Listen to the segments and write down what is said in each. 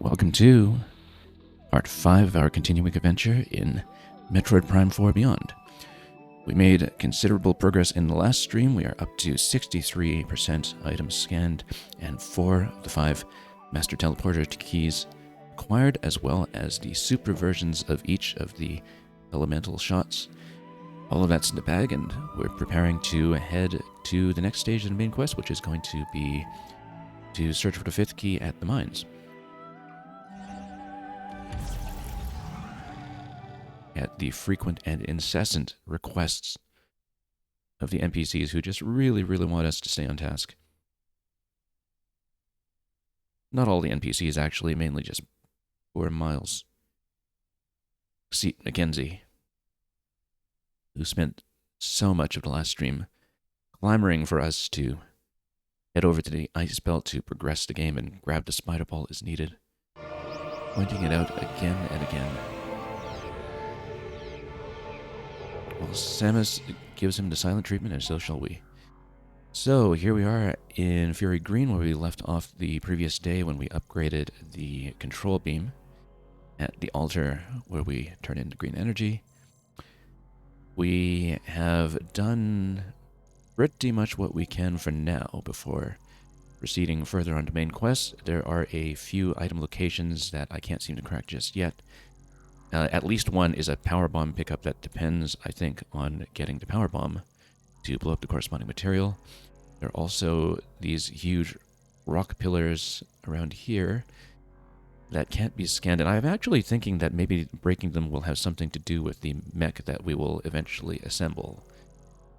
Welcome to Part 5 of our continuing adventure in Metroid Prime 4 Beyond. We made considerable progress in the last stream. We are up to 63% items scanned and 4 of the 5 Master Teleporter keys acquired, as well as the super versions of each of the elemental shots. All of that's in the bag, and we're preparing to head to the next stage of the main quest, which is going to be to search for the 5th key at the mines. At the frequent and incessant requests of the NPCs who just really want us to stay on task. Not all the NPCs, actually, mainly just poor Miles. See, Mackenzie, who spent so much of the last stream clamoring for us to head over to the ice belt to progress the game and grab the spider ball as needed, pointing it out again and again. Well, Samus gives him the silent treatment, and so shall we. So, here we are in Fury Green, where we left off the previous day when we upgraded the control beam at the altar where we turn into green energy. We have done pretty much what we can for now before proceeding further on to main quest. There are a few item locations that I can't seem to crack just yet. At least one is a power bomb pickup that depends, I think, on getting the power bomb to blow up the corresponding material. There are also these huge rock pillars around here that can't be scanned, and I'm actually thinking that maybe breaking them will have something to do with the mech that we will eventually assemble,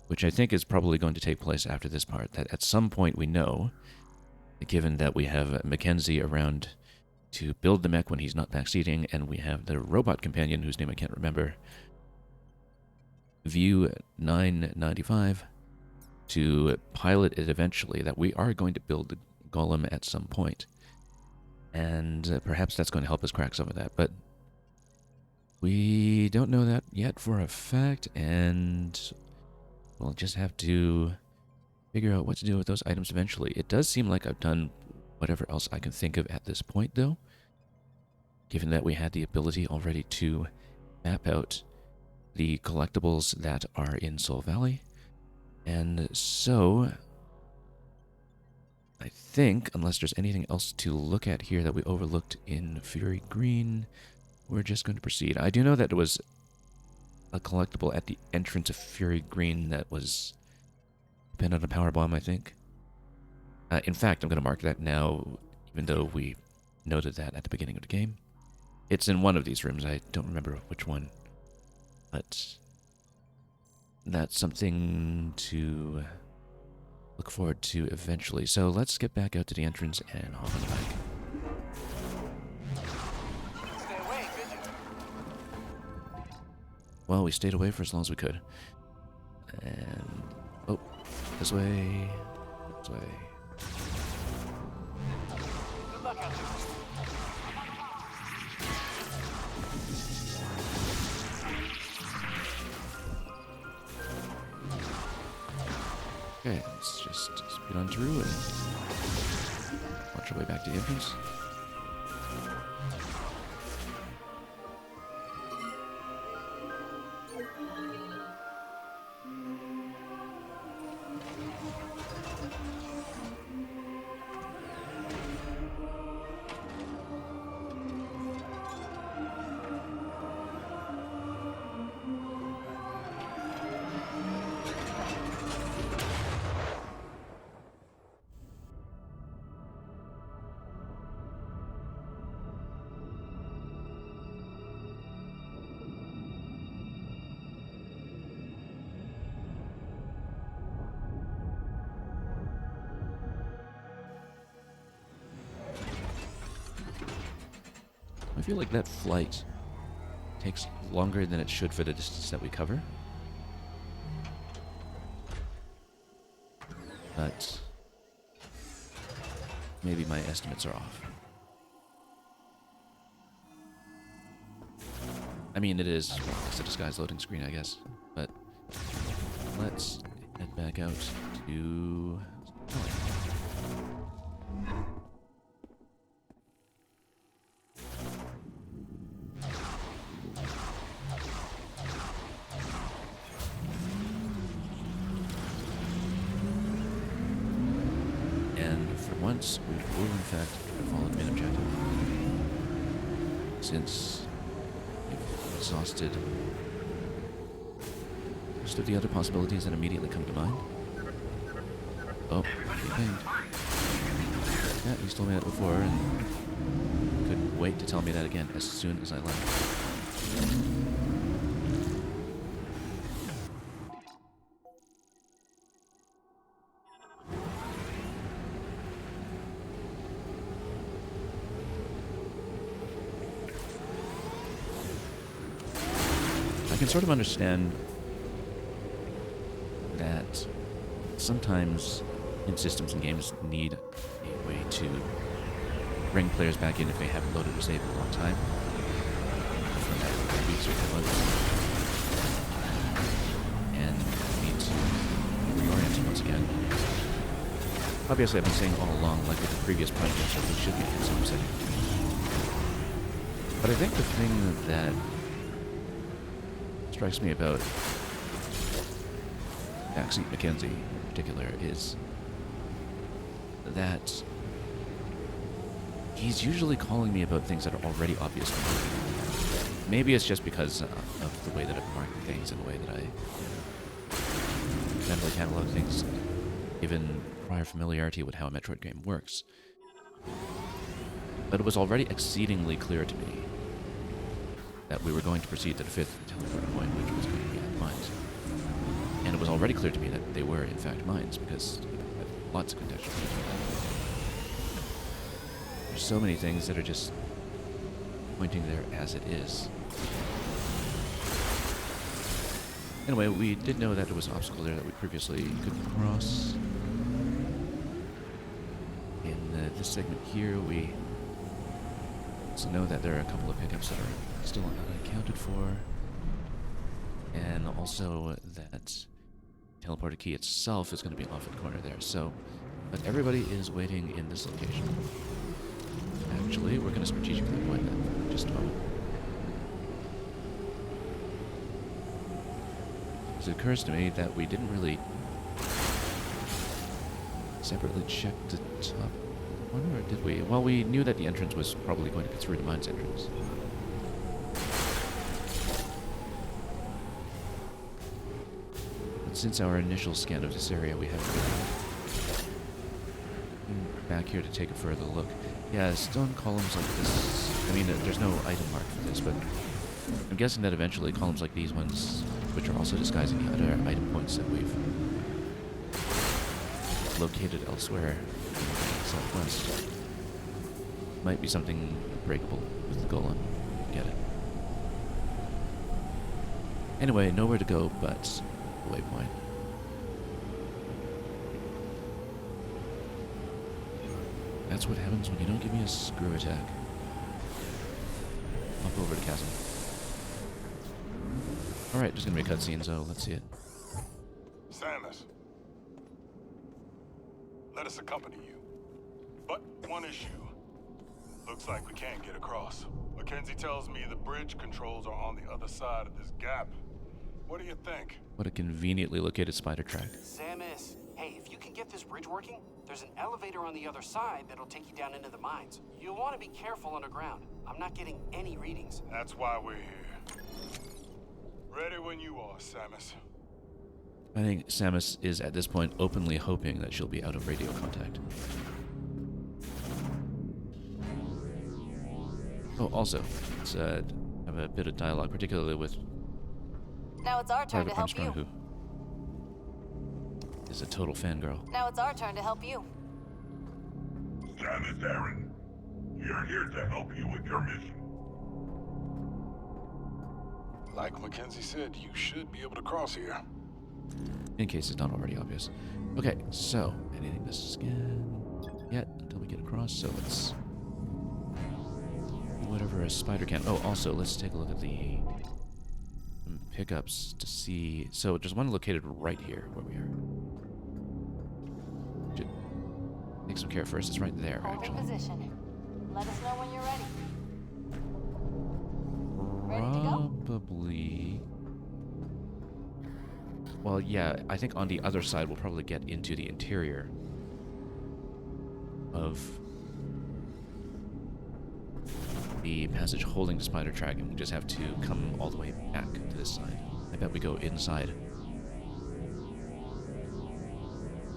which I think is probably going to take place after this part. That at some point we know, given that we have Mackenzie around to build the mech when he's not backseating, and we have the robot companion whose name I can't remember, View 995, to pilot it eventually, that we are going to build the golem at some point. And perhaps that's going to help us crack some of that, but we don't know that yet for a fact, and we'll just have to figure out what to do with those items eventually. It does seem like I've done whatever else I can think of at this point, though, given that we had the ability already to map out the collectibles that are in Soul Valley. And so, I think, unless there's anything else to look at here that we overlooked in Fury Green, we're just going to proceed. I do know that there was a collectible at the entrance of Fury Green that was dependent on a power bomb, I think. In fact, I'm going to mark that now, even though we noted that at the beginning of the game. It's in one of these rooms. I don't remember which one. But that's something to look forward to eventually. So let's get back out to the entrance and hop on the bike. Well, we stayed away for as long as we could. And... oh, this way. This way. Okay, let's just speed on through and watch our way back to the entrance. I feel like that flight takes longer than it should for the distance that we cover. But maybe my estimates are off. I mean, it is, well, it's a disguised loading screen, I guess. But let's head back out to... once, we will in fact follow the main objective. Since we've exhausted most of the other possibilities that immediately come to mind. Oh, he pinged. Yeah, he's told me that before and couldn't wait to tell me that again as soon as I left. I can sort of understand that sometimes in systems and games need a way to bring players back in if they haven't loaded or saved in a long time. From that weeks or months. And need to reorient once again. Obviously, I've been saying all along, like with the previous projects, that we should get in some setting. But I think the thing that strikes me about Backseat Mackenzie in particular is that he's usually calling me about things that are already obvious to me. Maybe it's just because of the way that I've marked things and the way that I mentally catalog things, given prior familiarity with how a Metroid game works. But it was already exceedingly clear to me that we were going to proceed to the 5th teleport point, which was going to be at mines. And it was already clear to me that they were, in fact, mines, because I have lots of contextual things. There's so many things that are just pointing there as it is. Anyway, we did know that there was an obstacle there that we previously couldn't cross. In this segment here, we also know that there are a couple of pickups that are still unaccounted for. And also that teleporter key itself is going to be off in the corner there. So, but everybody is waiting in this location. Actually, we're going to strategically avoid that for just a moment. It occurs to me that we didn't really separately check the top one, or did we? Well, we knew that the entrance was probably going to be through the mines entrance. But since our initial scan of this area, we haven't been back here to take a further look. Yeah, stone columns like this, I mean, there's no item mark for this, but I'm guessing that eventually columns like these ones, which are also disguising the other item points that we've located elsewhere in the southwest, might be something breakable with the golem. Get it. Anyway, nowhere to go but the waypoint. That's what happens when you don't give me a screw attack. Up over the chasm. Alright, there's gonna be a cutscene, so let's see it. Samus, let us accompany you. But one issue. Looks like we can't get across. Mackenzie tells me the bridge controls are on the other side of this gap. What do you think? What a conveniently located spider track. Samus, hey, if you can get this bridge working, there's an elevator on the other side that'll take you down into the mines. You'll want to be careful underground. I'm not getting any readings. That's why we're here. Ready when you are, Samus. I think Samus is at this point openly hoping that she'll be out of radio contact. Oh, also, let's have a bit of dialogue, particularly with Now it's our turn Private to help Armstrong, you. who is a total fangirl. Now it's our turn to help you. Samus Aran, we're here to help you with your mission. Like Mackenzie said, you should be able to cross here. In case it's not already obvious. Okay, so, anything to scan yet until we get across, so let's do whatever a spider can. Oh, also, let's take a look at the pickups to see. So, there's one located right here where we are. Should take some care first. It's right there, Hold in actually. position. Let us know when you're ready. Ready to go? Probably. Well, yeah, I think on the other side we'll probably get into the interior. of the passage holding the spider track, and we just have to come all the way back to this side. I bet we go inside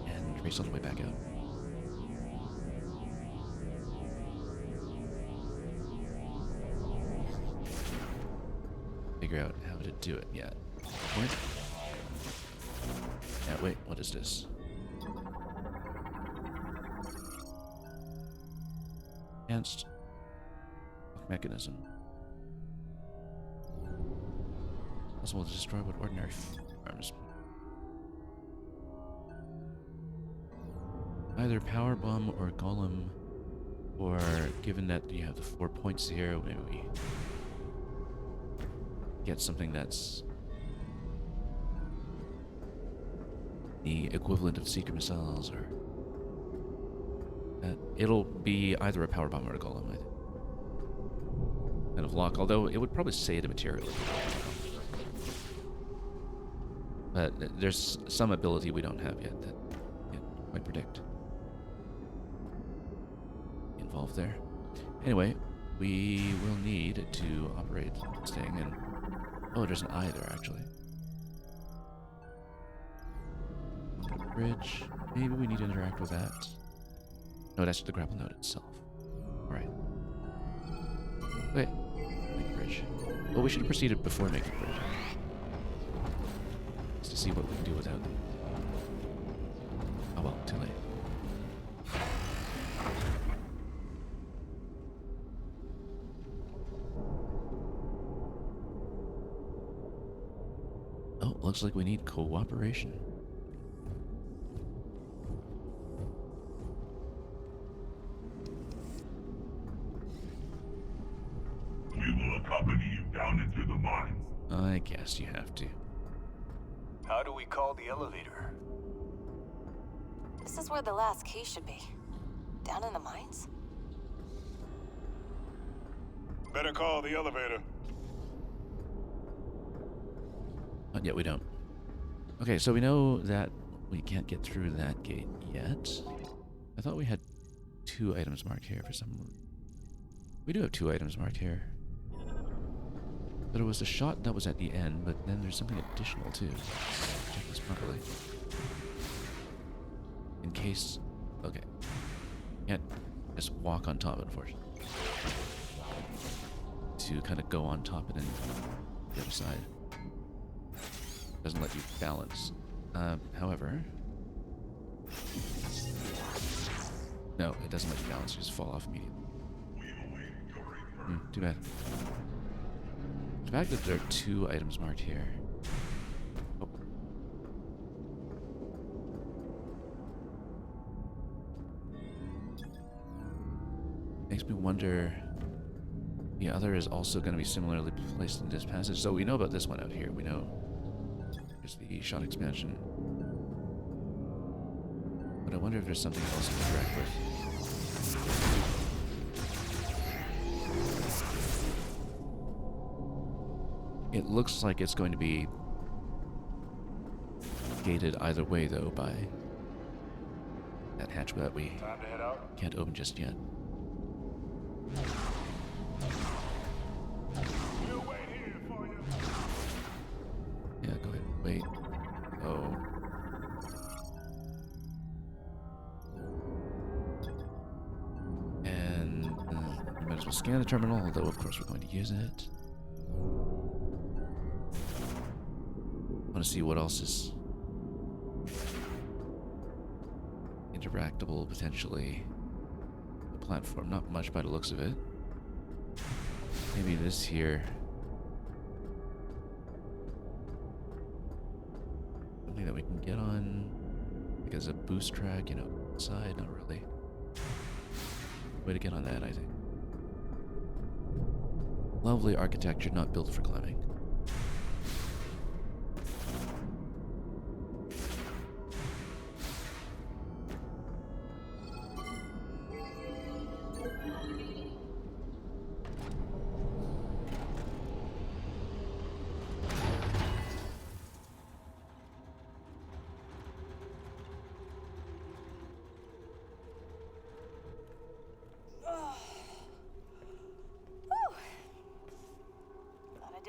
and trace all the way back out. Figure out how to do it. Yeah. What? Yeah, wait, what is this? Enhanced mechanism. Possible to destroy with ordinary arms. Either power bomb or golem, or given that you have the 4 points here, maybe we get something that's the equivalent of secret missiles, or it'll be either a power bomb or a golem, I think. Kind of lock, although it would probably say the material. But there's some ability we don't have yet that can't quite predict. Involved there. Anyway, we will need to operate this thing, and oh, there's an eye there actually. Bridge. Maybe we need to interact with that. No, that's the grapple node itself. Alright. Okay. Make a bridge. Well, we should have proceeded before making the bridge. Just to see what we can do without them. Oh well, too late. Oh, looks like we need cooperation. We will accompany you down into the mines. I guess you have to. How do we call the elevator? This is where the last key should be. Down in the mines? Better call the elevator. Not yet, we don't. Okay, so we know that we can't get through that gate yet. I thought we had 2 items marked here for some reason. We do have 2 items marked here. But it was the shot that was at the end, but then there's something additional too. Check this properly. In case... Okay. Can't just walk on top, unfortunately. To kind of go on top and then the other side. Doesn't let you balance. However... No, it doesn't let you balance, you just fall off immediately. Too bad. The fact that there are 2 items marked here. Oh. Makes me wonder... The other is also going to be similarly placed in this passage. So we know about this one out here. We know there's the shot expansion. But I wonder if there's something else to interact with. It looks like it's going to be gated either way, though, by that hatch that we Time to head out. can't open just yet. We'll wait here for you. Yeah, go ahead. Wait. Oh. And you might as well scan the terminal, although of course we're going to use it. I want to see what else is interactable, potentially. The platform, not much by the looks of it. Maybe this here. Something that we can get on, like as a boost track, you know, side, not really. Way to get on that, I think. Lovely architecture, not built for climbing.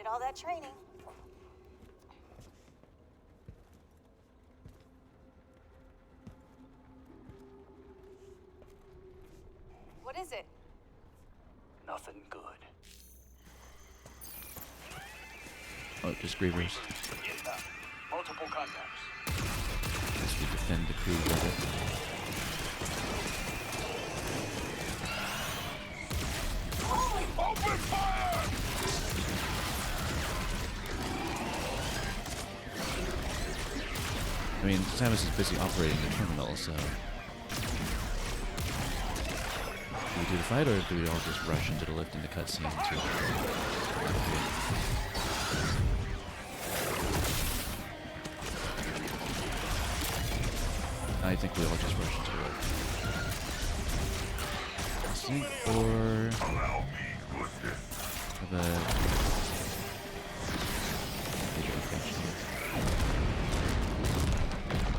Appreciate all that training. What is it? Nothing good. Oh, just grievers. Inbound. Multiple contacts. As we defend the crew with it. Open fire! I mean, Samus is busy operating the terminal, so... Do we do the fight, or do we all just rush into the lift in the cutscene to... I think we all just rush into it. Or... have a...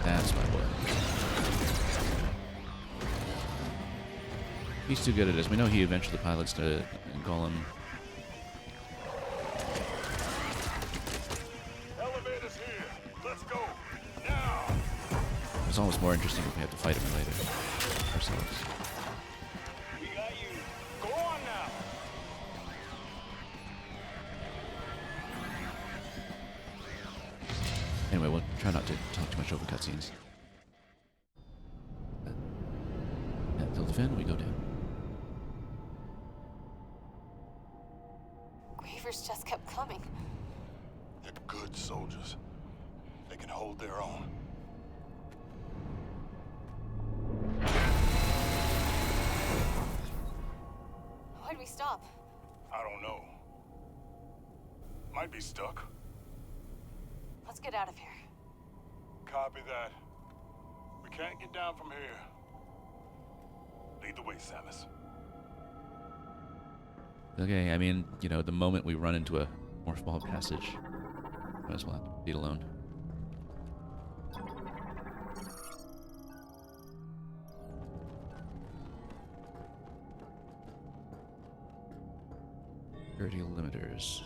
That's my boy. He's too good at this. We know he eventually pilots the Golem. Elevator's here. Let's go. Now. It's almost more interesting if we have to fight him later ourselves. We got you. Go on now. Anyway, we'll try not to talk too much over cutscenes. Until the fin, we go down. Grievers just kept coming. They're good soldiers. They can hold their own. Why'd we stop? I don't know. Might be stuck. Let's get out of here. Copy that. We can't get down from here. Lead the way, Samus. Okay, I mean, you know, the moment we run into a morphball passage, might as well have to lead alone. Security limiters.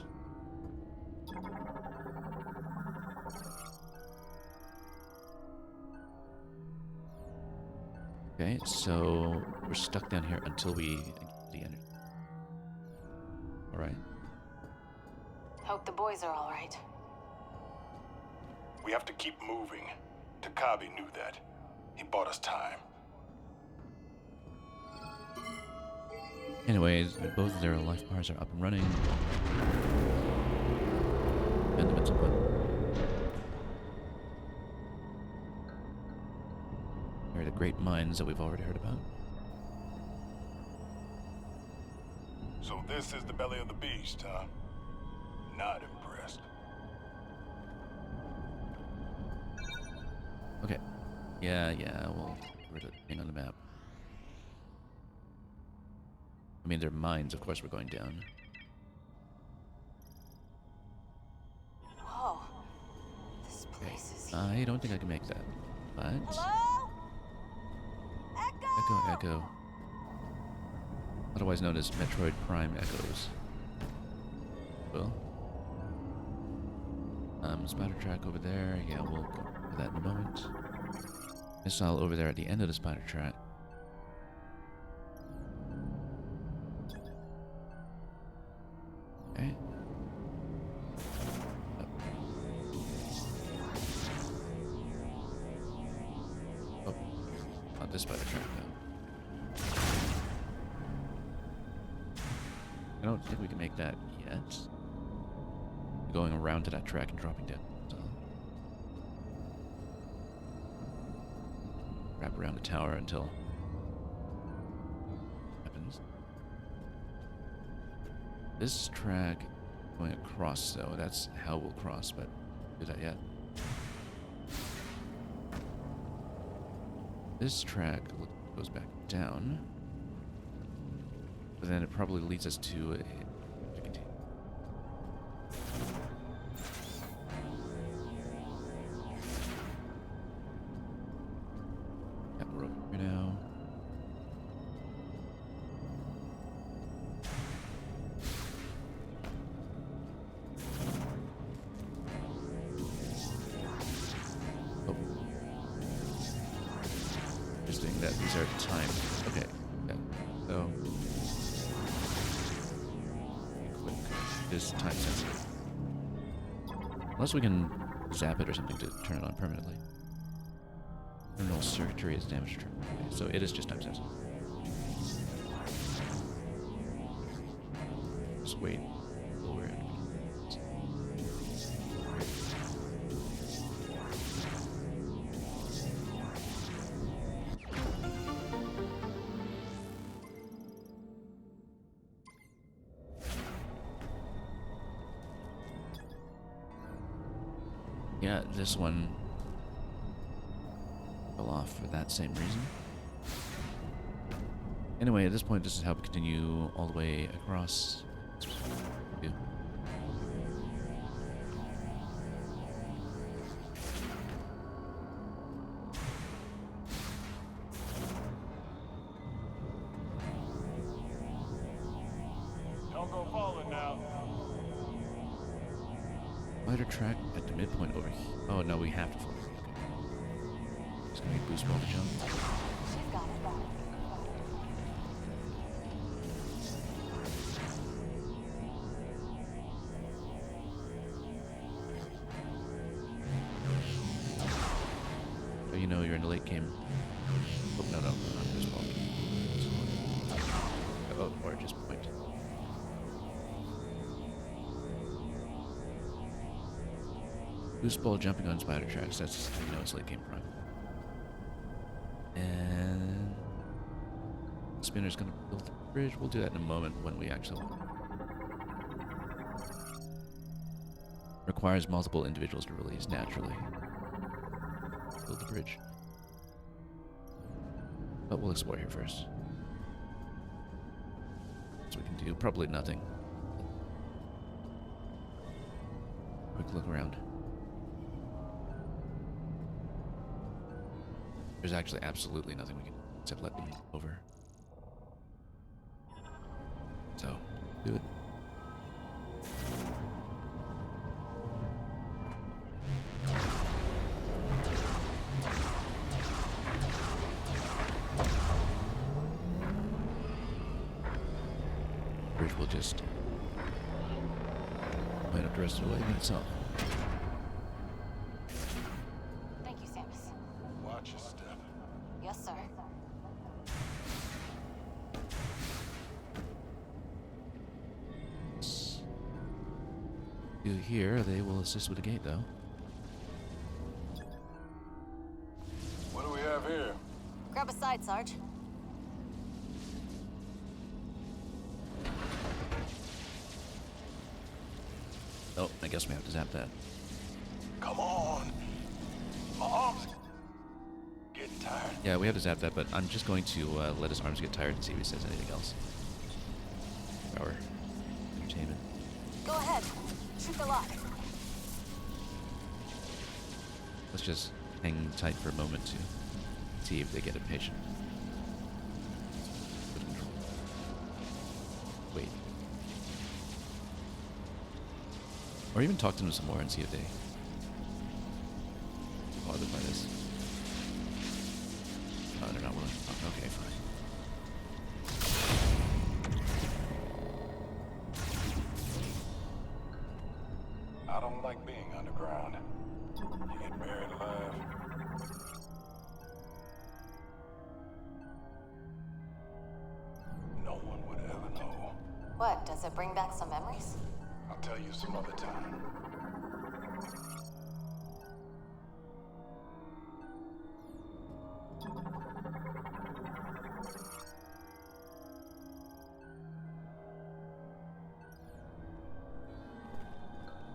Okay, so we're stuck down here until we get the energy. Alright. Hope the boys are all right. We have to keep moving. Takabe knew that. He bought us time. Anyways, both of their life bars are up and running. And the mental button. They're the great minds that we've already heard about. So this is the belly of the beast, huh? Not impressed. Okay. Yeah, we'll get rid of the thing on the map. I mean, they're mines, of course we're going down. Whoa. This Okay. place is... I don't think I can make that. But... Hello? Echo! Echo. Otherwise known as Metroid Prime Echoes. Well. Spider track over there. Yeah, we'll go for that in a moment. Missile over there at the end of the spider track. Okay. Oh, not this spider track now. I don't think we can make that yet. Going around to that track and dropping down. So. Wrap around the tower until happens. This track going across though, that's how we'll cross, but do that yet. This track goes back down. But then it probably leads us to a we're over here now. is time sensitive. Unless we can zap it or something to turn it on permanently. Internal circuitry is damaged. So it is just time sensitive. Just wait. Lower it. Yeah, this one fell off for that same reason. Anyway, at this point, this is how we continue all the way across. Don't go falling now. Spider track at the midpoint over here. Oh no, we have to fall. Okay. Just gonna make boost ball to jump. She's got it. So you know you're in the late game. Oh, no, not boost ball. Oh, or just point. Boost ball jumping on spider tracks. That's how you know it's late game prime. And spinner's gonna build the bridge. We'll do that in a moment when we actually requires multiple individuals to release naturally. Build the bridge. But we'll explore here first. So we can do probably nothing. Quick look around. There's actually absolutely nothing we can do except let them over. So, do it. Bridge will just light up the rest of the way by itself. Thank you, Samus. Watch your step. Yes, sir. Do here, they will assist with the gate though. What do we have here? Grab a side, Sarge. Oh, I guess we have to zap that. Come on. My arms getting tired. Yeah, we have to zap that, but I'm just going to let his arms get tired and see if he says anything else. For our entertainment. Go ahead. Shoot the lock. Let's just hang tight for a moment to see if they get impatient. Put control. Wait. Or even talk to them some more and see if they bothered by this. Oh, they're not willing. Oh, okay, fine. I don't like being underground. You get buried alive. No one would ever know. What, does it bring back some memories? I'll tell you some other time.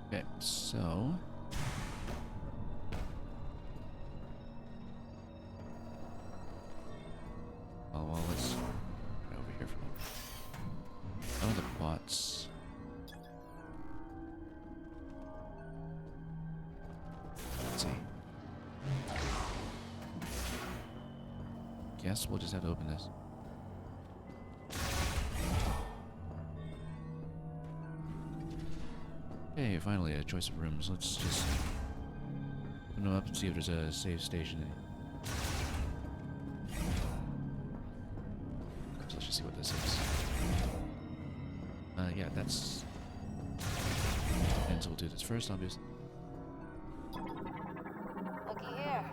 Okay, so well, let's try over here for some of the bots. Let's see. Guess we'll just have to open this. Okay, finally a choice of rooms. Let's just open them up and see if there's a save station. So let's just see what this is. Yeah, that's so we'll do this first, obviously. Looky here.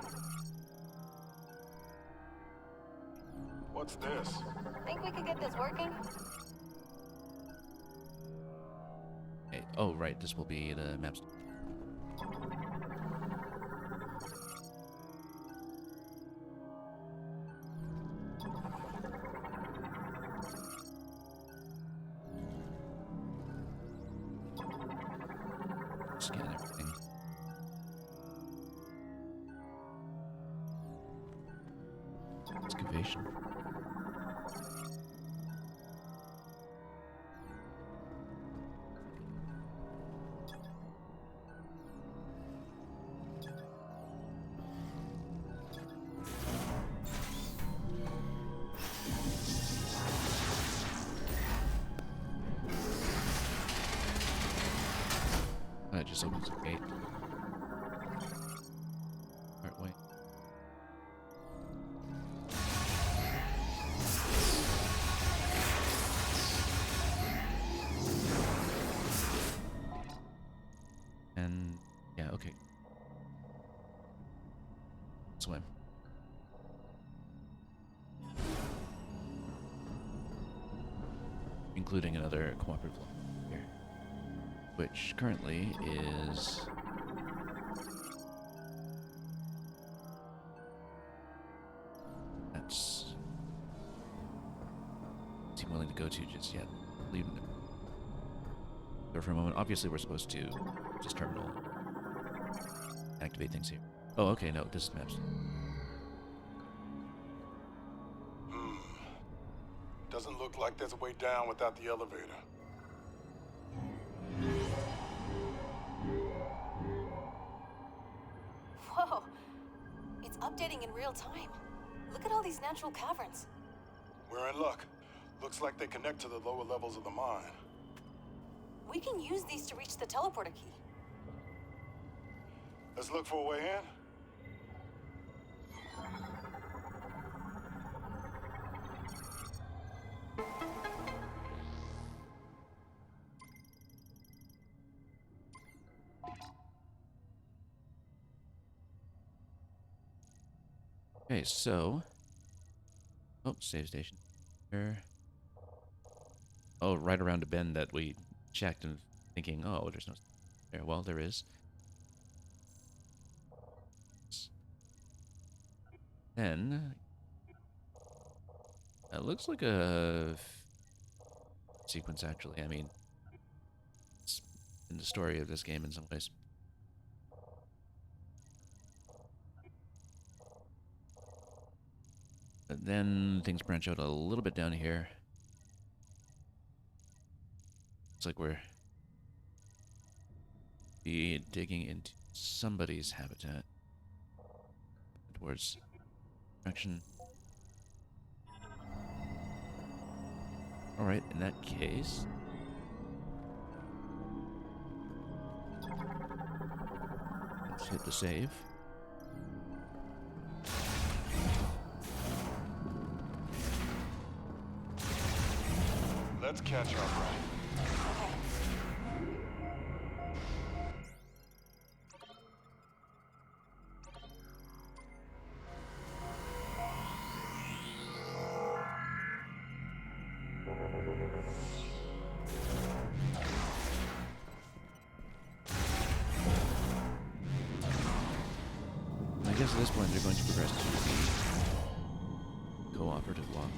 What's this? Think we could get this working? Okay. Oh, right. This will be the maps. Scan everything. Excavation. That just opens the gate. Alright, wait. And yeah, okay. Swim. Including another cooperative block here, which currently is that's seem willing to go to just yet. Leave them there for a moment. Obviously, we're supposed to just terminal activate things here. Oh, okay. No, this is maps. Doesn't look like there's a way down without the elevator. Whoa. It's updating in real time. Look at all these natural caverns. We're in luck. Looks like they connect to the lower levels of the mine. We can use these to reach the teleporter key. Let's look for a way in. Okay, so oh, save station. Here. Oh, right around a bend that we checked and thinking, oh, there's no there. Well, there is. Then it looks like a sequence, actually. I mean, it's in the story of this game in some ways. But then things branch out a little bit down here. Looks like we're be digging into somebody's habitat towards direction. All right, in that case, let's hit the save. Let's catch up. I guess at this point they're going to progress to the cooperative lock.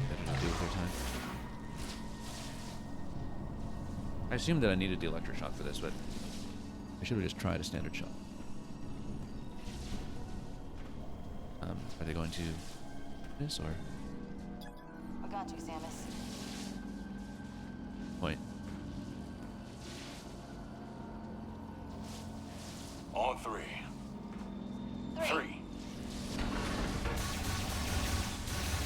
Better not do with their time. I assumed that I needed the electroshock for this, but I should have just tried a standard shot. Are they going to this or I got you, Samus. point? On three. Three.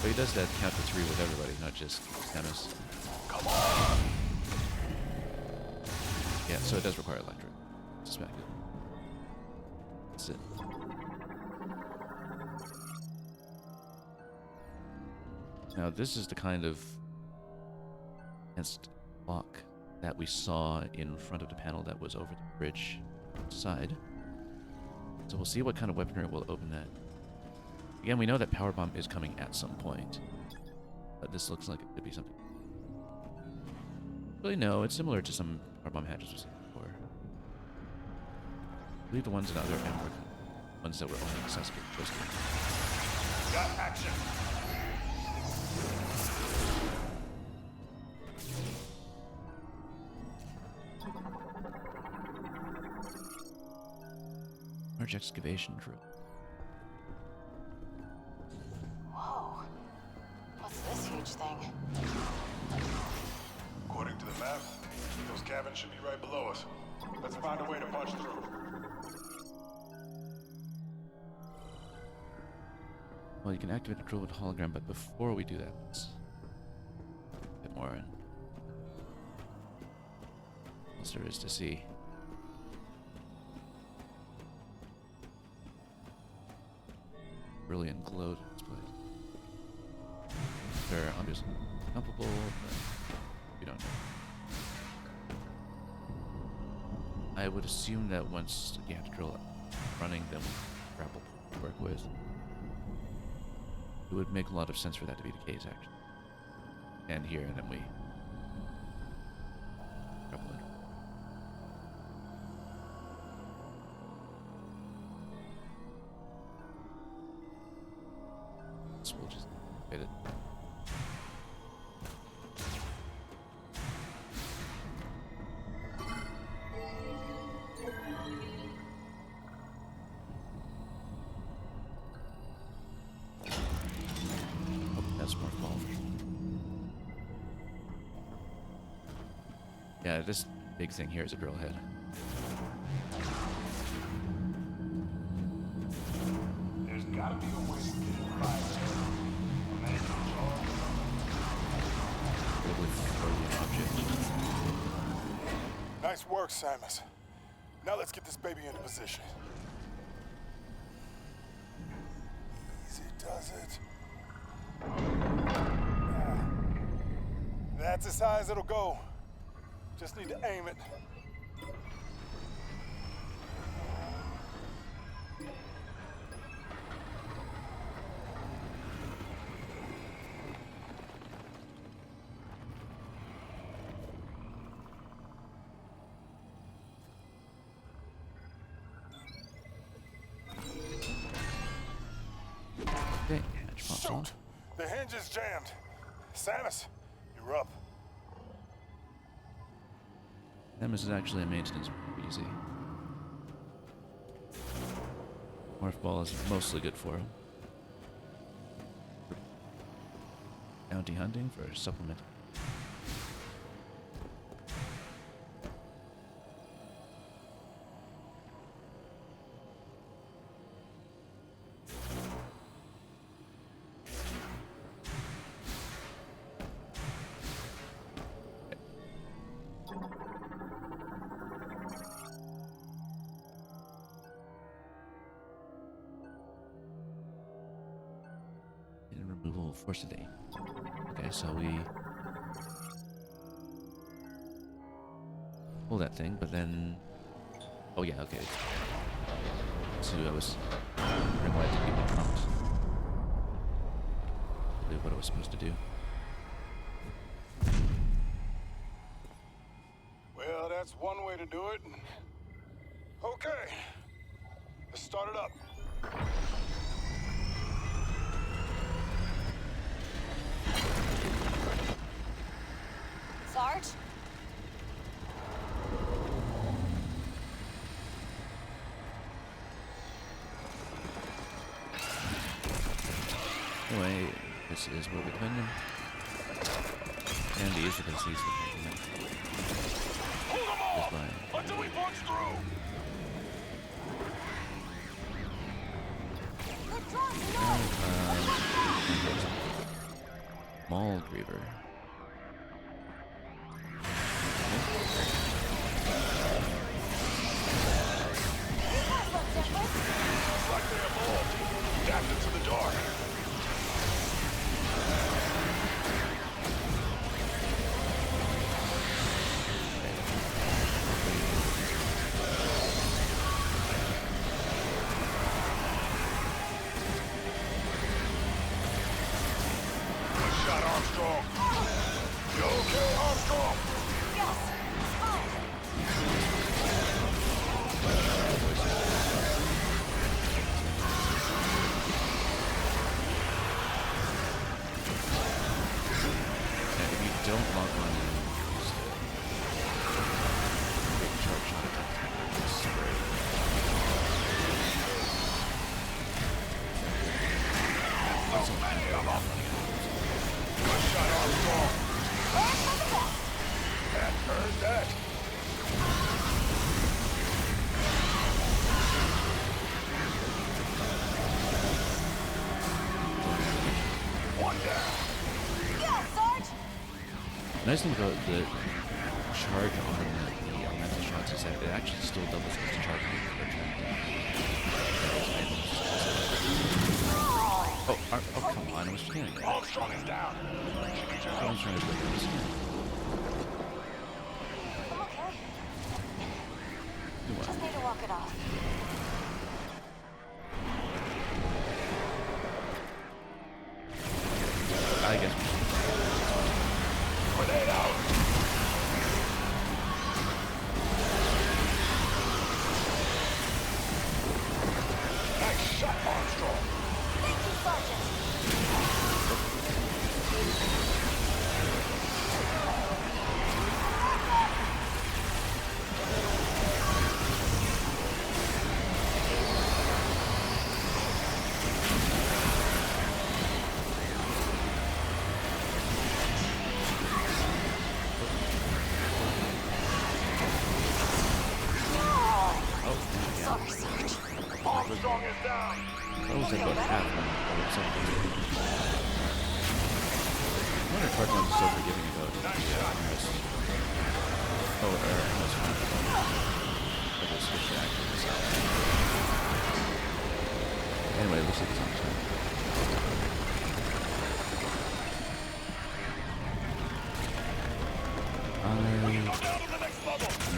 But he does that count to 3 with everybody, not just Samus. Come on. Yeah, so it does require electric. Suspected. That's it. Now this is the kind of against block that we saw in front of the panel that was over the bridge side. So we'll see what kind of weaponry will open that. Again, we know that power bomb is coming at some point, but this looks like it could be something. Really, no, it's similar to some power bomb hatches we've seen before. I believe the ones in other M were ones that were only accessible to those games. Got action. Large excavation drill. Whoa. What's this huge thing? According to the map, those cabins should be right below us. Let's find a way to punch through. Well, you can activate the drill with hologram, but before we do that, let's get a bit more in. What else there is to see. Brilliant glow to this place. They're obviously comparable, but we don't know. I would assume that once you have to drill running, then grapple to work with. It would make a lot of sense for that to be the case, actually. And here, and then we grapple in. So we'll just hit it. Oh, that's more ball. Yeah, this big thing here is a drill head. There's gotta be a way to get it right. Probably throw the object. Nice work, Samus. Now let's get this baby into position. Easy does it. That's as high as it'll go. Just need to aim it. Okay, hatch pops Shoot! off. The hinge is jammed. Samus, you're up. Samus is actually a maintenance easy. Morph ball is mostly good for him. Bounty hunting for supplement. And removal force today. Okay, so we pull that thing, but then oh yeah, okay. So I was wondering why it didn't give me a prompt. I believe what I was supposed to do. Well, that's one way to do it. Okay. Let's start it up. Sarge? Anyway, this is where we come in. And the issue because he's Hold them all! Until we punch through! Maul Griever. Looks like they evolved. Adapted to the dark. shot, Armstrong. You okay, Armstrong? Yes. Fine. And if you don't lock on big sharp shot attack, this is great. Good shot, Armstrong. That earned that. One down. Go, Sarge! Nice thing about the charge on the elemental shots is that it actually still doubles as a charge on the Oh, come on, I was standing there. Armstrong is down. She needs your I help. was trying to break this. I'm okay. Do what? Just need to walk it off. I guess. Grenade out. Nice shot, Armstrong. Thank you, Sergeant. Sorry, Sarge. Armstrong is down. That was about half or something. I wonder if Hardline is so forgiving about this. Oh, that's fine. I just switched to acting this out. Anyway, looks like it's on time.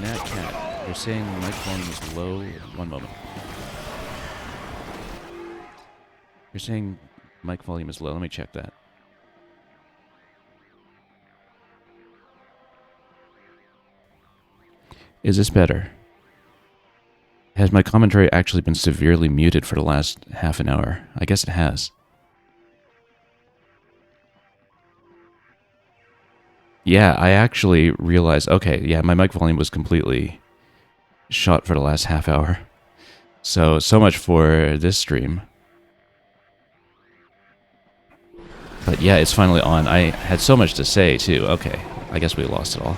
Nat Cat, you're saying mic volume is low? One moment. You're saying mic volume is low. Let me check that. Is this better? Has my commentary actually been severely muted for the last half an hour? I guess it has. Yeah, I actually realized, okay, yeah, my mic volume was completely shot for the last half hour. So much for this stream. But yeah, it's finally on. I had so much to say, too. Okay, I guess we lost it all.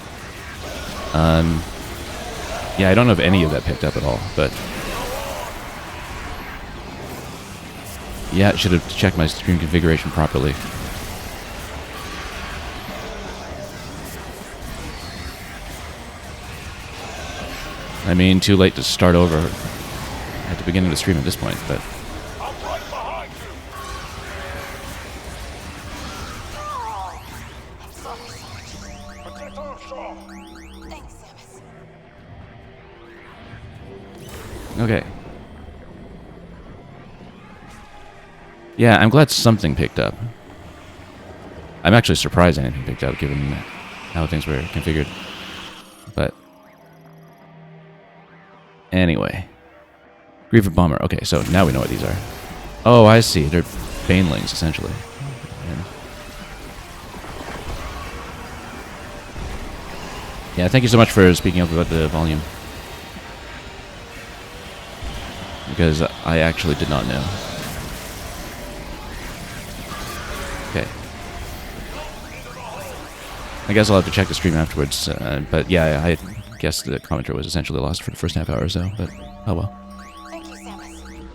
Yeah, I don't know if any of that picked up at all, but... yeah, I should have checked my stream configuration properly. I mean, too late to start over at the beginning of the stream at this point, but... I'm right behind you. I'm sorry, Sarge. Protect Armstrong. Thanks, Samus. Okay. Yeah, I'm glad something picked up. I'm actually surprised anything picked up, given how things were configured. But... anyway. Griever Bomber. Okay, so now we know what these are. Oh, I see. They're banelings, essentially. Yeah, thank you so much for speaking up about the volume. Because I actually did not know. Okay. I guess I'll have to check the stream afterwards. But yeah, I guess the commenter was essentially lost for the first half hour or so. But oh well. Thank you, Samus.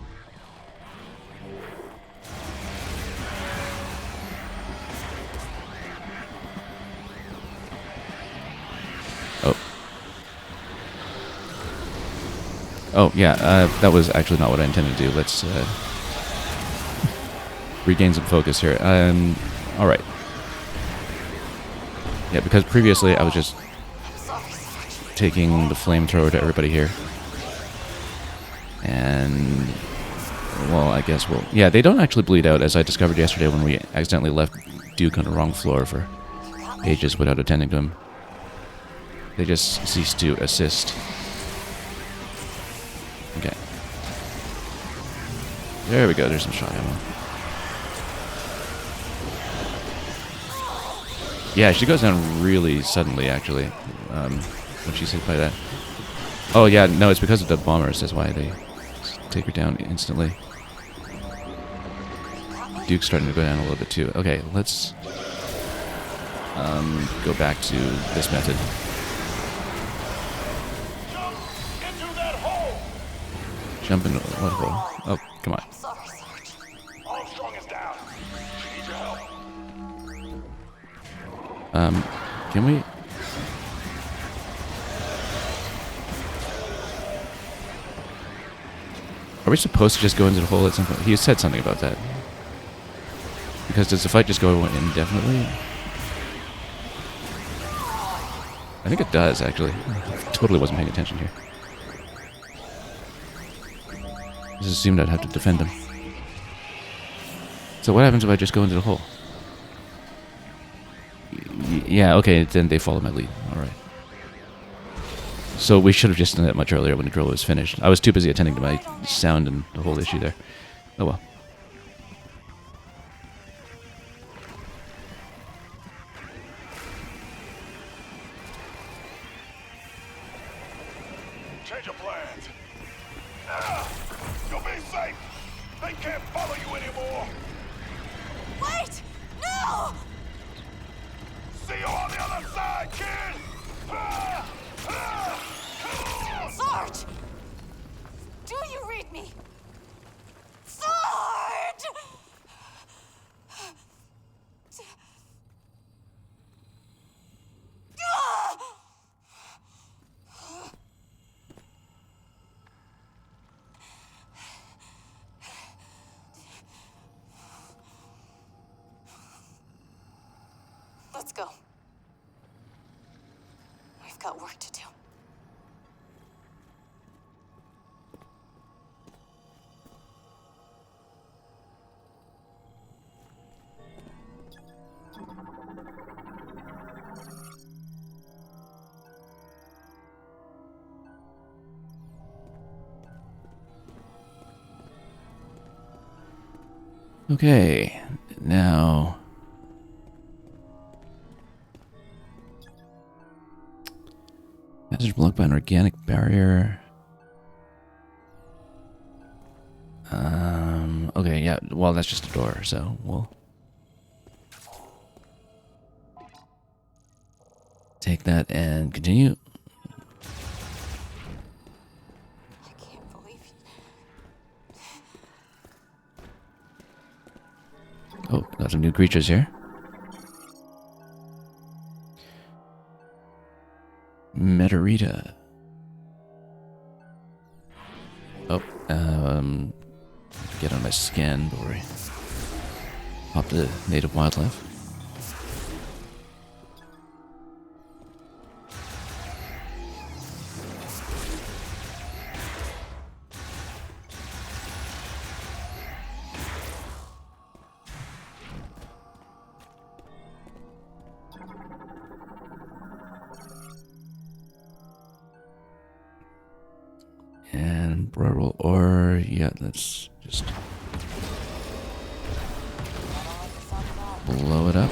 Oh. Oh, yeah, that was actually not what I intended to do. Let's regain some focus here. Alright. Yeah, because previously I was just taking the flamethrower to everybody here. And, well, I guess we'll... yeah, they don't actually bleed out, as I discovered yesterday when we accidentally left Duke on the wrong floor for ages without attending to him. They just cease to assist. Okay. There we go, there's some shot ammo. Yeah, she goes down really suddenly, actually, when she's hit by that. Oh yeah, no, it's because of the bombers, that's why they take her down instantly. Duke's starting to go down a little bit too. Okay, let's go back to this method. Jump into what hole? Oh, come on. Sorry, Sarge. Armstrong is down. She needs your help. Can we? Are we supposed to just go into the hole at some point? He said something about that. Because does the fight just go indefinitely? I think it does, actually. I totally wasn't paying attention here. Just assumed I'd have to defend him. So what happens if I just go into the hole? Yeah, okay, then they follow my lead. Alright. So we should have just done that much earlier when the drill was finished. I was too busy attending to my sound and the whole issue there. Oh well. Change of plans. You'll be safe. They can't follow you anymore. Wait! No! See you on the other side, kid. Sarge! Do you read me? Sarge! Let's go. We've got work to do. Okay, now... Passage blocked by an organic barrier. Okay, yeah, well, that's just a door, so we'll... take that and continue. I can't believe it. Oh, got some new creatures here. Meteorita. Oh, get on my scan before I pop the native wildlife. And rural ore, yeah, let's just blow it up.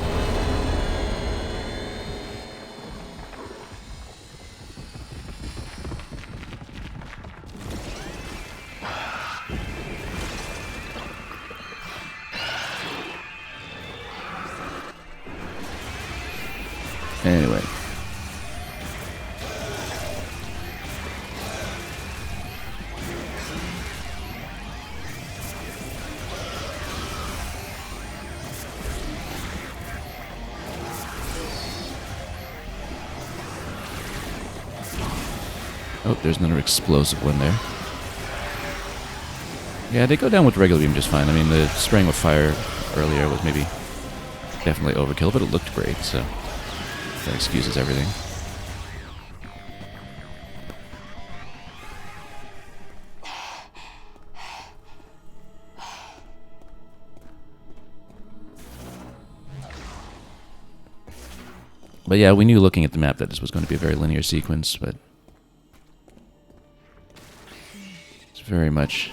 Anyway. Oh, there's another explosive one there. Yeah, they go down with regular beam just fine. I mean, the spraying with fire earlier was maybe definitely overkill, but it looked great, so that excuses everything. But yeah, we knew looking at the map that this was going to be a very linear sequence, but it's very much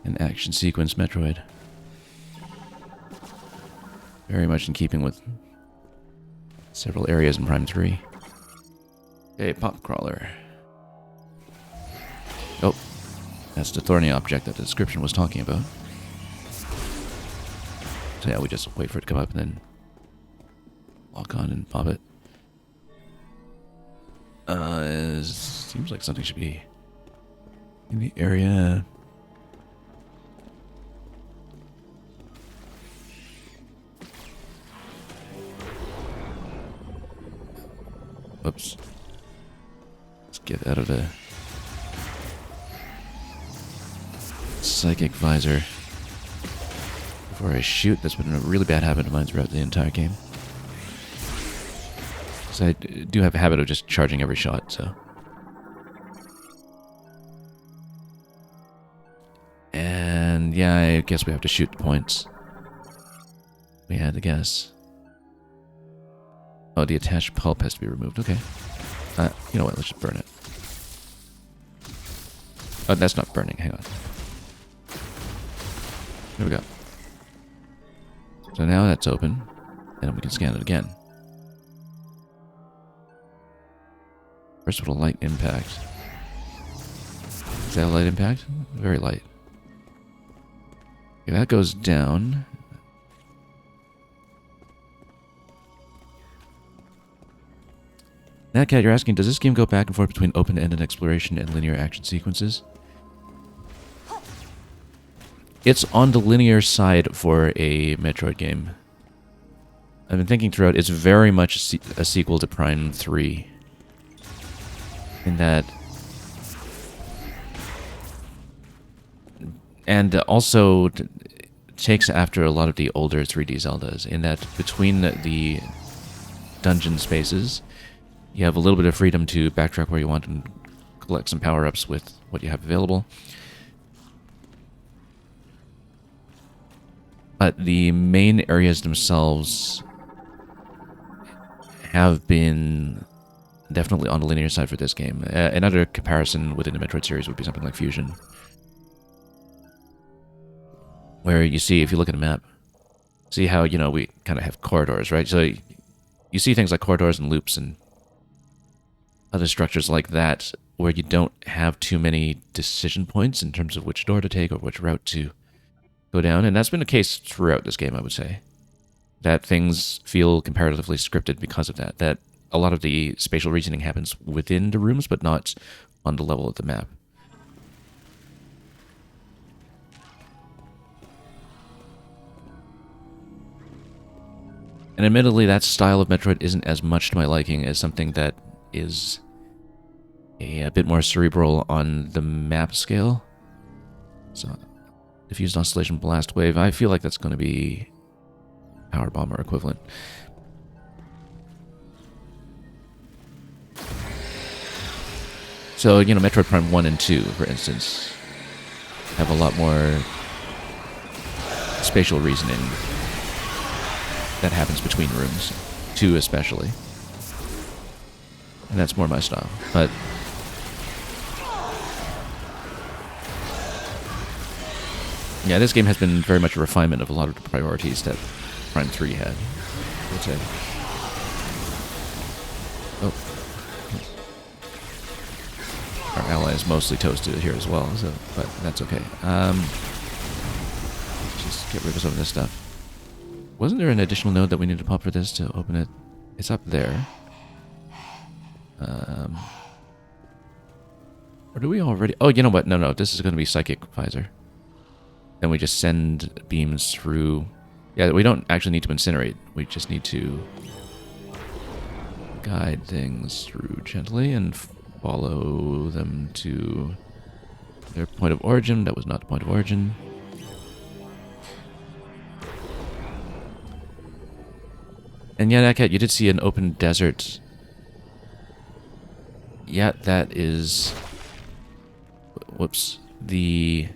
an action sequence Metroid. Very much in keeping with several areas in Prime 3. Okay, pop crawler. Oh, that's the thorny object that the description was talking about. So yeah, we just wait for it to come up and then lock on and pop it. Seems like something should be in the area. Whoops. Let's get out of the psychic visor before I shoot. That's been a really bad habit of mine throughout the entire game. So I do have a habit of just charging every shot, so. And yeah, I guess we have to shoot the points. We had to guess. Oh, the attached pulp has to be removed. Okay. You know what? Let's just burn it. Oh, that's not burning. Hang on. Here we go. So now that's open. And we can scan it again. Versatile light impact. Is that a light impact? Very light. Okay, that goes down. Natcat, you're asking, does this game go back and forth between open-ended exploration and linear action sequences? It's on the linear side for a Metroid game. I've been thinking throughout, it's very much a sequel to Prime 3. In that... And also takes after a lot of the older 3D Zeldas, in that between the dungeon spaces, you have a little bit of freedom to backtrack where you want and collect some power-ups with what you have available. But the main areas themselves have been definitely on the linear side for this game. Another comparison within the Metroid series would be something like Fusion. Where you see, if you look at a map, see how, you know, we kind of have corridors, right? So you see things like corridors and loops and other structures like that where you don't have too many decision points in terms of which door to take or which route to go down. And that's been the case throughout this game, I would say. That things feel comparatively scripted because of that. That a lot of the spatial reasoning happens within the rooms, but not on the level of the map. And admittedly, that style of Metroid isn't as much to my liking as something that is a bit more cerebral on the map scale. So, Diffused Oscillation Blast Wave, I feel like that's going to be Power Bomb or equivalent. So, you know, Metroid Prime 1 and 2, for instance, have a lot more spatial reasoning that happens between rooms. 2 especially. And that's more my style. But yeah, this game has been very much a refinement of a lot of the priorities that Prime 3 had, I would say. Oh. Our ally is mostly toasted here as well, so, but that's okay. Just get rid of some of this stuff. Wasn't there an additional node that we need to pop for this to open it? It's up there. Or do we already... Oh, you know what? No, this is going to be Psychic Visor. Then we just send beams through... Yeah, we don't actually need to incinerate. We just need to guide things through gently and follow them to their point of origin. That was not the point of origin. And yeah, Natcat, you did see an open desert. Yeah, that is... Whoops. The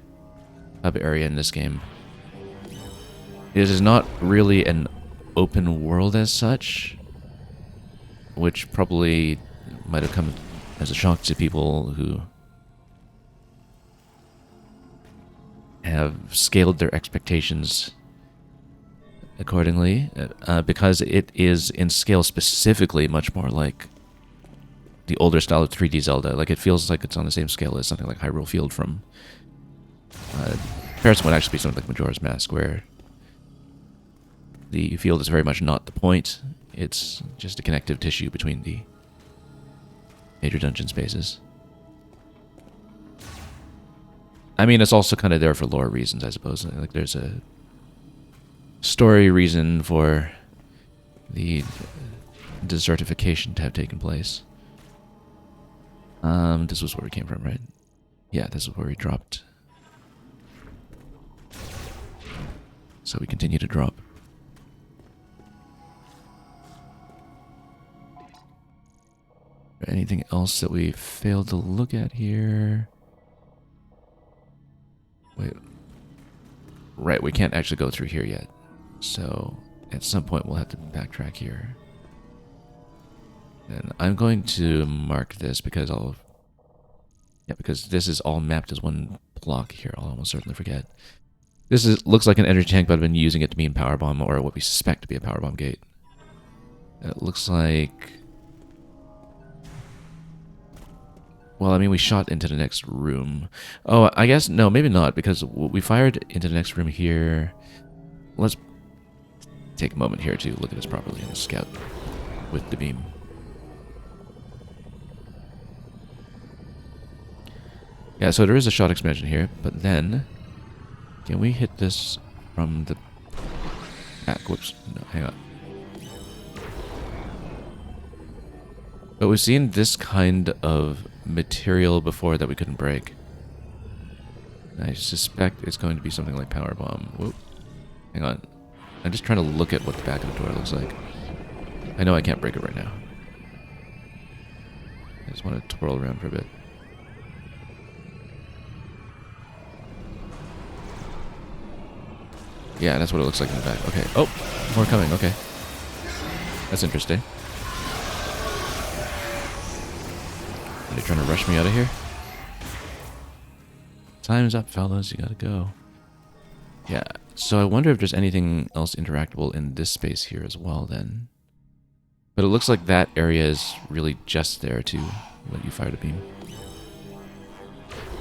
hub area in this game. It is not really an open world as such. which probably might have come as a shock to people who have scaled their expectations accordingly, because it is in scale specifically much more like the older style of 3D Zelda. Like, it feels like it's on the same scale as something like Hyrule Field from comparison would actually be something like Majora's Mask, where the field is very much not the point. It's just a connective tissue between the major dungeon spaces. I mean, it's also kind of there for lore reasons, I suppose. Like, there's a story reason for the desertification to have taken place. This was where we came from, right? Yeah, this is where we dropped. So we continue to drop. Anything else that we failed to look at here? Wait. Right, we can't actually go through here yet. So at some point we'll have to backtrack here. And I'm going to mark this because because this is all mapped as one block here. I'll almost certainly forget. Looks like an energy tank, but I've been using it to mean power bomb, or what we suspect to be a power bomb gate. It looks like... Well, I mean, we shot into the next room. Oh, I guess, no, maybe not, because we fired into the next room here. Let's take a moment here to look at this properly and scout with the beam. Yeah, so there is a shot expansion here, but then... Can we hit this from the back? Whoops. No, hang on. But we've seen this kind of material before that we couldn't break. I suspect it's going to be something like power bomb. Whoop. Hang on. I'm just trying to look at what the back of the door looks like. I know I can't break it right now. I just want to twirl around for a bit. Yeah, that's what it looks like in the back. Okay. Oh, more coming. Okay. That's interesting. Are they trying to rush me out of here? Time's up, fellas. You gotta go. Yeah. So I wonder if there's anything else interactable in this space here as well, then. But it looks like that area is really just there to let you fire the beam.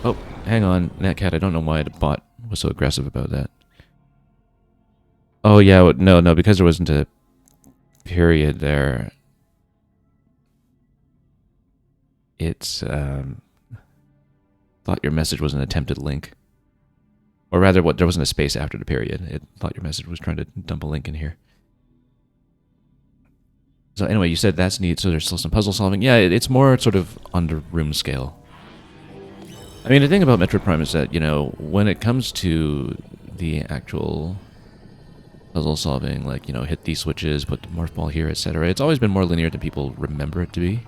Oh, hang on. That cat, I don't know why the bot was so aggressive about that. Oh, yeah, no, because there wasn't a period there. It's, thought your message was an attempted link. Or rather, there wasn't a space after the period. It thought your message was trying to dump a link in here. So anyway, you said that's neat, so there's still some puzzle solving. Yeah, it's more sort of on the room scale. I mean, the thing about Metroid Prime is that, you know, when it comes to the actual... puzzle solving, like, you know, hit these switches, put the morph ball here, etc. It's always been more linear than people remember it to be.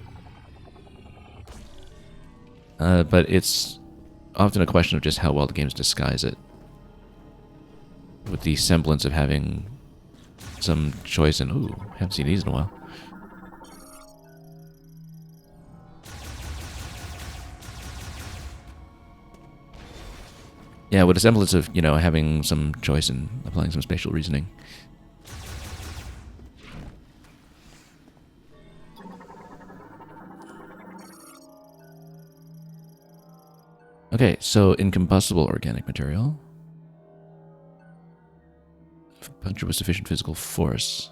But it's often a question of just how well the games disguise it. With the semblance of having some choice in... Ooh, haven't seen these in a while. Yeah, with a semblance of, you know, having some choice in applying some spatial reasoning. Okay, so incombustible organic material. Puncture with sufficient physical force.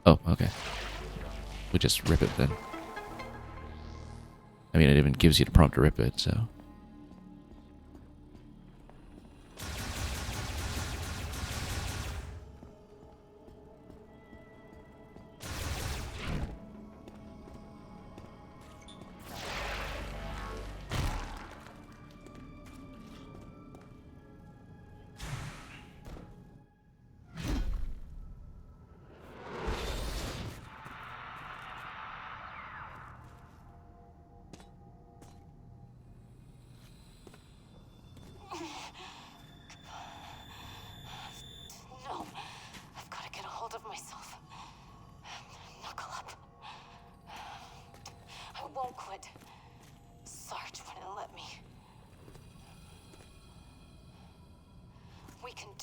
Oh, okay. We just rip it then. I mean, it even gives you the prompt to rip it, so...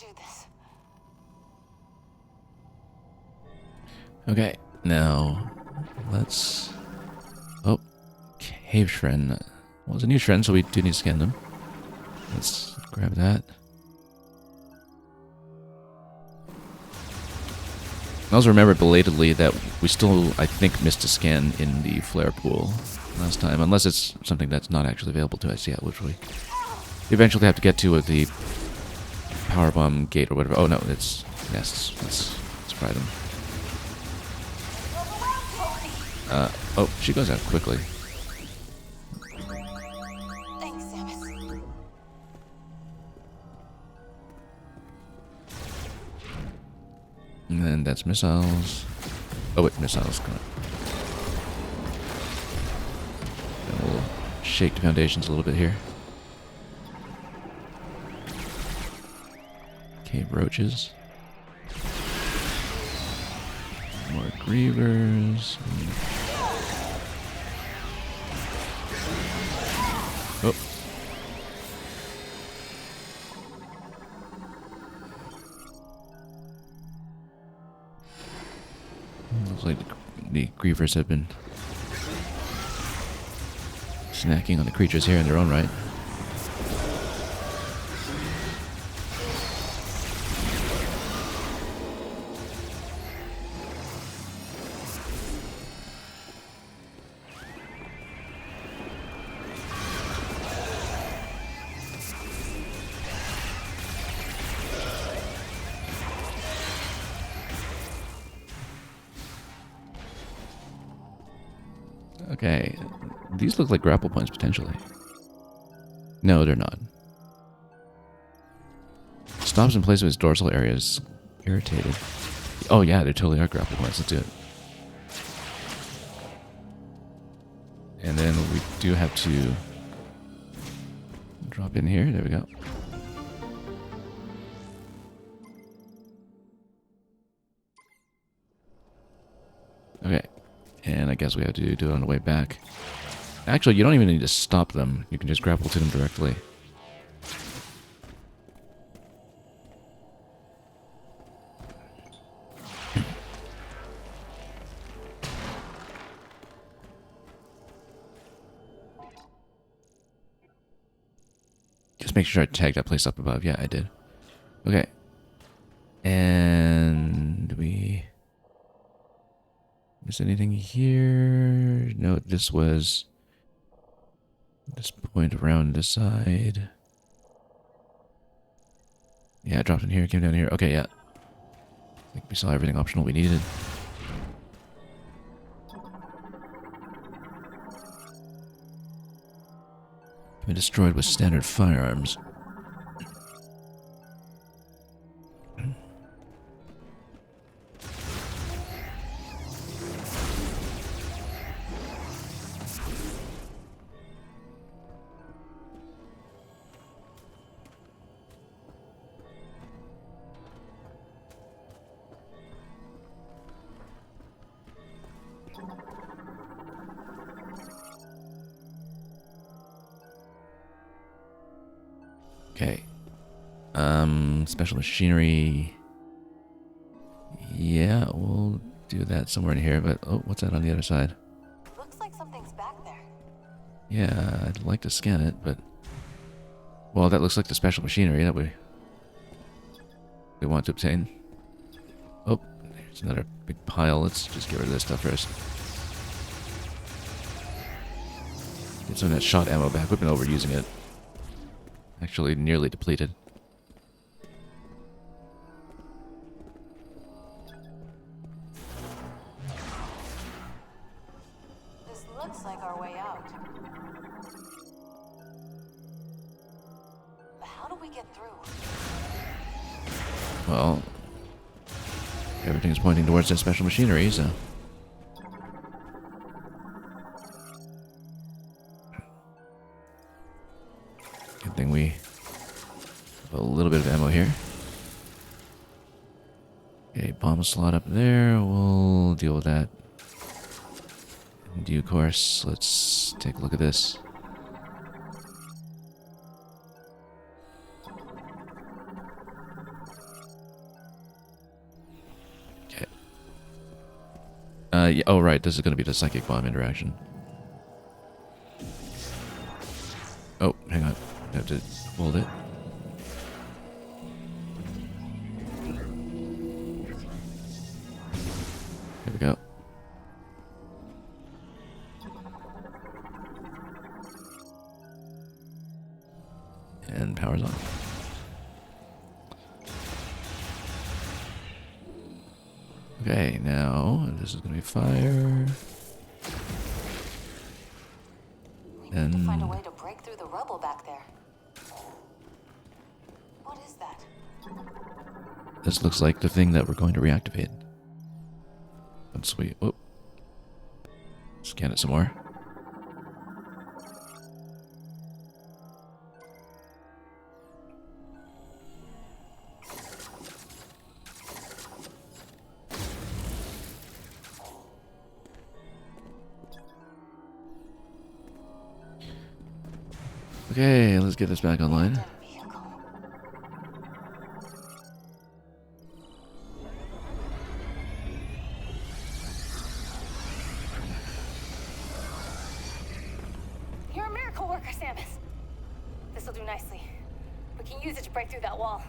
do this. Okay, now let's. Oh, cave shred. Well, it's a new shred, so we do need to scan them. Let's grab that. I also remember belatedly that we still, I think, missed a scan in the flare pool last time, unless it's something that's not actually available to us yet, which we eventually have to get to with the power bomb gate or whatever. Oh no, it's nests. Let's try them. Oh, she goes out quickly. Thanks, Samus. And then that's missiles. Oh wait, missiles. Come on. And we'll shake the foundations a little bit here. Cave roaches. More grievers. Oh. Looks like the grievers have been snacking on the creatures here in their own right. Okay, these look like grapple points potentially. No, they're not. Stops in place of his dorsal areas. Irritated. Oh yeah, they totally are grapple points. Let's do it. And then we do have to drop in here. There we go. Okay. And I guess we have to do it on the way back. Actually, you don't even need to stop them. You can just grapple to them directly. Just make sure I tagged that place up above. Yeah, I did. Okay. And we miss anything here? No, this was this point around this side. Yeah, it dropped in here, came down here. Okay, yeah. I think we saw everything optional we needed. Been destroyed with standard firearms. Okay. Special machinery. Yeah, we'll do that somewhere in here, but oh, what's that on the other side? Looks like something's back there. Yeah, I'd like to scan it, but well, that looks like the special machinery that we want to obtain. Oh, there's another big pile. Let's just get rid of this stuff first. Get some of that shot ammo back. We've been overusing it. Actually, nearly depleted. This looks like our way out. But how do we get through? Well, everything's pointing towards that special machinery, so. Good thing we have a little bit of ammo here. Okay, bomb slot up there. We'll deal with that in due course. Let's take a look at this. Yeah, oh, right. This is going to be the psychic bomb interaction. Oh, hang on. I have to hold it. There we go. And power's on. Okay, now this is going to be fire. We need to find a way to break through the rubble back there. What is that? This looks like the thing that we're going to reactivate. That's sweet. Whoop. Scan it some more. Okay, let's get this back online. You're a miracle worker, Samus. This'll do nicely. We can use it to break through that wall.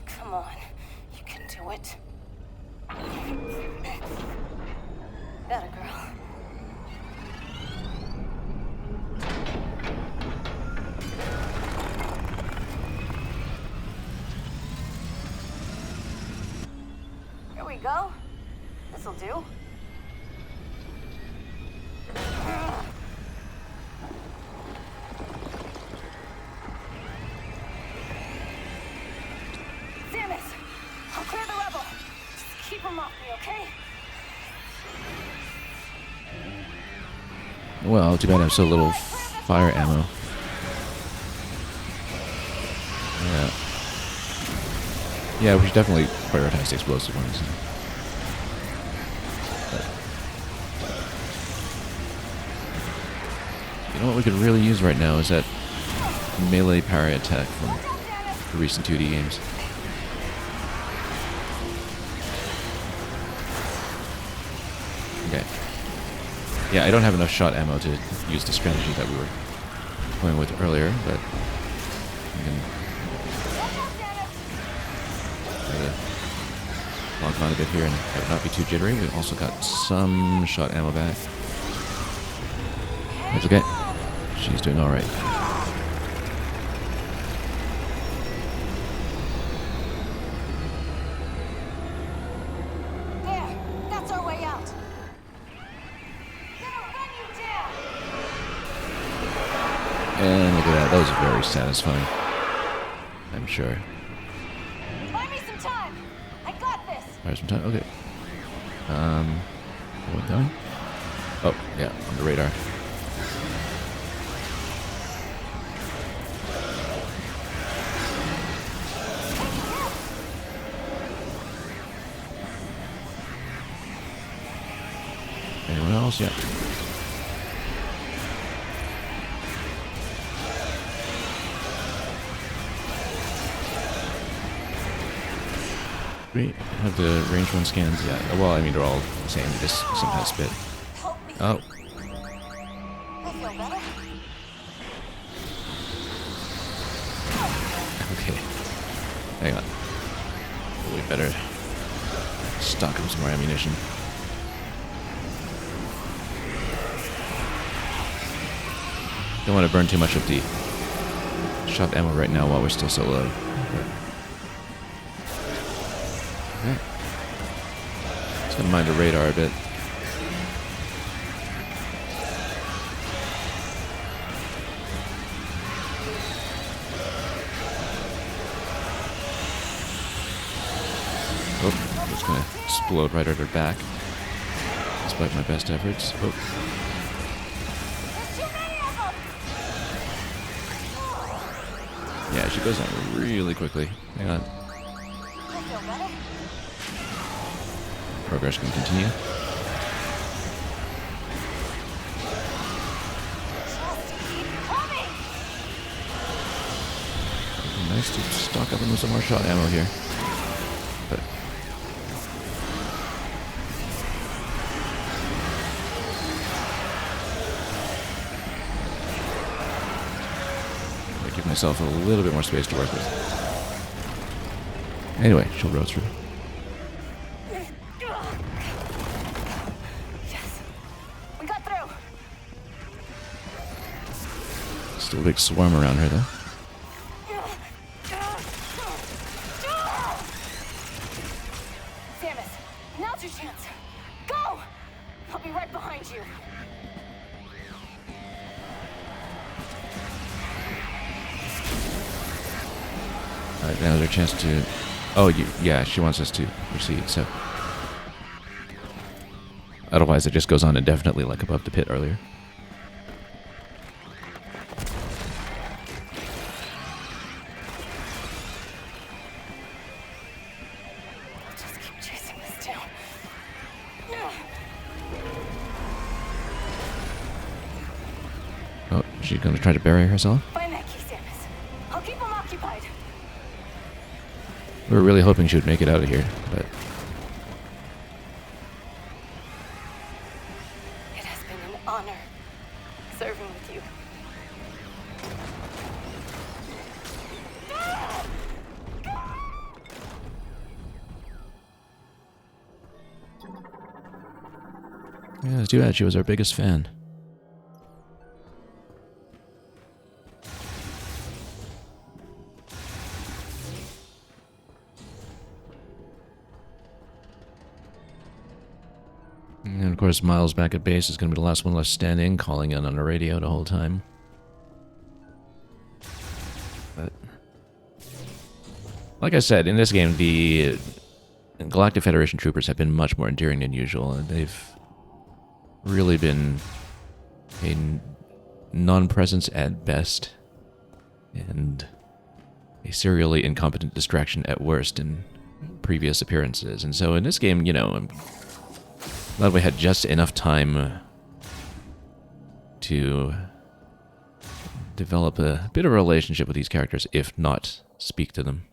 Come on, you can do it. That a girl. Here we go. This'll do. Samus, I'll clear the rubble. Just keep him off me, okay? Well, too bad I have so little fire ammo. Yeah. Yeah, we should definitely prioritize the explosive ones. But you know what we could really use right now is that melee parry attack from the recent 2D games. Okay. Yeah, I don't have enough shot ammo to use the strategy that we were playing with earlier, but we can try to log on a bit here and have it not be too jittery. We also got some shot ammo back. That's okay. She's doing alright. There, that's our way out. Gonna run you down. And look at that. That was very satisfying. I'm sure. Buy me some time. I got this. Alright, some time. Okay. What down? Oh, yeah, on the radar. Anyone else? Yeah. We have the range one scans. Yeah. Well, I mean, they're all the same. They just somehow spit. Help me. Oh. I feel better. Okay. Hang on. We better stock up some more ammunition. Don't want to burn too much of the shot ammo right now while we're still so low. Okay. Just gonna mind the radar a bit. Oh, it's gonna explode right at her back. Despite my best efforts. Oh. There's too many of them. Yeah, she goes on really quickly. Hang on. I feel better. Progress can continue. Just keep coming. Nice to stock up on some more shot ammo here. But I give myself a little bit more space to work with. Anyway, she'll roll through. Yes. We got through. Still a big swarm around her, though. Samus, now's your chance. Go! I'll be right behind you. Alright, now's our chance to... Oh, yeah, she wants us to proceed, so... Otherwise, it just goes on indefinitely, like above the pit earlier. Just keep chasing this down. Oh, she's gonna try to bury herself? Find that key, Samus. I'll keep them occupied. We were really hoping she would make it out of here, but... It has been an honor serving with you. Yeah, it's too bad she was our biggest fan. And of course, Miles back at base is going to be the last one left standing, calling in on the radio the whole time. But, like I said, in this game, the Galactic Federation troopers have been much more endearing than usual, and they've really been a non-presence at best, and a serially incompetent distraction at worst in previous appearances. And so in this game, you know, I'm glad we had just enough time to develop a bit of a relationship with these characters, if not speak to them.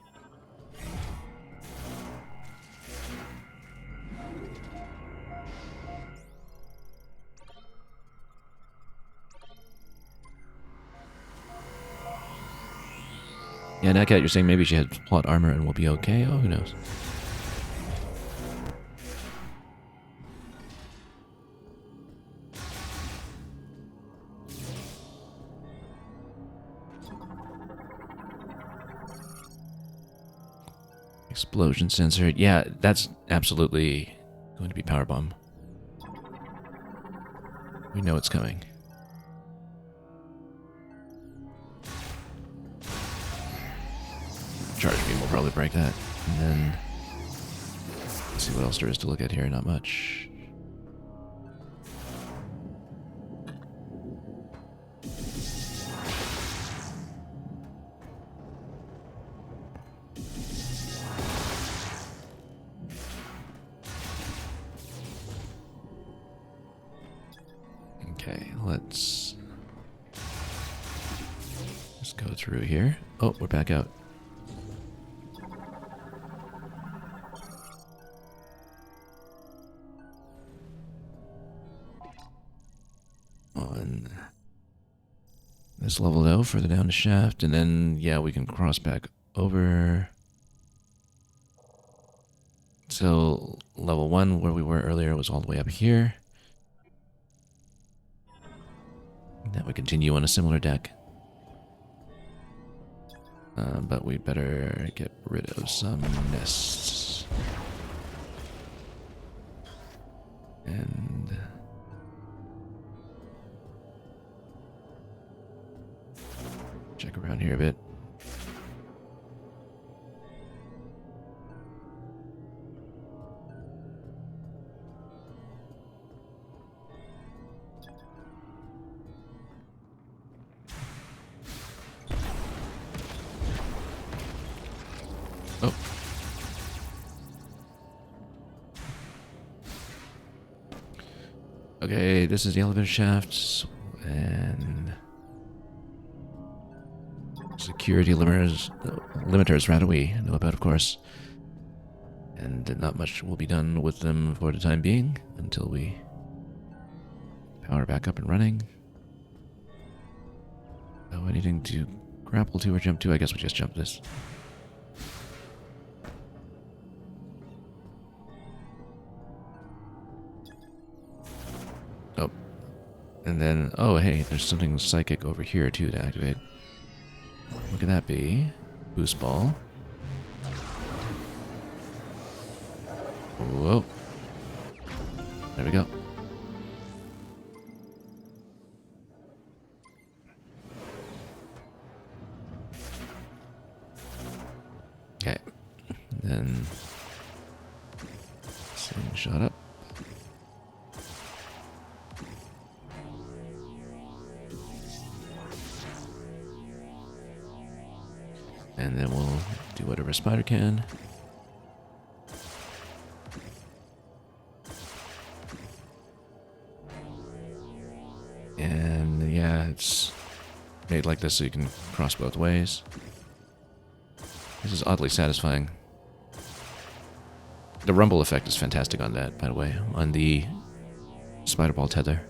Yeah, Nakat, you're saying maybe she had plot armor and will be okay? Oh, who knows? Explosion sensor. Yeah, that's absolutely going to be power bomb. We know it's coming. Charge beam will probably break that. And then... let's see what else there is to look at here. Not much. Okay, let's just go through here. Oh, we're back out. On this level, though, further down the shaft, and then, yeah, we can cross back over. So, level 1, where we were earlier, was all the way up here. Now we continue on a similar deck. But we better get rid of some nests. And... check around here a bit. Oh. Okay, this is the elevator shaft, and... security limiters rather we know about, of course. And not much will be done with them for the time being until we power back up and running. Oh, anything to grapple to or jump to? I guess we just jump this. Oh. And then, oh hey, there's something psychic over here too to activate. What could that be? Boost ball. Whoa. There we go. Okay. Then slingshot up. And then we'll do whatever Spider can. And yeah, it's made like this so you can cross both ways. This is oddly satisfying. The rumble effect is fantastic on that, by the way, on the spider ball tether.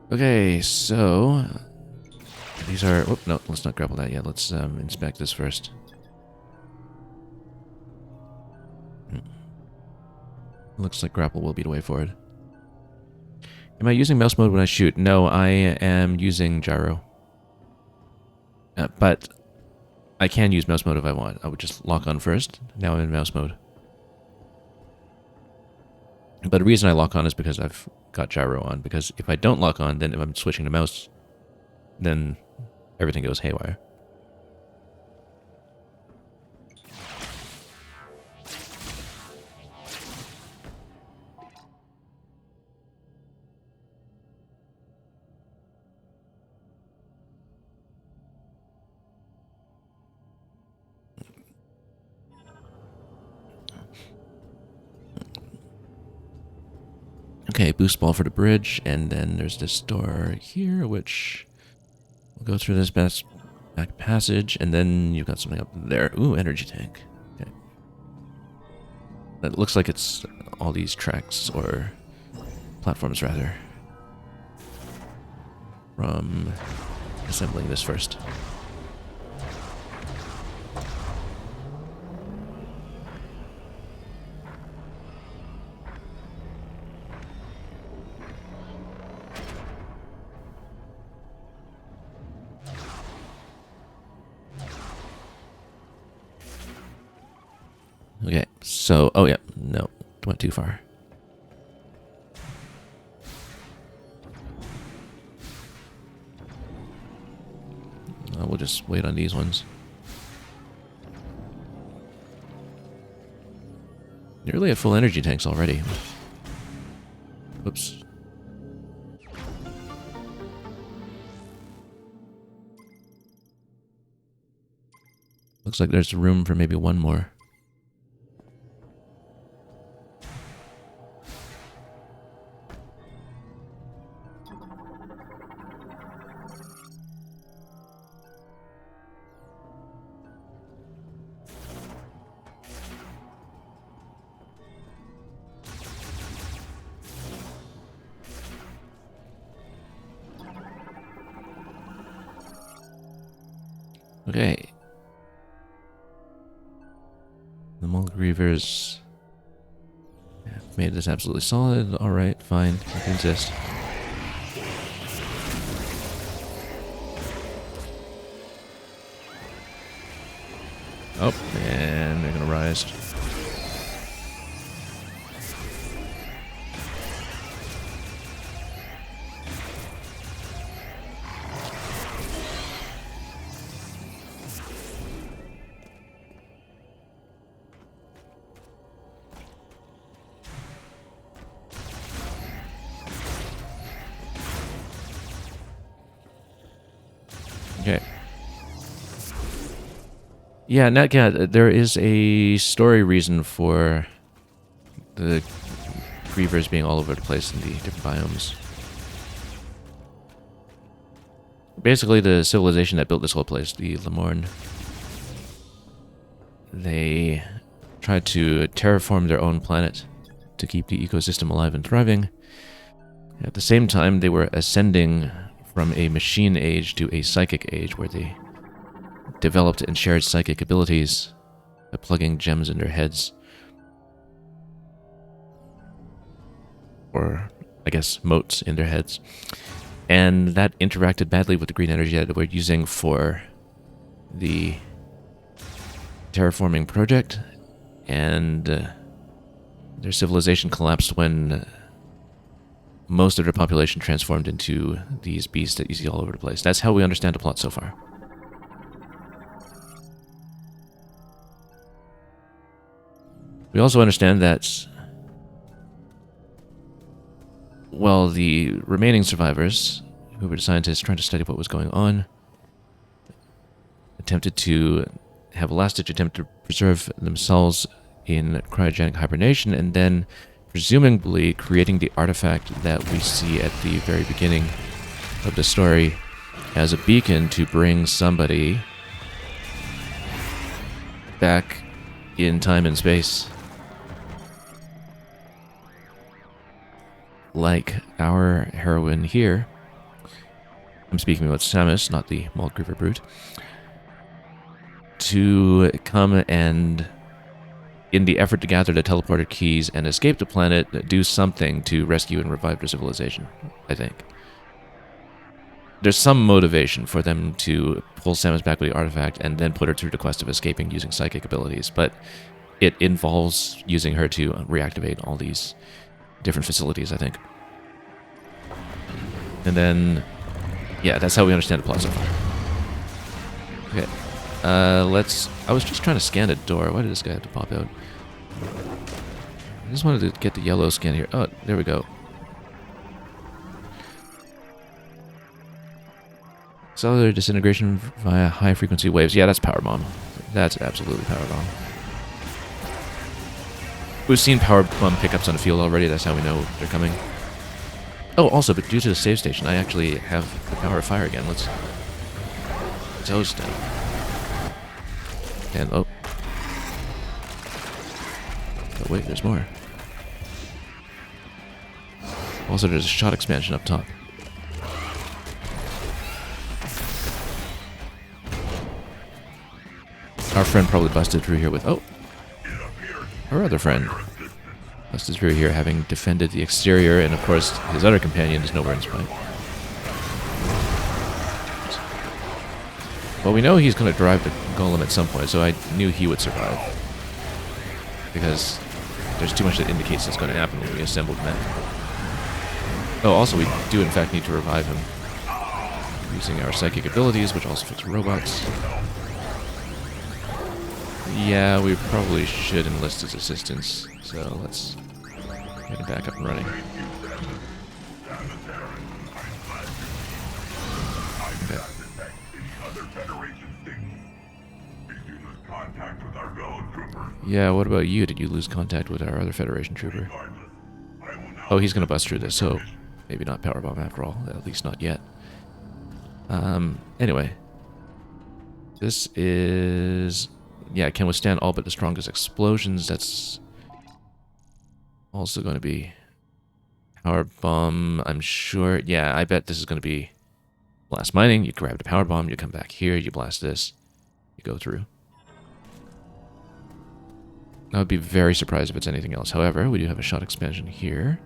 Okay, so these are. Oh no, let's not grapple that yet. Let's inspect this first. Looks like grapple will be the way forward. Am I using mouse mode when I shoot? No, I am using gyro. But I can use mouse mode if I want. I would just lock on first. Now I'm in mouse mode. But the reason I lock on is because I've got gyro on. Because if I don't lock on, then if I'm switching to mouse, then everything goes haywire. Okay, boost ball for the bridge, and then there's this door here, which we'll go through this back passage, and then you've got something up there. Ooh, energy tank. Okay. It looks like it's all these tracks, or platforms rather, from assembling this first. Okay, so, oh yeah, no, went too far. We'll just wait on these ones. Nearly at full energy tanks already. Whoops. Looks like there's room for maybe one more. Okay. The Mulgreavers have made this absolutely solid. Alright, fine. I can exist. Oh, and they're gonna rise. Okay. Yeah, there is a story reason for the Grievers being all over the place in the different biomes. Basically, the civilization that built this whole place, the Lemorn, they tried to terraform their own planet to keep the ecosystem alive and thriving. At the same time, they were ascending from a machine age to a psychic age, where they developed and shared psychic abilities by plugging gems in their heads. Or, I guess, motes in their heads. And that interacted badly with the green energy that we're using for the terraforming project, and their civilization collapsed when most of their population transformed into these beasts that you see all over the place. That's how we understand the plot so far. We also understand that, well, the remaining survivors, who were the scientists trying to study what was going on, attempted to have a last-ditch attempt to preserve themselves in cryogenic hibernation, and then presumably creating the artifact that we see at the very beginning of the story as a beacon to bring somebody back in time and space. Like our heroine here. I'm speaking about Samus, not the Malgriever Brute. To come and, in the effort to gather the teleporter keys and escape the planet, do something to rescue and revive their civilization, I think. There's some motivation for them to pull Samus back with the artifact and then put her through the quest of escaping using psychic abilities, but it involves using her to reactivate all these different facilities, I think. And then, yeah, that's how we understand the plot so far. Okay. I was just trying to scan a door. Why did this guy have to pop out? I just wanted to get the yellow scan here. Oh, there we go. Cellular disintegration via high-frequency waves. Yeah, that's power bomb. That's absolutely power bomb. We've seen power bomb pickups on the field already. That's how we know they're coming. Oh, also, but due to the save station, I actually have the power of fire again. Let's toast them. And, oh. Oh, wait, there's more. Also, there's a shot expansion up top. Our friend probably busted through here with... Oh! Our other friend busted through here, having defended the exterior, and of course, his other companion is nowhere in sight. Well, we know he's going to drive the golem at some point, so I knew he would survive. Because there's too much that indicates that's going to happen when we assemble the mech. Oh, also, we do in fact need to revive him. Using our psychic abilities, which also fix robots. Yeah, we probably should enlist his assistance, so let's get him back up and running. Okay. Yeah, what about you? Did you lose contact with our other Federation trooper? Oh, he's gonna bust through this, so maybe not power bomb after all, at least not yet. Anyway. This is... Yeah, can withstand all but the strongest explosions. That's also going to be power bomb, I'm sure. Yeah, I bet this is going to be blast mining. You grab the power bomb, you come back here, you blast this, you go through. I would be very surprised if it's anything else. However, we do have a shot expansion here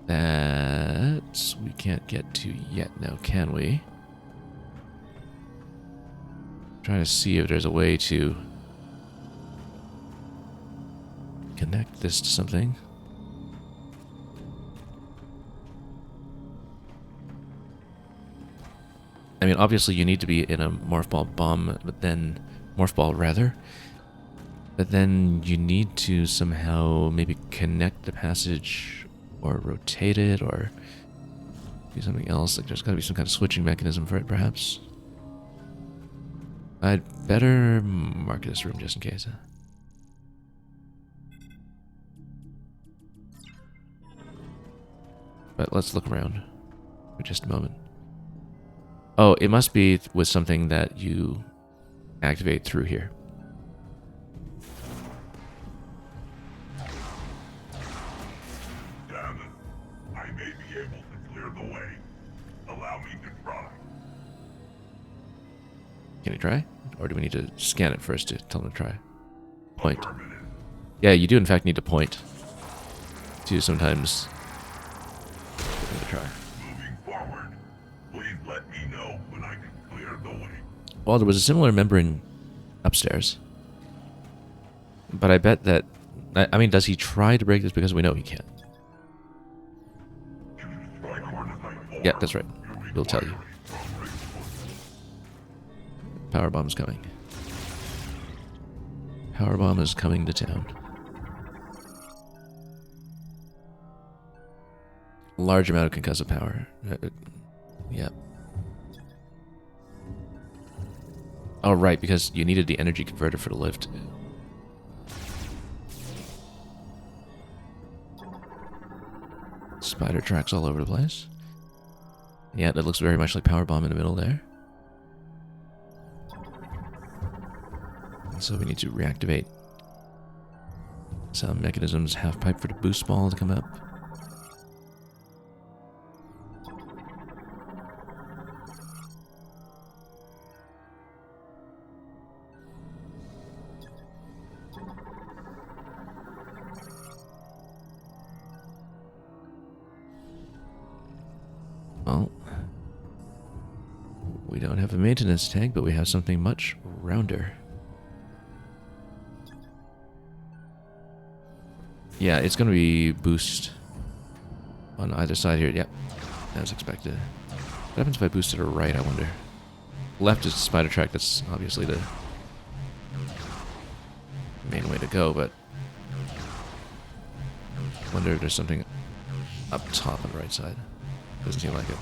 that we can't get to yet now, can we? Trying to see if there's a way to connect this to something. I mean, obviously you need to be in a morph ball bomb, but then morph ball rather. But then you need to somehow maybe connect the passage or rotate it or do something else. Like there's got to be some kind of switching mechanism for it, perhaps. I'd better mark this room just in case. But let's look around for just a moment. Oh, it must be with something that you activate through here. Damn it. I may be able to clear the way. Allow me to try. Can you try? Or do we need to scan it first to tell them to try? Point. Affirmative. Yeah, you do in fact need to point to sometimes get them to try. Moving forward. Please let me know when I can clear the way. Well, there was a similar membrane upstairs. But I bet that... I mean, does he try to break this? Because we know he can't. If you strike hard as I fall, Yeah, that's right. We'll tell you. require a strong response. Power bomb's coming. Power bomb is coming to town. Large amount of concussive power. Yep. Oh, right, because you needed the energy converter for the lift. Spider tracks all over the place. Yeah, that looks very much like power bomb in the middle there. So we need to reactivate some mechanisms, half pipe for the boost ball to come up. Well, we don't have a maintenance tank, but we have something much rounder. Yeah, it's going to be boost on either side here. Yep, as expected. What happens if I boost to the right, I wonder? Left is the spider track, that's obviously the main way to go, but I wonder if there's something up top on the right side. Doesn't seem like it.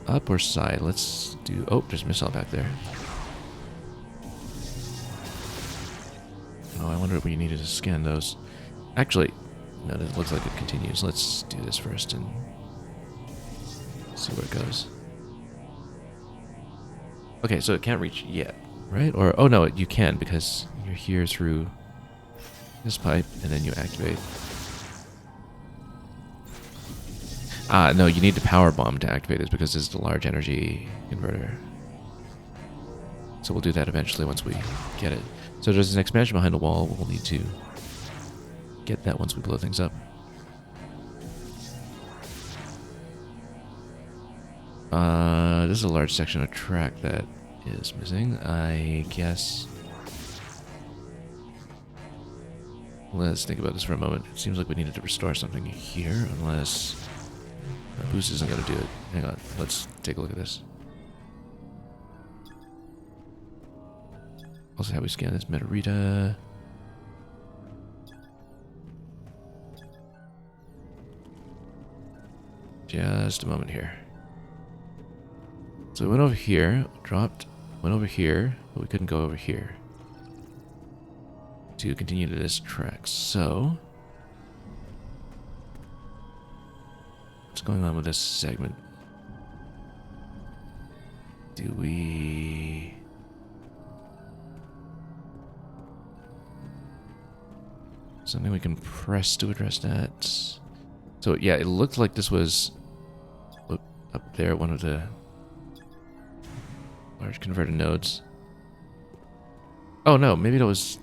Up or side? Let's do... Oh, there's a missile back there. Oh, I wonder if we needed to scan those. Actually, no, it looks like it continues. Let's do this first and see where it goes. Okay, so it can't reach yet, right? Or, oh no, you can because you're here through this pipe and then you activate. Ah, no, you need the power bomb to activate this because this is the large energy converter. So we'll do that eventually once we get it. So there's an expansion behind the wall. We'll need to get that once we blow things up. This is a large section of track that is missing. I guess... Let's think about this for a moment. It seems like we needed to restore something here, unless... Our boost isn't going to do it. Hang on, let's take a look at this. Also, how we scan this Metroid. Just a moment here. So we went over here, dropped, went over here, but we couldn't go over here to continue to this track. So, what's going on with this segment? Do we... Something we can press to address that. So yeah, it looked like this was up there, one of the large converter nodes. Oh no, maybe that was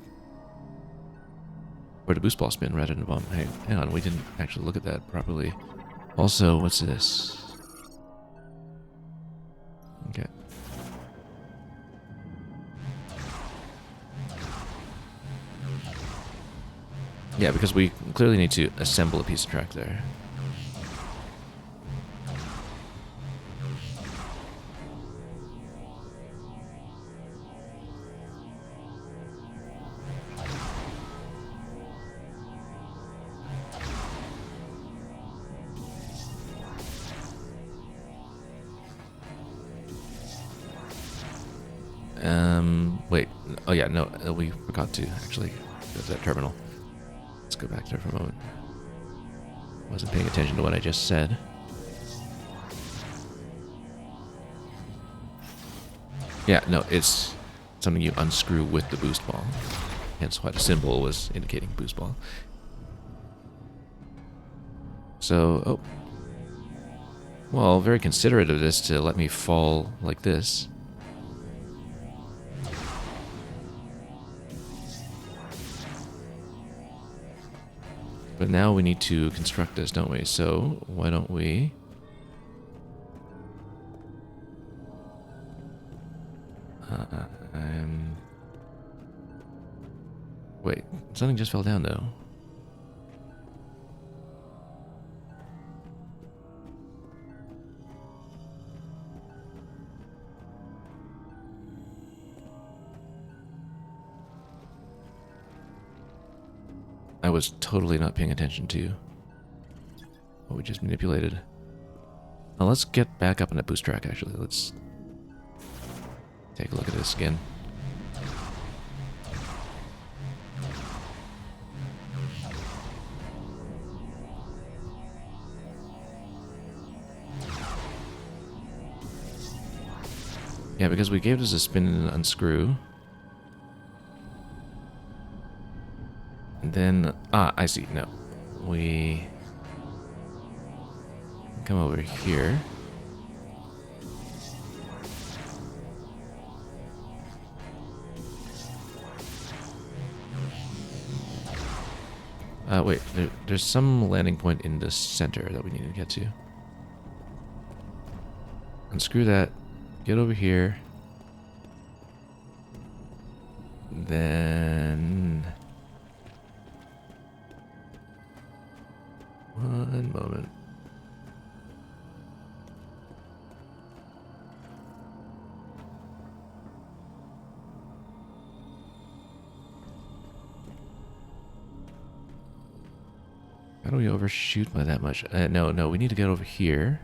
where the boost ball spin rather than the bomb. Hey, hang on, we didn't actually look at that properly. Also, what's this? Okay. Yeah, because we clearly need to assemble a piece of track there. Wait. Oh yeah, no, we forgot to actually go to that terminal. Let's go back there for a moment. Wasn't paying attention to what I just said. Yeah, no, it's something you unscrew with the boost ball. Hence why the symbol was indicating boost ball. So, oh. Well, very considerate of this to let me fall like this. But now we need to construct this, don't we? So, why don't we... Wait, something just fell down, though. I was totally not paying attention to what we just manipulated. Now let's get back up on that boost track, actually. Let's take a look at this again. Yeah, because we gave this a spin and an unscrew. And then... Ah, I see. No. We... come over here. Wait. There's some landing point in the center that we need to get to. Unscrew that. Get over here. Then... one moment. How do we overshoot by that much? No, we need to get over here.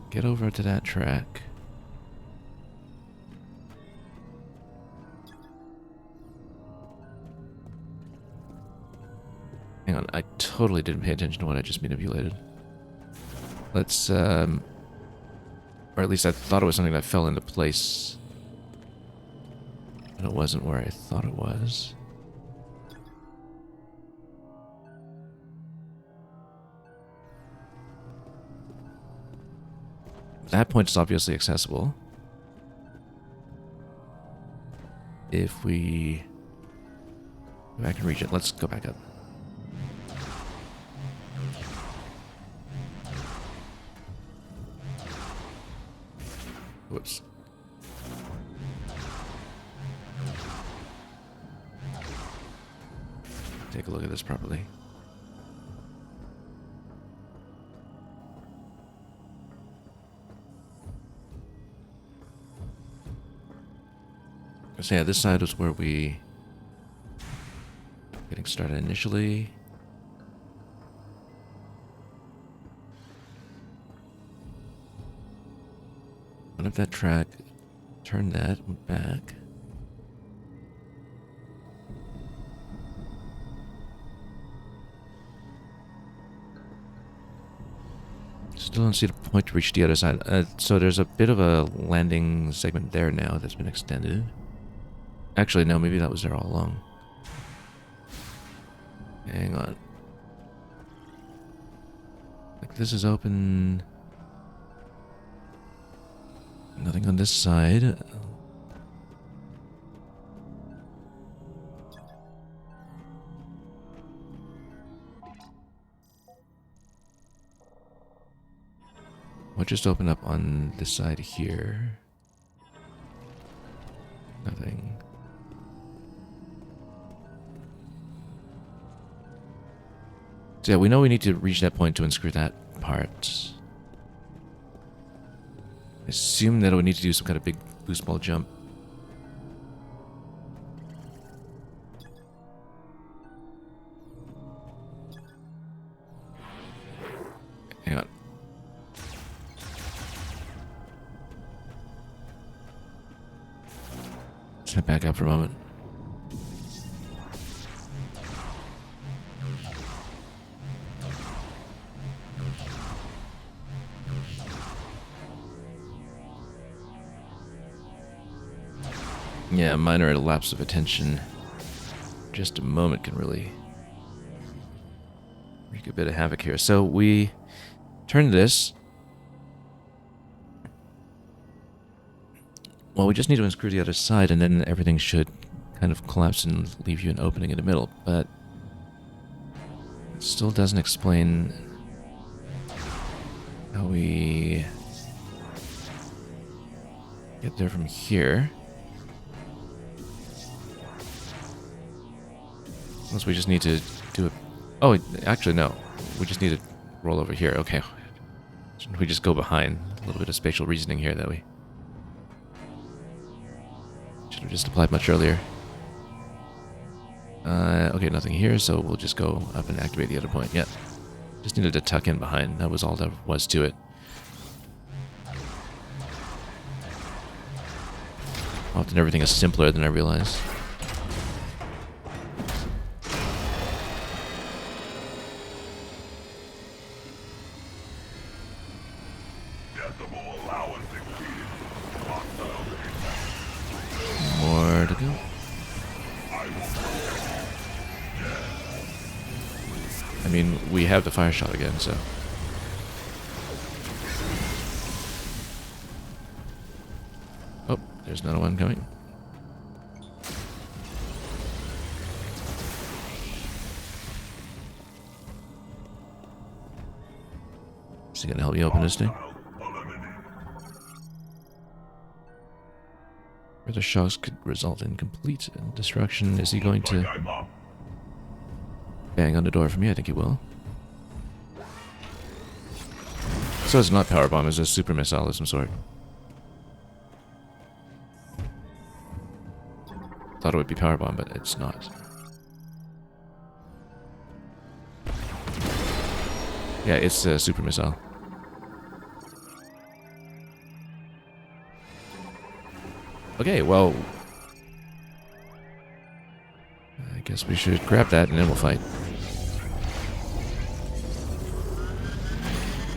Get over to that track. Hang on, I totally didn't pay attention to what I just manipulated. Let's, or at least I thought it was something that fell into place. But it wasn't where I thought it was. That point is obviously accessible. If we go back and reach it, let's go back up. Whoops. Take a look at this properly. So yeah, this side was where we getting started initially. Run up that track, turn that back. Still don't see the point to reach the other side. So there's a bit of a landing segment there now that's been extended. Actually, no, maybe that was there all along. Hang on. Like this is open. Nothing on this side. What just opened up on this side here? Nothing. So yeah, we know we need to reach that point to unscrew that part. I assume that we need to do some kind of big boost ball jump. Hang on. Just back up for a moment. Yeah, minor lapse of attention. Just a moment can really wreak a bit of havoc here. So we turn this. Well, we just need to unscrew the other side, and then everything should kind of collapse and leave you an opening in the middle. But it still doesn't explain how we get there from here. Unless we just need to do it. Oh, actually, no. We just need to roll over here. Okay. Shouldn't we just go behind? A little bit of spatial reasoning here that we should have just applied much earlier. Okay, nothing here, so we'll just go up and activate the other point. Yeah. Just needed to tuck in behind. That was all there was to it. Often everything is simpler than I realize. More to go. I mean, we have the fire shot again, so. Oh, there's another one coming. Is he gonna help me open this thing? Further shocks could result in complete destruction. Is he going to bang on the door for me? I think he will. So it's not power bomb, it's a super missile of some sort. Thought it would be power bomb, but it's not. Yeah, it's a super missile. Okay, well, I guess we should grab that and then we'll fight.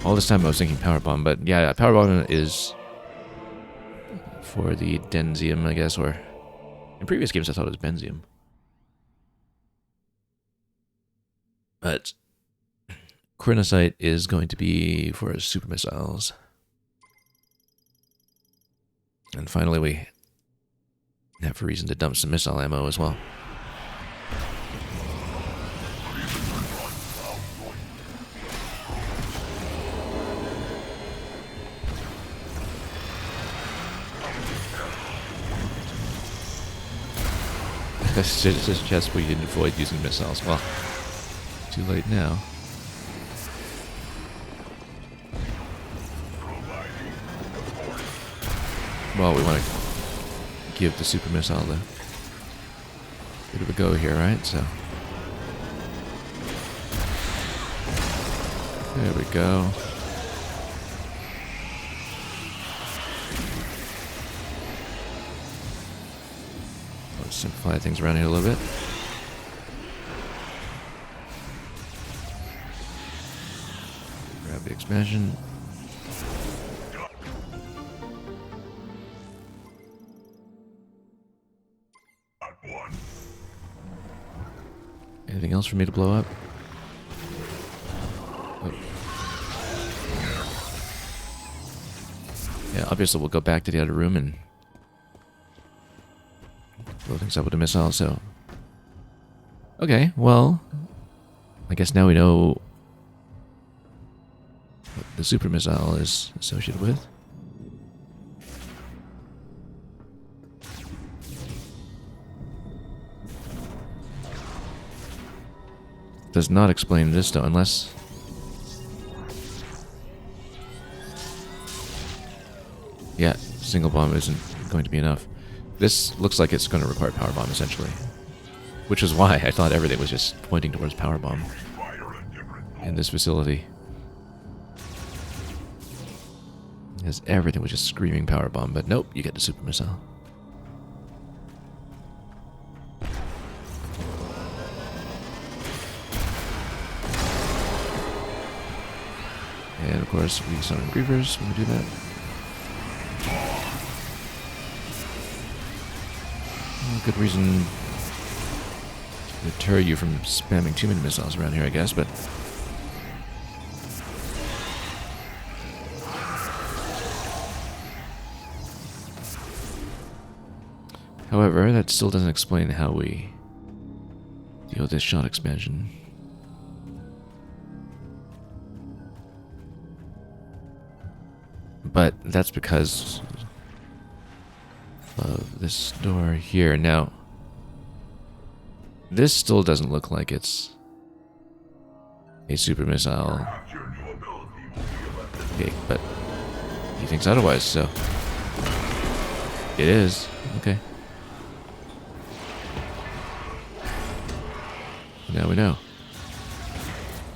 All this time I was thinking power bomb, but yeah, power bomb is for the Denzium, I guess, or in previous games I thought it was Benzium. But Chronocyte is going to be for super missiles. And finally we have a reason to dump some missile ammo as well. I suggest we didn't avoid using missiles. Well, too late now. Well, we want to give the super missile a bit of a go here, right? So there we go. Let's simplify things around here a little bit. Grab the expansion. Anything else for me to blow up? Oh. Yeah, obviously we'll go back to the other room and blow things up with a missile, so. Okay, well, I guess now we know what the super missile is associated with. Does not explain this though, unless... Yeah, single bomb isn't going to be enough. This looks like it's going to require power bomb essentially. Which is why I thought everything was just pointing towards power bomb in this facility. Because everything was just screaming power bomb, but nope, you get the super missile. And of course, we summon Grievers when we do that. Well, good reason to deter you from spamming too many missiles around here, I guess, but... However, that still doesn't explain how we deal with this shot expansion. But that's because of this door here. Now, this still doesn't look like it's a super missile. Perhaps your new ability will be a lesson. Okay, but he thinks otherwise, so it is. Okay. Now we know.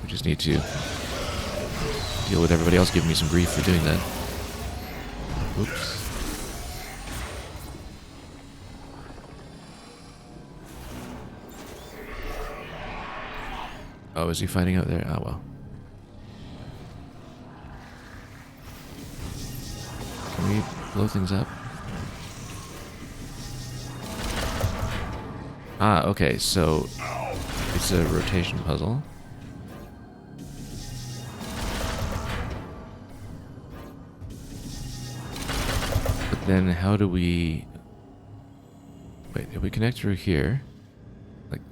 We just need to deal with everybody else giving me some grief for doing that. Oops. Oh, is he fighting out there? Oh, well. Can we blow things up? Ah, okay, so it's a rotation puzzle. But then how do we... Wait, if we connect through here... Like...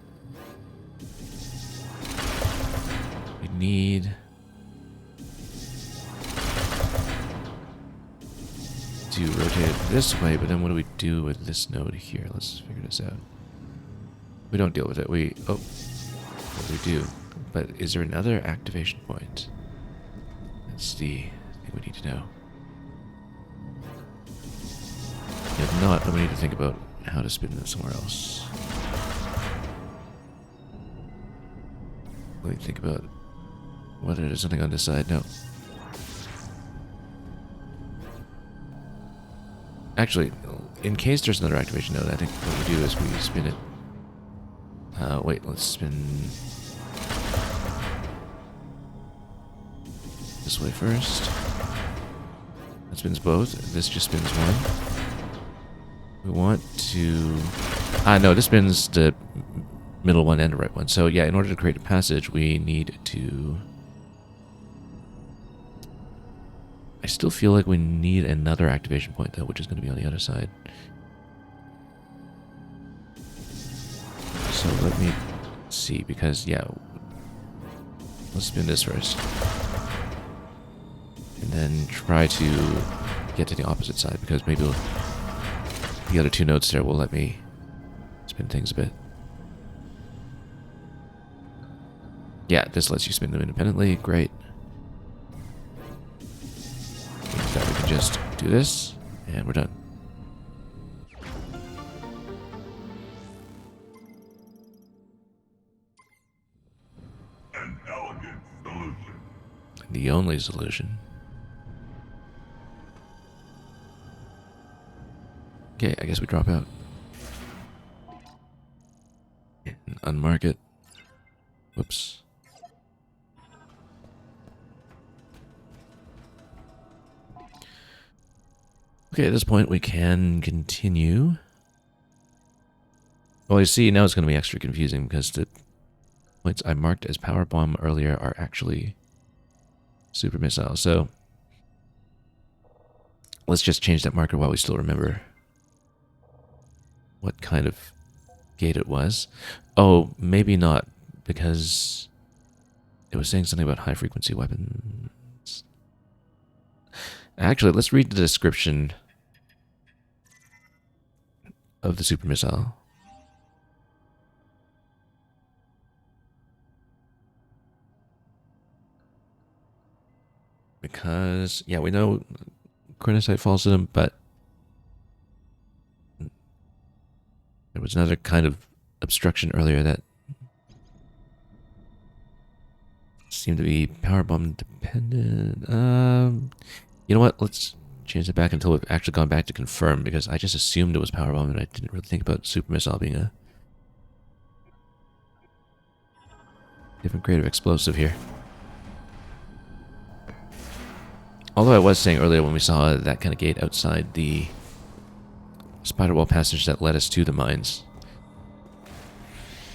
We need... to rotate it this way, but then what do we do with this node here? Let's figure this out. We don't deal with it. We... Oh. What we do. But is there another activation point? That's the thing we need to know. If not, then we need to think about how to spin this somewhere else. Let me think about whether there's something on this side. No. Actually, in case there's another activation node, I think what we do is we spin it. Wait, let's spin this way first. That spins both. This just spins one. We want to... no, this spins the middle one and the right one. So yeah, in order to create a passage, we need to... I still feel like we need another activation point, though, which is going to be on the other side. So let me see, because, yeah, let's spin this first. And then try to get to the opposite side, because maybe the other two nodes there will let me spin things a bit. Yeah, this lets you spin them independently. Great. Means that we can just do this, and we're done. An elegant solution. The only solution. Okay, I guess we drop out. And unmark it. Whoops. Okay, at this point we can continue. Well, you see, now it's going to be extra confusing because the points I marked as power bomb earlier are actually super missile. So let's just change that marker while we still remember what kind of gate it was. Oh, maybe not, because it was saying something about high frequency weapons. Actually, let's read the description of the super missile. Because, yeah, we know chronocyte falls to them, but there was another kind of obstruction earlier that seemed to be power bomb dependent. You know what? Let's change it back until we've actually gone back to confirm, because I just assumed it was power bomb and I didn't really think about super missile being a different grade of explosive here. Although I was saying earlier when we saw that kind of gate outside the spider wall passage that led us to the mines,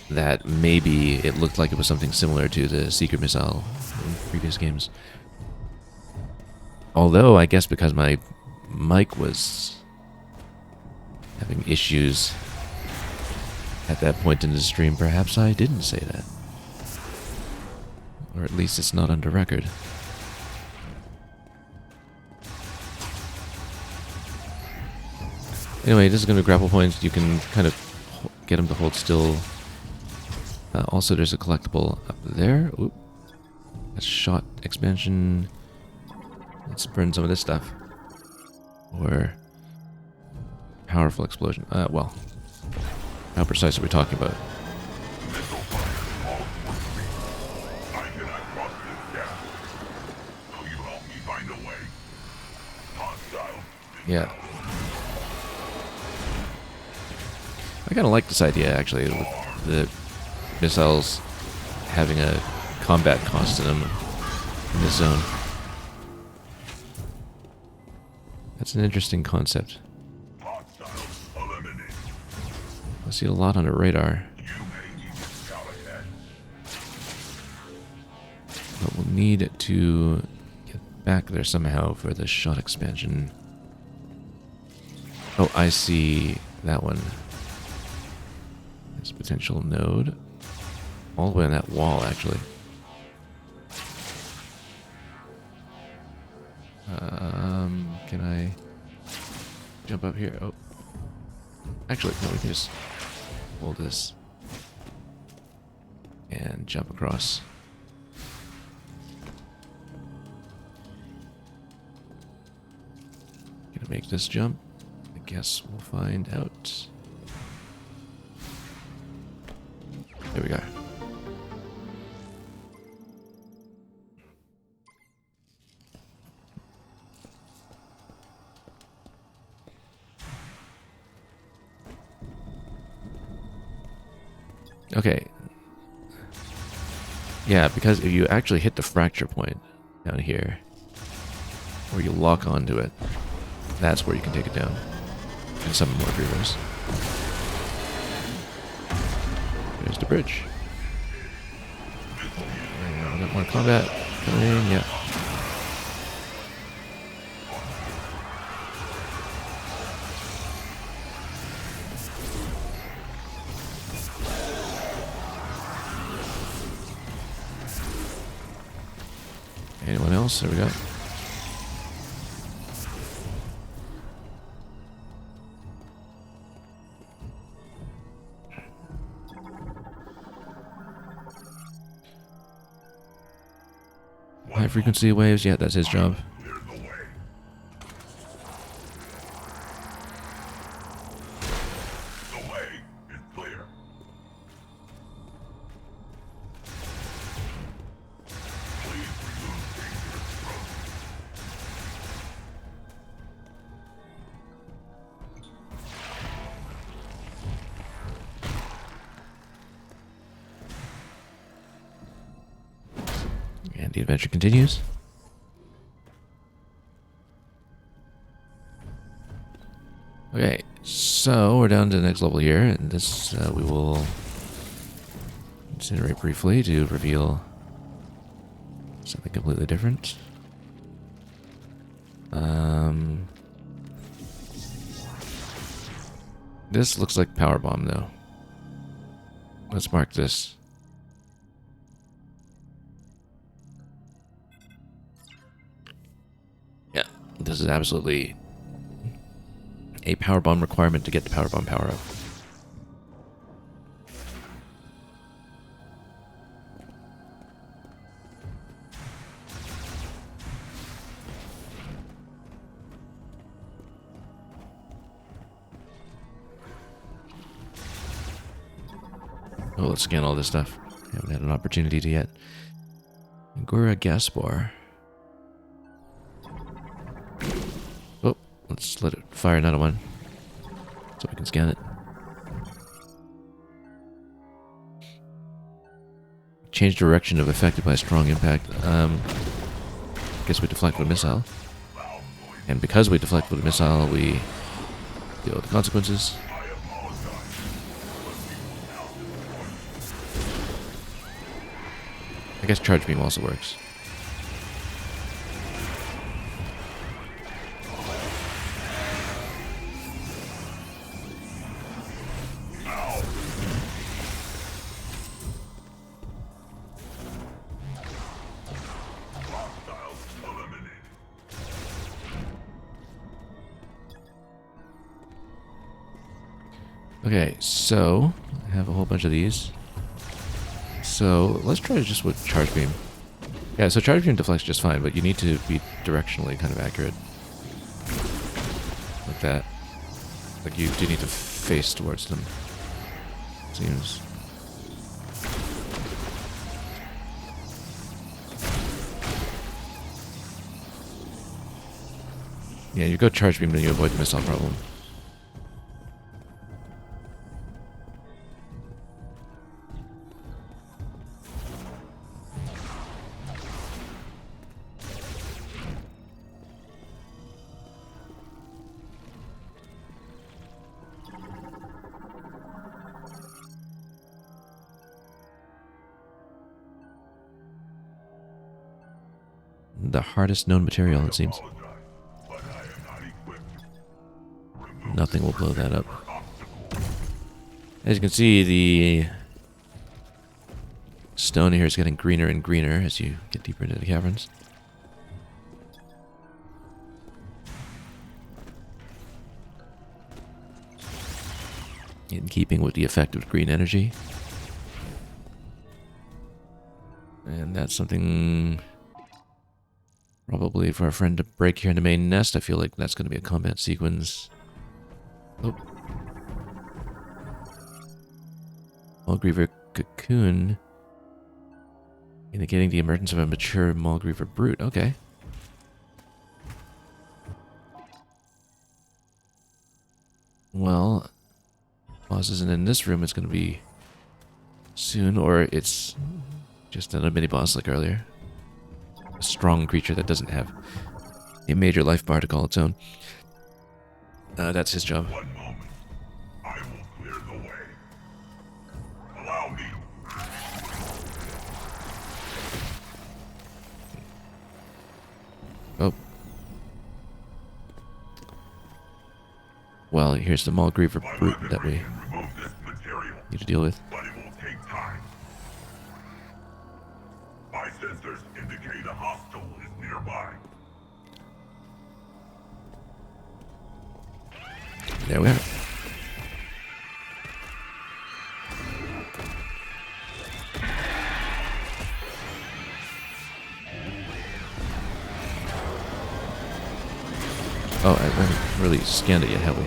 that maybe it looked like it was something similar to the secret missile in previous games. Although, I guess because my mic was having issues at that point in the stream, perhaps I didn't say that. Or at least it's not under record. Anyway, this is going to be grapple points. You can kind of get them to hold still. Also, there's a collectible up there. Oop. A shot expansion. Let's burn some of this stuff. Or powerful explosion. Well, how precise are we talking about? I cannot cross this gap. Will you help me find a way? Hostile. Yeah. I kind of like this idea, actually, with the missiles having a combat cost in them in this zone. That's an interesting concept. Hostiles eliminated. I see a lot on the radar, You may need to scout ahead. but we'll need to get back there somehow for the shot expansion. Oh, I see that one. This potential node. All the way on that wall, actually. Can I jump up here? Oh. Actually, no, we can just hold this and jump across. Gonna make this jump. I guess we'll find out. There we go. Okay. Yeah, because if you actually hit the fracture point down here, or you lock onto it, that's where you can take it down. And summon more Grievers. There's the bridge. And we got more combat coming in, yeah. Anyone else? There we go. High frequency waves, yeah, that's his job. Clear the way. The way is clear. Please remove dangerous growth. And the adventure continues. Okay, so we're down to the next level here, and this we will incinerate briefly to reveal something completely different. This looks like power bomb, though. Let's mark this. Yeah, this is absolutely a power bomb requirement to get the power bomb power up. Oh, let's scan all this stuff. Haven't had an opportunity to yet. Angora gas bar. Oh, let's let it fire another one so we can scan it. Change direction if affected by strong impact. Guess we deflect with a missile. And because we deflect with a missile, we deal with the consequences. I guess charge beam also works. Okay, so I have a whole bunch of these. So let's try just with charge beam. Yeah, so charge beam deflects just fine, but you need to be directionally kind of accurate. Like that. Like you do need to face towards them. Seems. Yeah, you go charge beam and you avoid the missile problem. The hardest known material, it seems. Nothing will blow that up. As you can see, the stone here is getting greener and greener as you get deeper into the caverns. In keeping with the effect of green energy. And that's something probably for our friend to break here in the main nest. I feel like that's going to be a combat sequence. Oh. Maulgriever cocoon. Indicating the emergence of a mature Maulgriever brute. Okay. Well, boss isn't in this room. It's going to be soon, or it's just a mini boss like earlier. A strong creature that doesn't have a major life bar to call its own. That's his job. One moment. I will clear the way. Allow me. Oh. Well, here's the Maulgriever brute that we need to deal with. But it will take time. My sensors indicate a hostile is nearby. There we are. Oh, I haven't really scanned it yet, have we?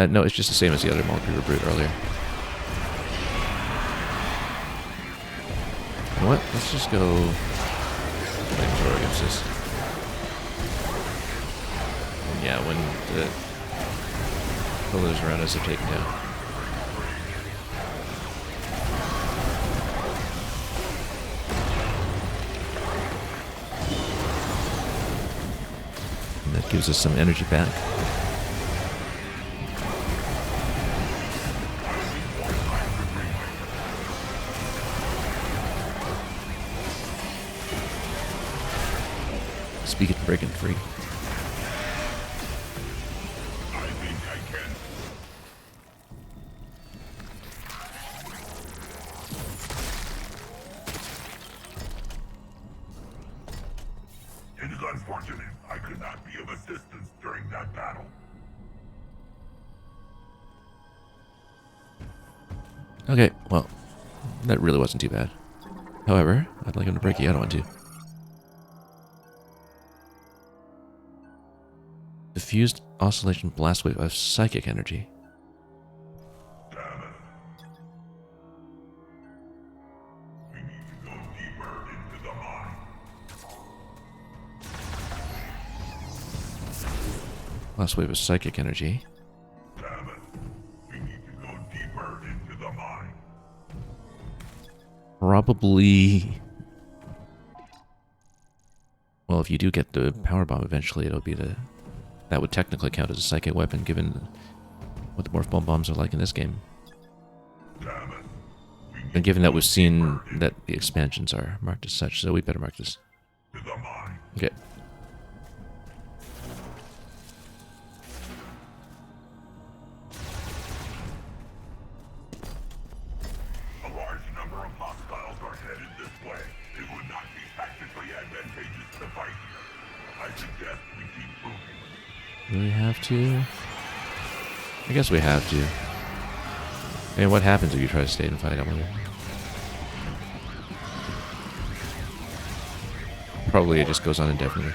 No, it's just the same as the other Maulgriever brute earlier. You know what? Let's just go flamethrower against this. And yeah, when the pillars around us are taken down. And that gives us some energy back. Speaking of breaking free. I think I can. It is unfortunate I could not be of assistance during that battle. Okay, well, that really wasn't too bad. However, I'd like him to break the other one too. Diffused oscillation blast wave of psychic energy. Damn it. We need to go deeper into the mine. Blast wave of psychic energy. Damn it. We need to go deeper into the mine. Probably. Well, well, if you do get the power bomb eventually, it'll be the... That would technically count as a psychic weapon, given what the morph ball bombs are like in this game. And given that we've seen that the expansions are marked as such, so we better mark this. Okay. A large number of hostiles are headed this way. It would not be tactically advantageous to fight here. I suggest we keep moving. Do we have to? I guess we have to. And what happens if you try to stay and fight? I wonder. Probably it just goes on indefinitely.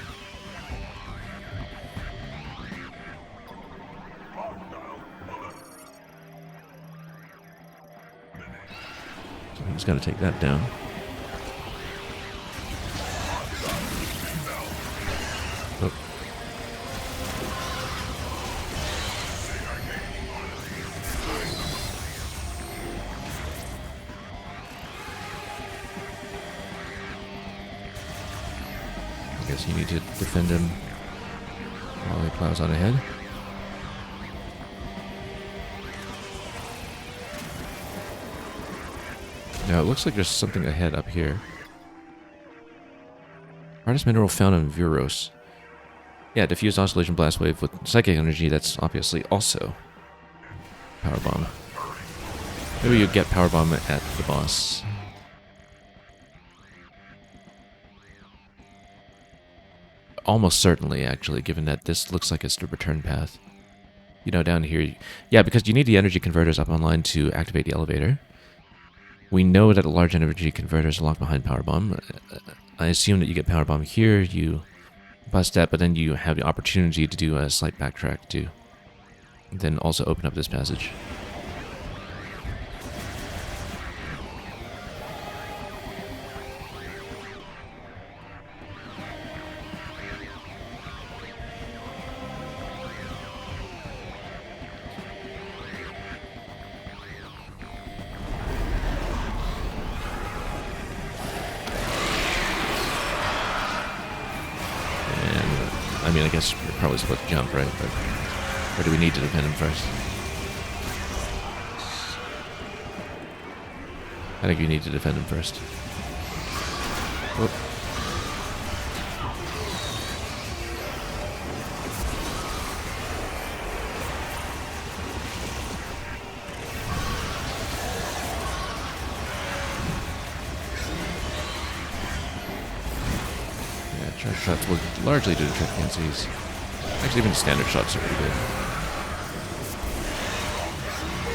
So he's got to take that down. Oh. I guess you need to defend him while he plows on ahead. Now it looks like there's something ahead up here. Hardest mineral found in Viros. Yeah, diffused oscillation blast wave with psychic energy. That's obviously also power bomb. Maybe you get power bomb at the boss. Almost certainly, actually, given that this looks like it's the return path. You know, down here... Yeah, because you need the energy converters up online to activate the elevator. We know that a large energy converter is locked behind power bomb. I assume that you get power bomb here, you bust that, but then you have the opportunity to do a slight backtrack too. And then also open up this passage. I mean, I guess we're probably supposed to jump, right? But, or do we need to defend him first? I think you need to defend him first. Whoop. Charge shots will largely do the trick against these. Actually, even standard shots are pretty good.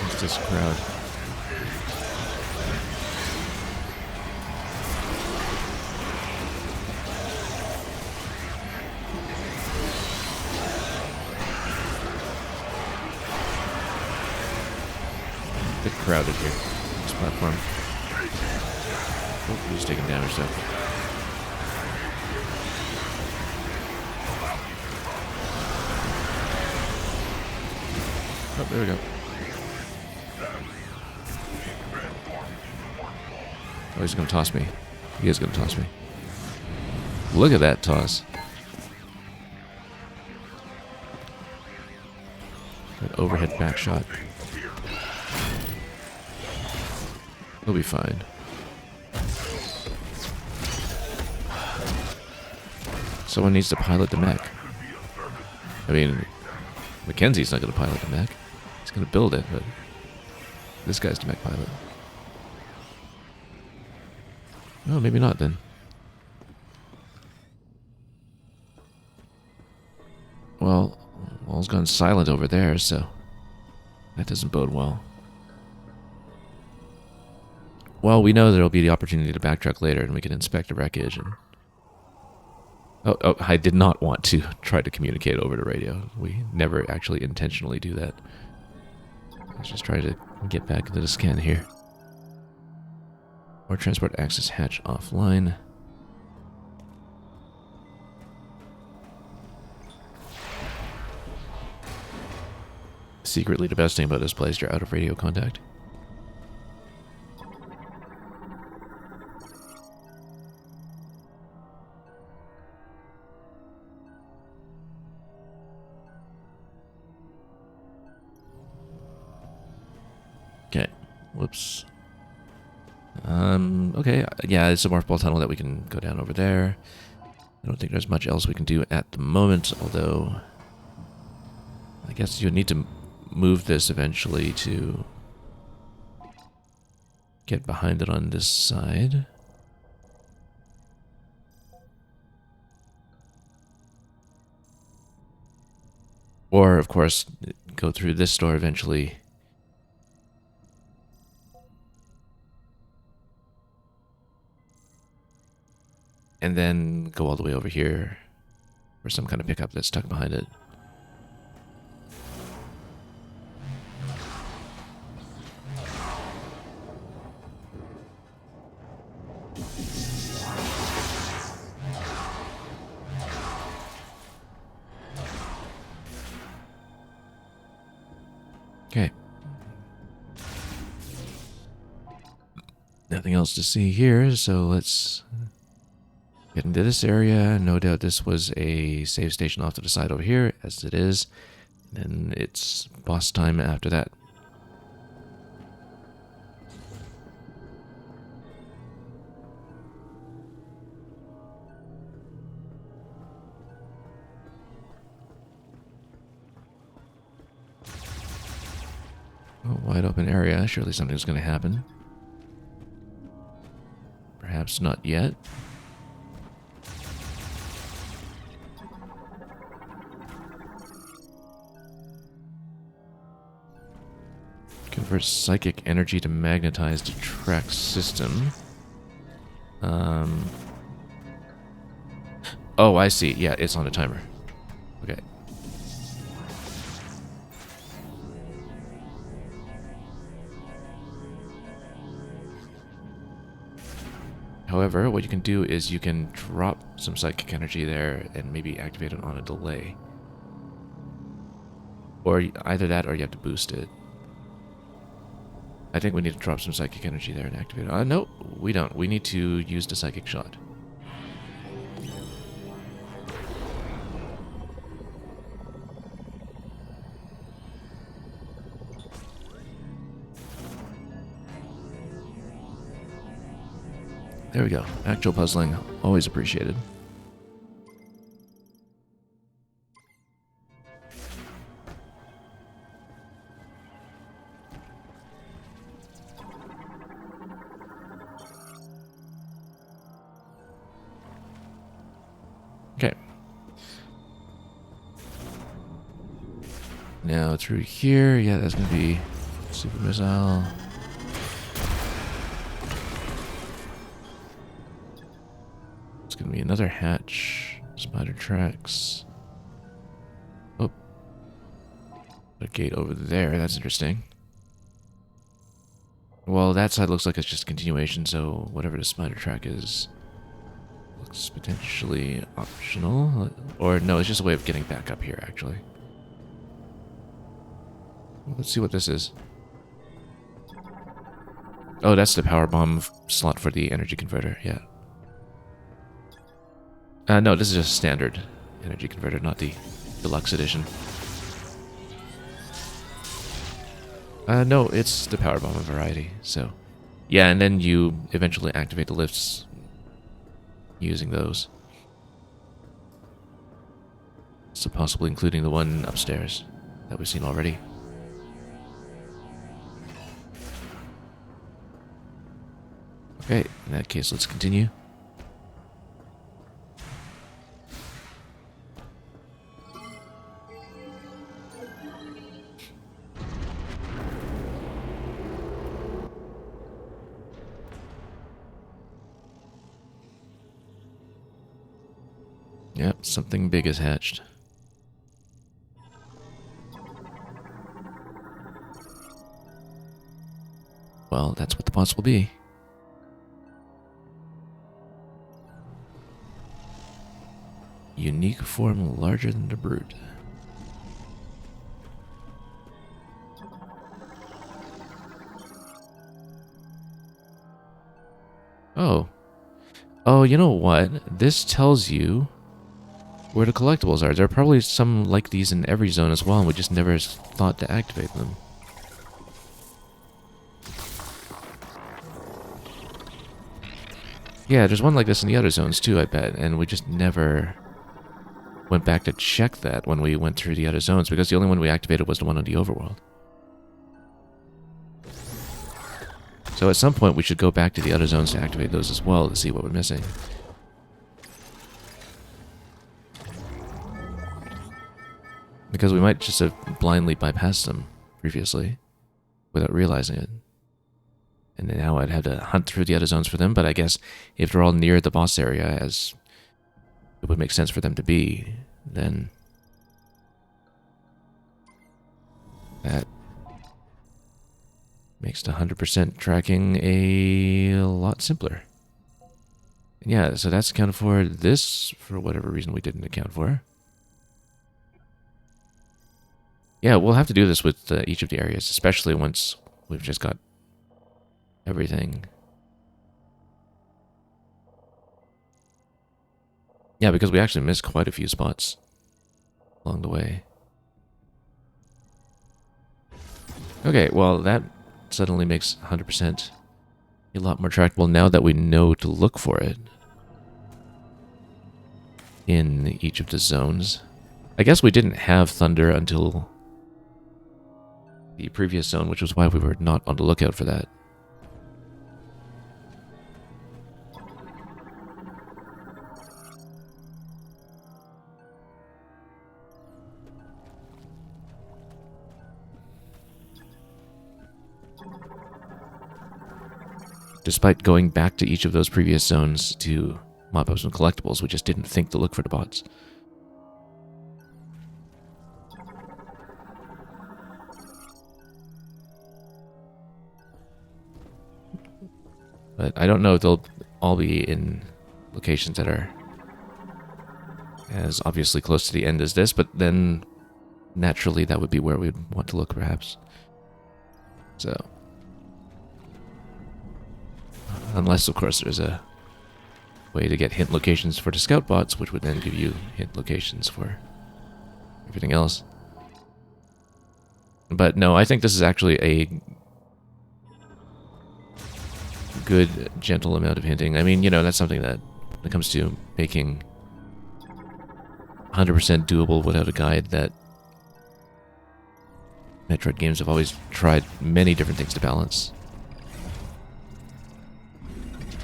It's this crowd. A bit crowded here. This platform. Oh, he's taking damage though. Oh, there we go. Oh, he's gonna toss me. He is gonna toss me. Look at that toss. That overhead back shot. He'll be fine. Someone needs to pilot the mech. I mean, Mackenzie's not gonna pilot the mech. He's gonna build it, but this guy's the mech pilot. Oh, maybe not then. Well, all's gone silent over there, so that doesn't bode well. Well, we know there'll be the opportunity to backtrack later, and we can inspect the wreckage. And oh, I did not want to try to communicate over the radio. We never actually intentionally do that. Let's just try to get back into the scan here. Or transport access hatch offline. Secretly, the best thing about this place, you're out of radio contact. Whoops. Okay, yeah, it's a morph ball tunnel that we can go down over there. I don't think there's much else we can do at the moment, although I guess you need to move this eventually to get behind it on this side. Or, of course, go through this door eventually. And then go all the way over here for some kind of pickup that's stuck behind it. Okay. Nothing else to see here, so let's get into this area. No doubt this was a save station off to the side over here, as it is. Then it's boss time after that. Oh, wide open area. Surely something's going to happen. Perhaps not yet. Converts psychic energy to magnetized attract system. Oh, I see. Yeah, it's on a timer. Okay. However, what you can do is you can drop some psychic energy there and maybe activate it on a delay. Or either that or you have to boost it. I think we need to drop some psychic energy there and activate it. No, we don't. We need to use the psychic shot. There we go. Actual puzzling, always appreciated. Okay. Now through here, yeah, that's gonna be super missile. It's gonna be another hatch. Spider tracks. Oh. A gate over there, that's interesting. Well, that side looks like it's just a continuation, so whatever the spider track is looks potentially optional. Or no, it's just a way of getting back up here, actually. Let's see what this is. Oh, that's the power bomb slot for the energy converter, yeah. No, this is just standard energy converter, not the deluxe edition. No, it's the power bomb variety, so... Yeah, and then you eventually activate the lifts using those. So possibly including the one upstairs that we've seen already. Okay, in that case, let's continue. Yep, something big is hatched. Well, that's what the boss will be. Unique form larger than the brute. Oh. Oh, you know what? This tells you where the collectibles are. There are probably some like these in every zone as well, and we just never thought to activate them. Yeah, there's one like this in the other zones too, I bet, and we just never went back to check that when we went through the other zones, because the only one we activated was the one on the overworld. So at some point we should go back to the other zones to activate those as well to see what we're missing. Because we might just have blindly bypassed them previously without realizing it. And now I'd have to hunt through the other zones for them, but I guess if they're all near the boss area, as it would make sense for them to be, then that makes the 100% tracking a lot simpler. Yeah, so that's accounted for. This, for whatever reason, we didn't account for. Yeah, we'll have to do this with each of the areas, especially once we've just got everything. Yeah, because we actually missed quite a few spots along the way. Okay, well, that suddenly makes 100% a lot more trackable now that we know to look for it in each of the zones. I guess we didn't have thunder until the previous zone, which was why we were not on the lookout for that. Despite going back to each of those previous zones to mop up some collectibles, we just didn't think to look for the bots. But I don't know if they'll all be in locations that are as obviously close to the end as this, but then naturally that would be where we'd want to look, perhaps. So, unless, of course, there's a way to get hint locations for the scout bots, which would then give you hint locations for everything else. But no, I think this is actually a good, gentle amount of hinting. I mean, you know, that's something that, when it comes to making 100% doable without a guide, that Metroid games have always tried many different things to balance.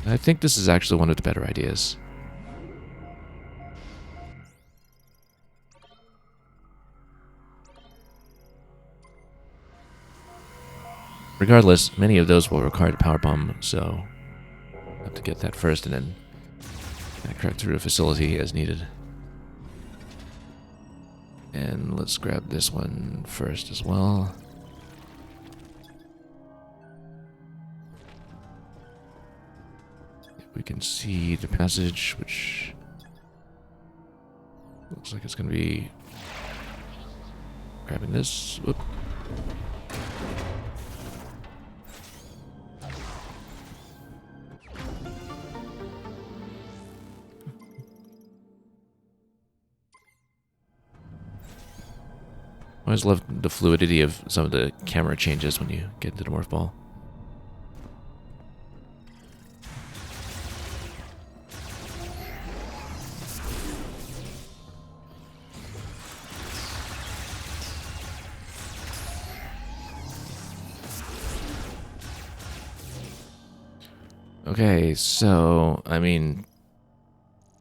I think this is actually one of the better ideas. Regardless, many of those will require the power bomb, so I'll have to get that first and then backtrack through the facility as needed. And let's grab this one first as well. If we can see the passage, which looks like it's going to be grabbing this. Whoop. I always love the fluidity of some of the camera changes when you get into the morph ball. Okay, so, I mean,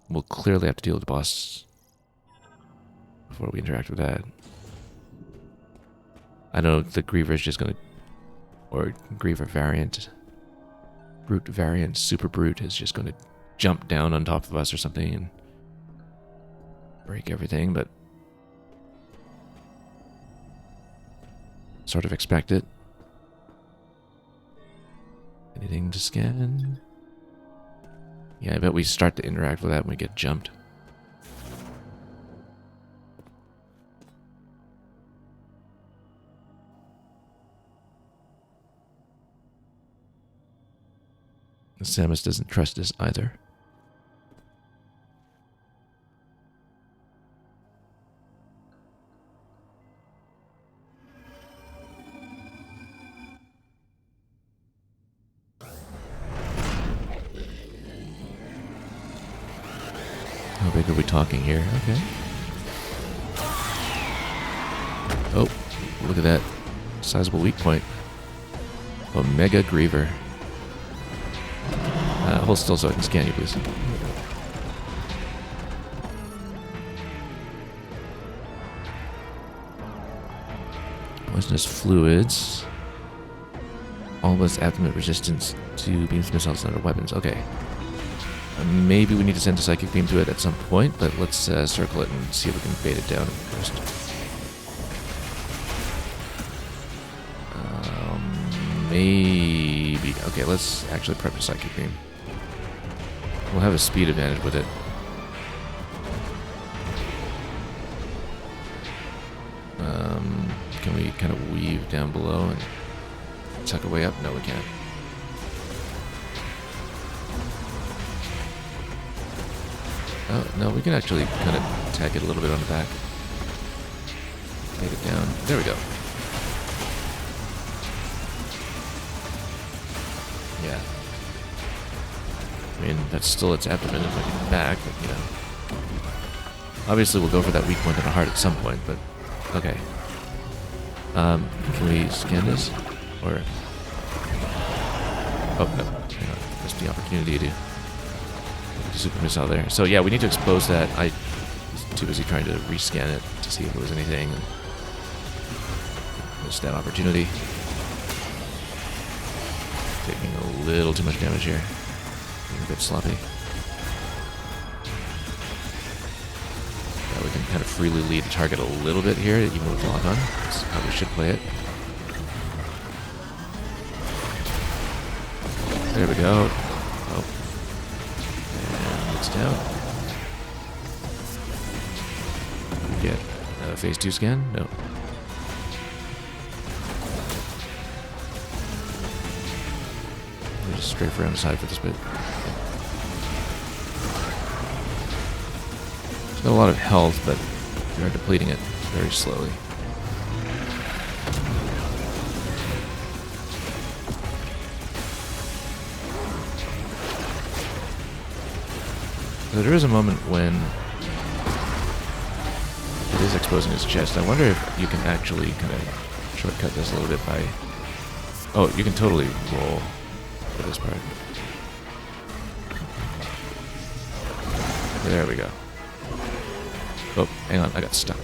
we'll clearly have to deal with the boss before we interact with that. I know the Griever is just gonna, or Griever variant, Brute variant, Super Brute is just gonna jump down on top of us or something and break everything, but sort of expect it. Anything to scan? Yeah, I bet we start to interact with that when we get jumped. Samus doesn't trust us either. big are we talking here? Okay. Oh, look at that. Sizable weak point. Omega Griever. Hold still so I can scan you, please. Poisonous fluids. Almost abdomen resistance to beams, missiles, and other weapons. Okay. Maybe we need to send a psychic beam to it at some point, but let's circle it and see if we can bait it down first. Maybe. Okay, let's actually prep a psychic beam. We'll have a speed advantage with it. Can we kind of weave down below and tuck our way up? No, we can't. Oh, no, we can actually kind of tack it a little bit on the back. Take it down. There we go. Yeah. I mean, that's still its abdomen and like back, but, you know. Obviously, we'll go for that weak point in the heart at some point, but okay. Can we scan this? Or... Oh, no. Hang on. Missed the opportunity to... Super missile there. So yeah, we need to expose that. I was too busy trying to rescan it to see if there was anything. Missed that opportunity. Taking a little too much damage here. Being a bit sloppy. Yeah, we can kind of freely lead the target a little bit here, even with lock on. That's how we should play it. There we go. Oh. And it's down. We get a phase 2 scan? No. We'll just strafe around the side for this bit. It's got a lot of health, but we are depleting it very slowly. So there is a moment when it is exposing his chest. I wonder if you can actually kind of shortcut this a little bit by... Oh, you can totally roll for this part. There we go. Oh, hang on, I got stuck.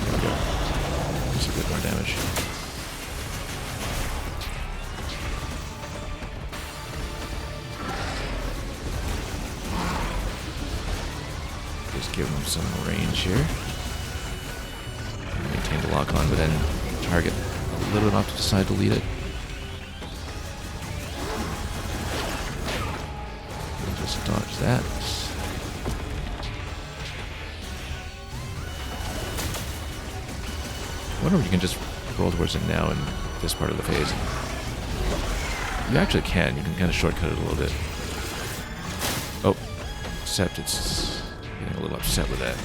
There we go. Just a bit more damage. Just give him some range here. Maintain the lock on, but then target a little bit off to the side to lead it. Just dodge that. I wonder if you can just roll towards it now in this part of the phase. You actually can. You can kind of shortcut it a little bit. Oh, except it's getting a little upset with that.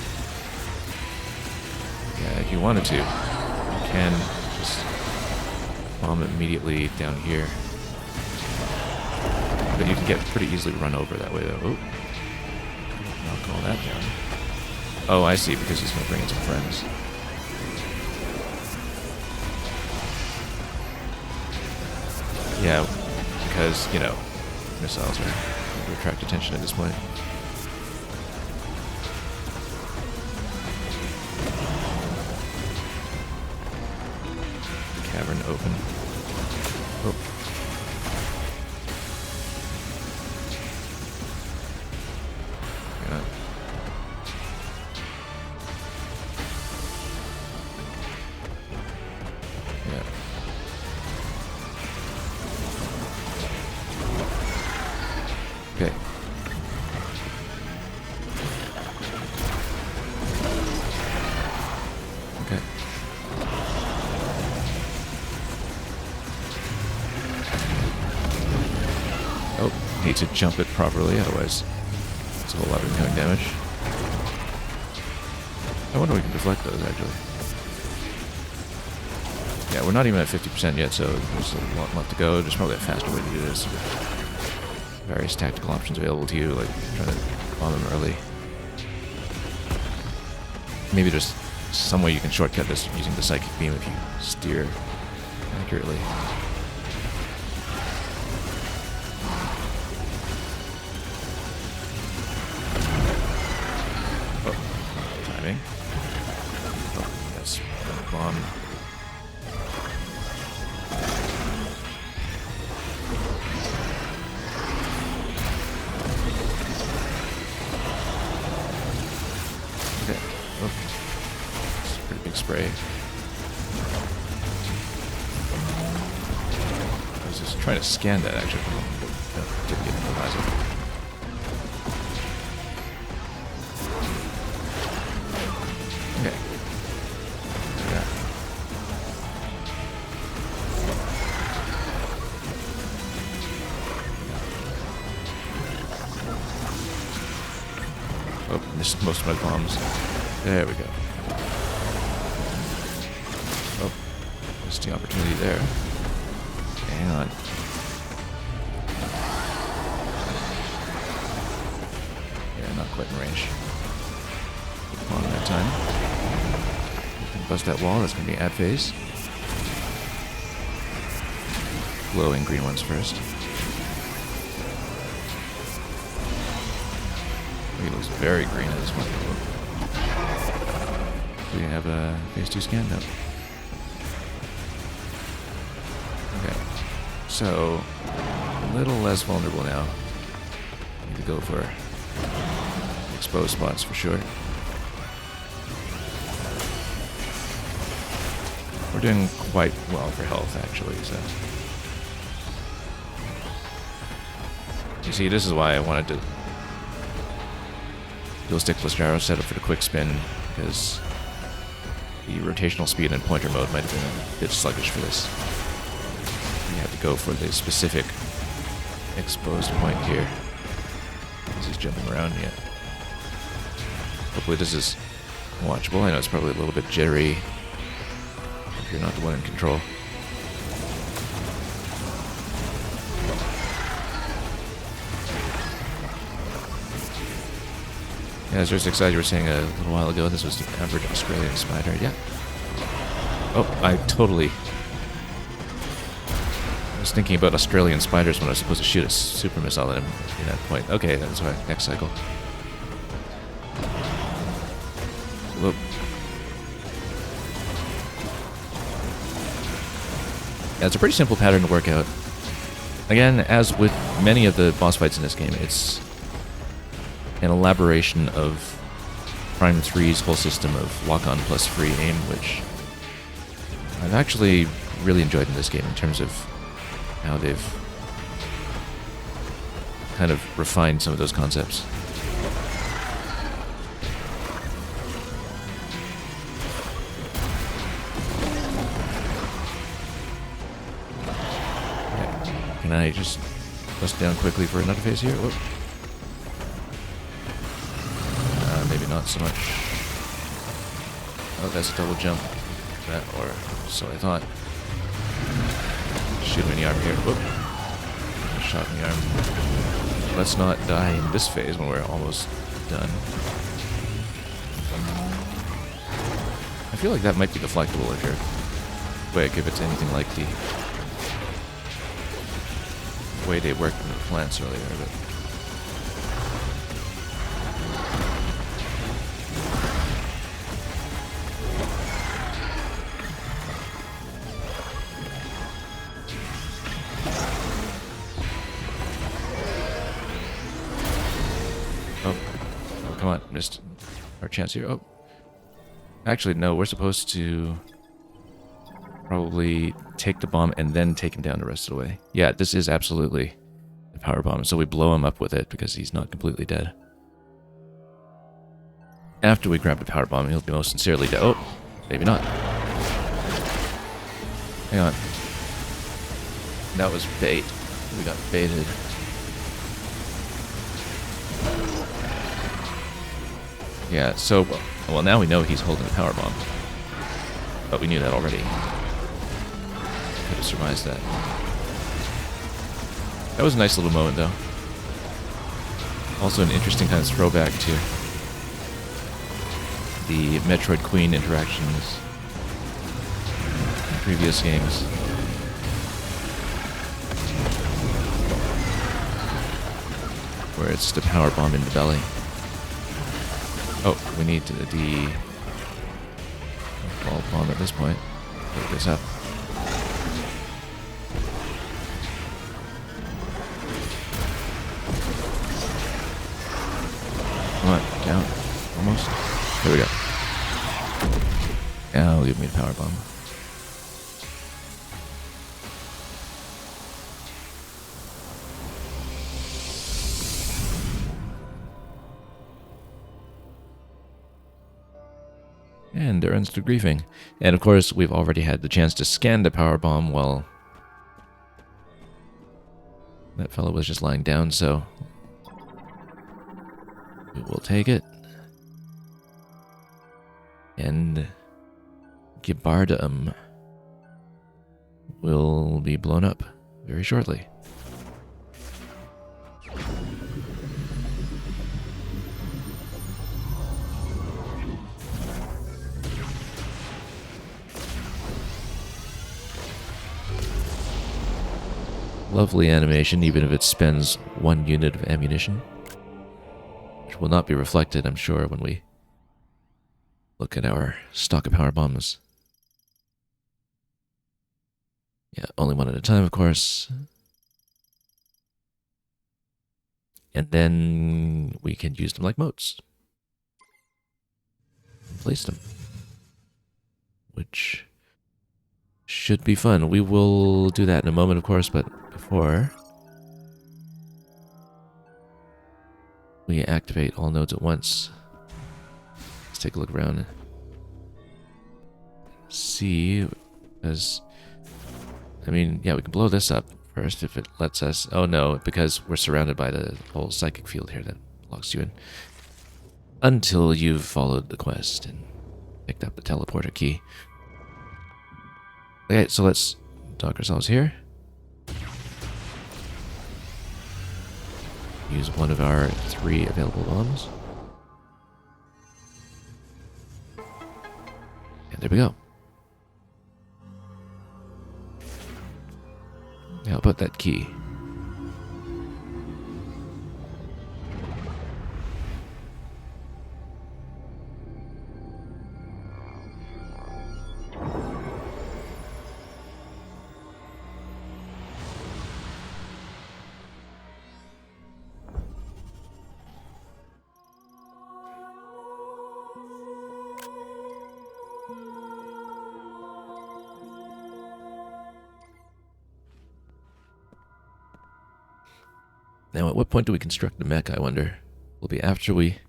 Yeah, if you wanted to, you can just bomb it immediately down here. But you can get pretty easily run over that way, though. Oh, knock all that down. Oh, I see, because he's going to bring in some friends. Yeah, because, you know, missiles are going to attract attention at this point. Cavern open. Oh. Yeah. Yeah. Okay. Okay. Oh, need to jump it properly, otherwise it's a whole lot of incoming damage. I wonder if we can deflect those, actually. Yeah, we're not even at 50% yet, so there's a lot left to go. There's probably a faster way to do this. Various tactical options available to you, like trying to bomb them early. Maybe there's some way you can shortcut this using the psychic beam if you steer accurately. Oh, timing. Oh, that's a bomb. Okay. Oh. It's a pretty big spray. I was just trying to scan that actually. Didn't get the visor. Okay. Yeah. Oh, missed most of my bombs. There we go. Oh, missed the opportunity there. Hang on. Yeah, not quite in range. Good bomb that time. Bust that wall, that's going to be ad phase. Glowing green ones first. He looks very green at this point. Do we have a phase 2 scan? No. Okay. So, a little less vulnerable now. Need to go for exposed spots for sure. We're doing quite well for health, actually, so. You see, this is why I wanted to dual stick plus gyro setup for the quick spin, because the rotational speed in pointer mode might have been a bit sluggish for this. You have to go for the specific exposed point here. This is jumping around yet. Hopefully this is watchable. I know it's probably a little bit jittery if you're not the one in control. Yeah, as Zero6 you were saying a little while ago, this was the average Australian spider. Yeah. Oh, I totally was thinking about Australian spiders when I was supposed to shoot a super missile at him in that point. Okay, that's why. Next cycle. Whoop. Yeah, it's a pretty simple pattern to work out. Again, as with many of the boss fights in this game, it's an elaboration of Prime 3's whole system of lock-on plus free aim, which I've actually really enjoyed in this game in terms of how they've kind of refined some of those concepts. Okay. Can I just bust down quickly for another phase here? Whoop. Maybe not so much. Oh, that's a double jump. That, or so I thought. Shoot him in the arm here. Whoop. Shot in the arm. Let's not die in this phase when we're almost done. I feel like that might be deflectable if you're quick, if it's anything like the way they worked in the plants earlier, but come on, missed our chance here. Oh. Actually, no, we're supposed to probably take the bomb and then take him down the rest of the way. Yeah, this is absolutely the power bomb, so we blow him up with it because he's not completely dead. After we grab the power bomb, he'll be most sincerely dead. Oh, maybe not. Hang on. That was bait. We got baited. Yeah, so, well, now we know he's holding the power bomb. But we knew that already. to surmise that. That was a nice little moment, though. Also an interesting kind of throwback to the Metroid Queen interactions in previous games. Where it's the power bomb in the belly. Oh, we need the ball bomb at this point. Pick this up. Come on, down. Almost. There we go. Now give me the power bomb. And there ends the griefing. And of course, we've already had the chance to scan the power bomb while that fellow was just lying down, so we will take it. And Gibardum will be blown up very shortly. Lovely animation, even if it spends 1 unit of ammunition. Which will not be reflected, I'm sure, when we look at our stock of power bombs. Yeah, only one at a time, of course. And then we can use them like motes. Place them. Which should be fun. We will do that in a moment, of course, but before we activate all nodes at once, let's take a look around. See, because, I mean, yeah, we can blow this up first if it lets us. Oh no, because we're surrounded by the whole psychic field here that locks you in. Until you've followed the quest and picked up the teleporter key. Okay, so let's dock ourselves here. Use one of our 3 available bombs. And there we go. Now I'll put that key. Now, at what point do we construct the mech, I wonder? Will it be after we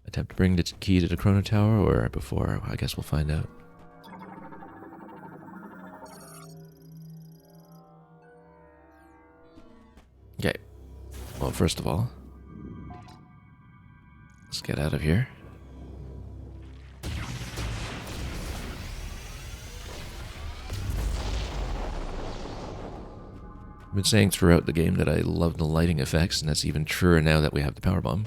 attempt to bring the key to the Chrono Tower, or before? I guess we'll find out. Okay. Well, first of all, let's get out of here. I've been saying throughout the game that I love the lighting effects, and that's even truer now that we have the power bomb.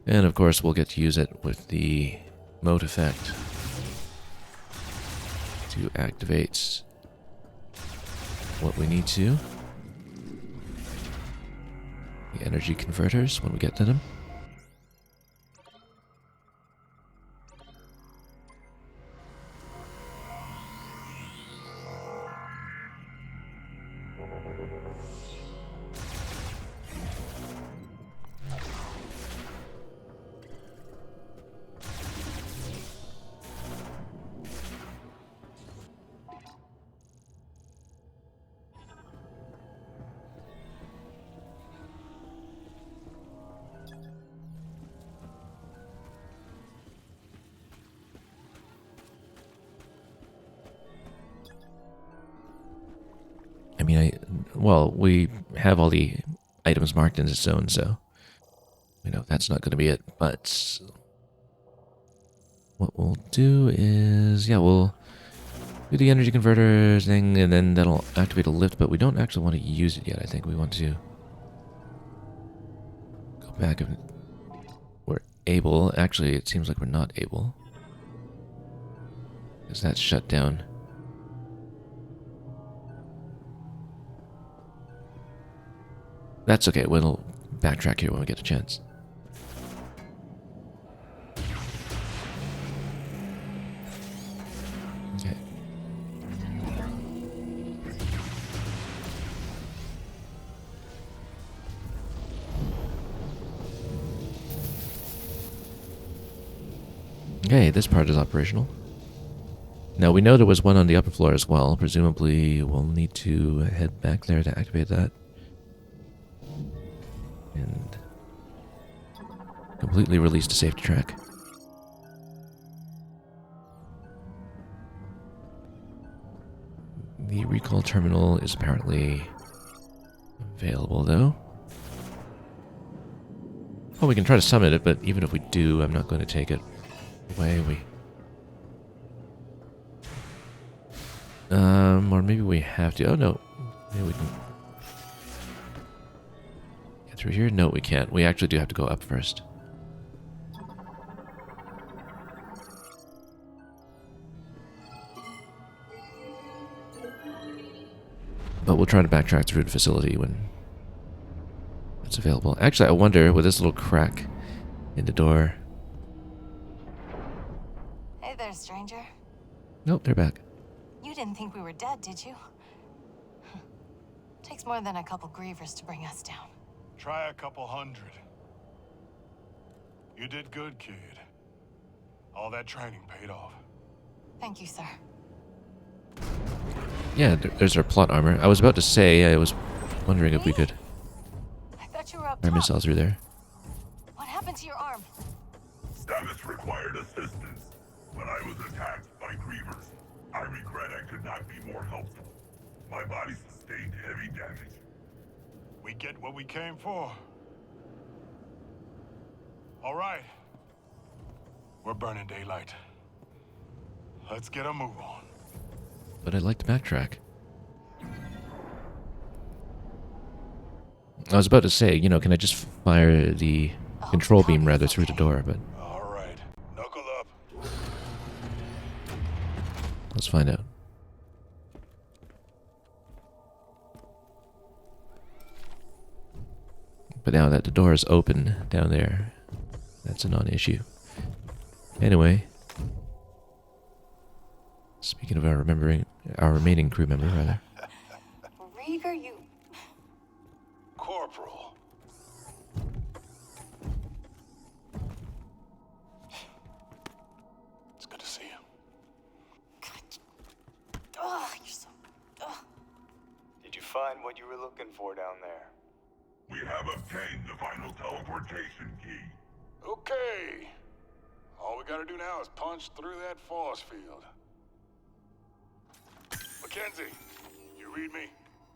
And of course, we'll get to use it with the mote effect to activate what we need to. The energy converters when we get to them. I mean, well, we have all the items marked in the zone, so we know that's not going to be it. But what we'll do is, yeah, we'll Do the energy converter thing, and then that'll activate a lift, but we don't actually want to use it yet. I think we want to go back if we're able. Actually, it seems like we're not able. Because that's shut down. That's okay, we'll backtrack here when we get a chance. Okay. Okay, this part is operational. Now we know there was one on the upper floor as well. Presumably we'll need to head back there to activate that. And completely release the safety track. The recall terminal is apparently available though. Oh, we can try to summon it, but even if we do, I'm not going to take it away. Or maybe we have to. Oh no, maybe we can get through here. No, we can't. We actually do have to go up first. But we'll try to backtrack through the facility when it's available. Actually, I wonder with this little crack in the door. Hey there, stranger. Nope, they're back. You didn't think we were dead, did you? Takes more than a couple grievers to bring us down. Try a couple hundred. You did good, kid. All that training paid off. Thank you, sir. Yeah, there's our plot armor. I was about to say, I was wondering if we could I thought you were up fire top. missiles through there. What happened to your arm? Status required assistance. When I was attacked by grievers, I regret I could not be more helpful. My body sustained heavy damage. We get what we came for. All right. We're burning daylight. Let's get a move on. But I'd like to backtrack. I was about to say, you know, can I just fire the control beam rather through the door, but All right. Knuckle up. let's find out. But now that the door is open down there, that's a non-issue. Anyway, speaking of our remaining crew member, rather. Rieger, you... Corporal. It's good to see you. Ugh, you're so... Ugh. Did you find what you were looking for down there? We have obtained the final teleportation key. Okay. All we gotta do now is punch through that force field. Mackenzie, you read me?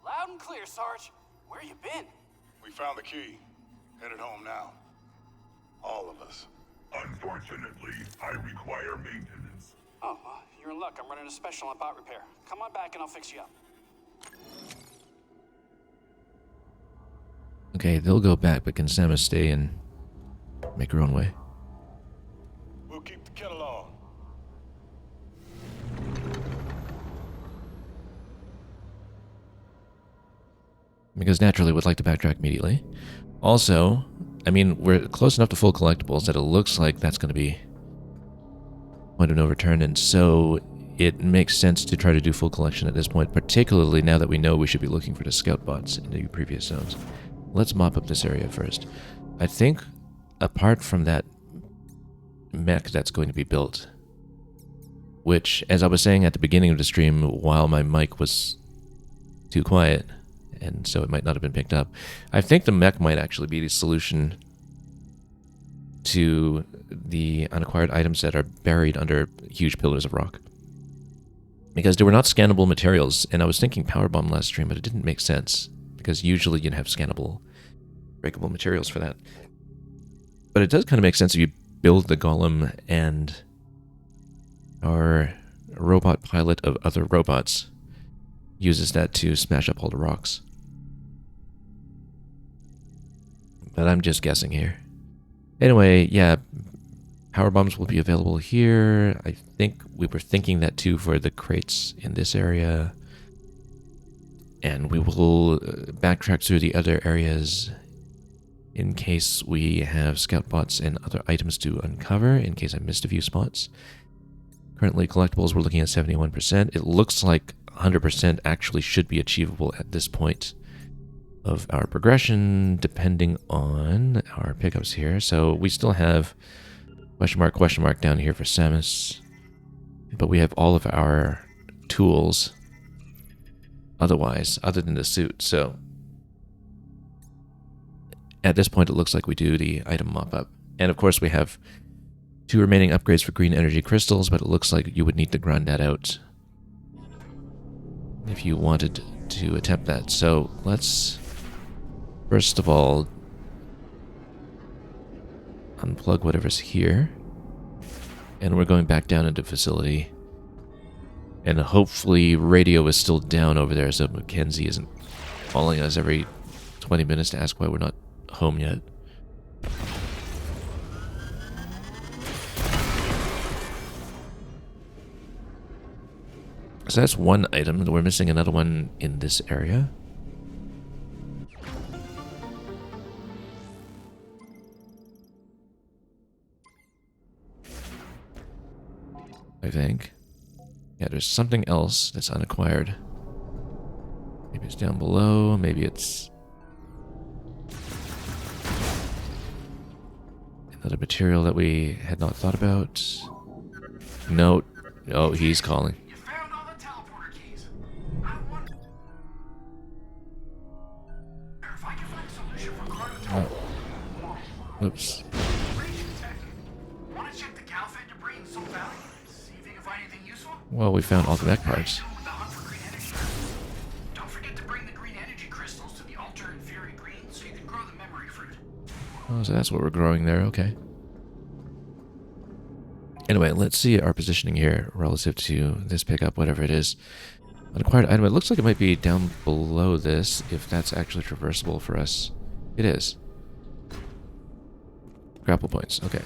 Loud and clear, Sarge. Where you been? We found the key. Headed home now. All of us. Unfortunately, I require maintenance. Oh, well, you're in luck. I'm running a special on bot repair. Come on back and I'll fix you up. Okay, they'll go back, but can Samus stay and make her own way? We'll keep the kettle on. Because naturally would like to backtrack immediately. Also, I mean, we're close enough to full collectibles that it looks like that's going to be point of no return, and so it makes sense to try to do full collection at this point, particularly now that we know we should be looking for the scout bots in the previous zones. Let's mop up this area first. I think, apart from that mech that's going to be built, which, as I was saying at the beginning of the stream, while my mic was too quiet, and so it might not have been picked up, I think the mech might actually be the solution to the unacquired items that are buried under huge pillars of rock. Because they were not scannable materials, and I was thinking power bomb last stream, but it didn't make sense, because usually you'd have scannable, breakable materials for that. But it does kind of make sense if you build the golem and our a robot pilot of other robots uses that to smash up all the rocks. But I'm just guessing here. Anyway, yeah, power bombs will be available here. I think we were thinking that too for the crates in this area. And we will backtrack through the other areas in case we have scout bots and other items to uncover, in case I missed a few spots. Currently, collectibles, we're looking at 71%. It looks like 100% actually should be achievable at this point of our progression, depending on our pickups here. So we still have question mark down here for Samus, but we have all of our tools otherwise, other than the suit. So at this point, it looks like we do the item mop-up. And of course, we have 2 remaining upgrades for green energy crystals, but it looks like you would need to grind that out if you wanted to attempt that. So let's, first of all, unplug whatever's here. And we're going back down into the facility. And hopefully radio is still down over there so Mackenzie isn't calling us every 20 minutes to ask why we're not home yet. So that's one item. We're missing another one in this area. I think. Yeah, there's something else that's unacquired. Maybe it's down below. Maybe it's another material that we had not thought about. No. Oh, he's calling. You found all the teleporter keys. I wonder if I can find a solution for chrono Oh. Oops. Want to check the Calfed debris in Soul Valley? See if you can find anything useful? Well, we found all the mech parts. Don't forget to bring the green energy crystals to the altar in Fury Green so you can grow the memory fruit. Oh, so that's what we're growing there. Okay. Anyway, let's see our positioning here relative to this pickup, whatever it is. Unacquired item. It looks like it might be down below this, if that's actually traversable for us. It is. Grapple points. Okay.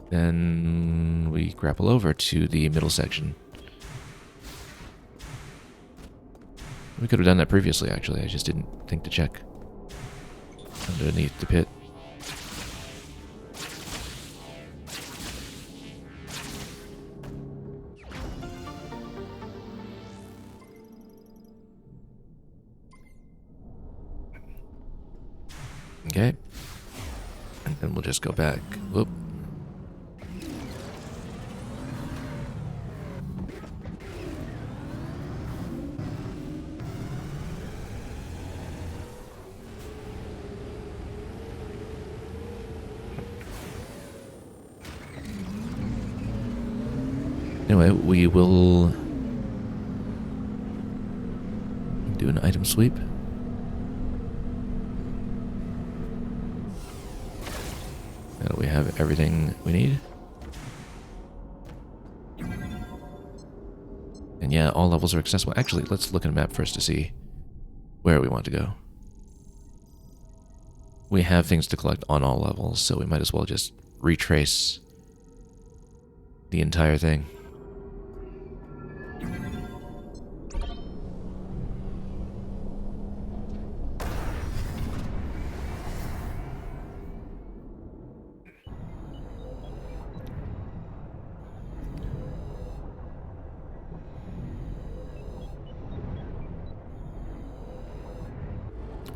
Then we grapple over to the middle section. We could have done that previously, actually. I just didn't think to check. Underneath the pit. Okay. And then we'll just go back. Whoop. Anyway, we will do an item sweep. Now we have everything we need. And yeah, all levels are accessible. Actually, let's look at a map first to see where we want to go. We have things to collect on all levels, so we might as well just retrace the entire thing.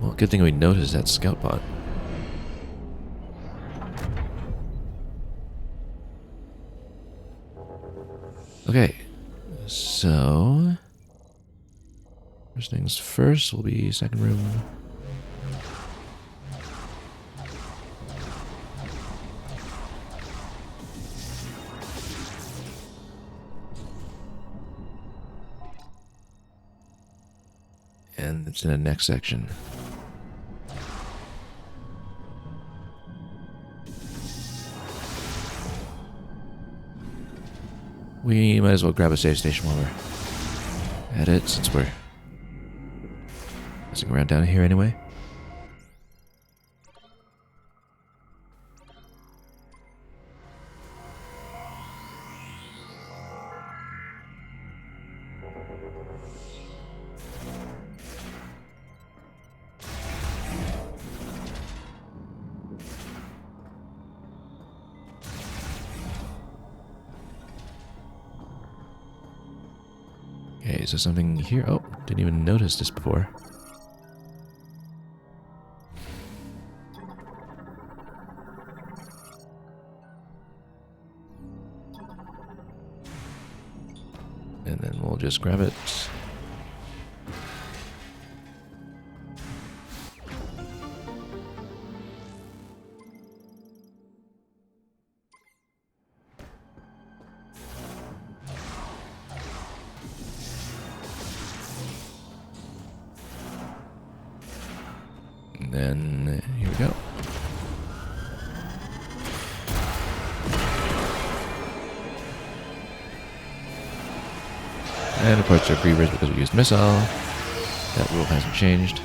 Well, good thing we noticed that scout bot. Okay, so first things first will be second room. And it's in the next section. we might as well grab a save station while we're at it, since we're messing around down here anyway. Okay, is there something here? Oh, didn't even notice this before. And then we'll just grab it. And then here we go. And of course they're free-res because we used missile. That rule hasn't changed.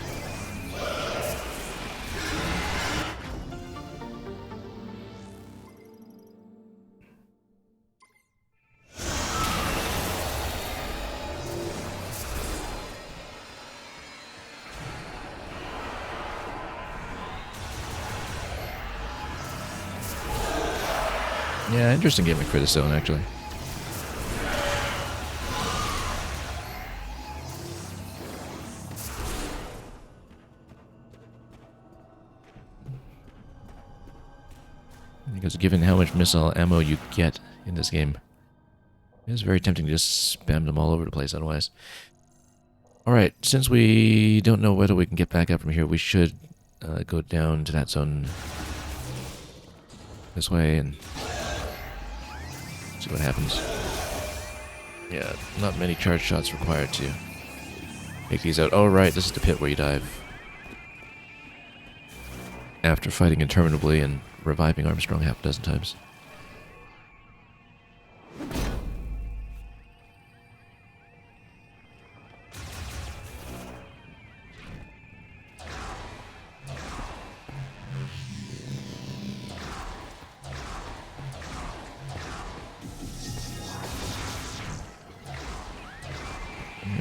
Yeah, interesting gimmick for this zone, actually. Because given how much missile ammo you get in this game, it is very tempting to just spam them all over the place otherwise. Alright, since we don't know whether we can get back up from here, we should go down to that zone this way and see what happens. Yeah, not many charge shots required to take these out. Oh, right, this is the pit where you dive. After fighting interminably and reviving Armstrong half a dozen times.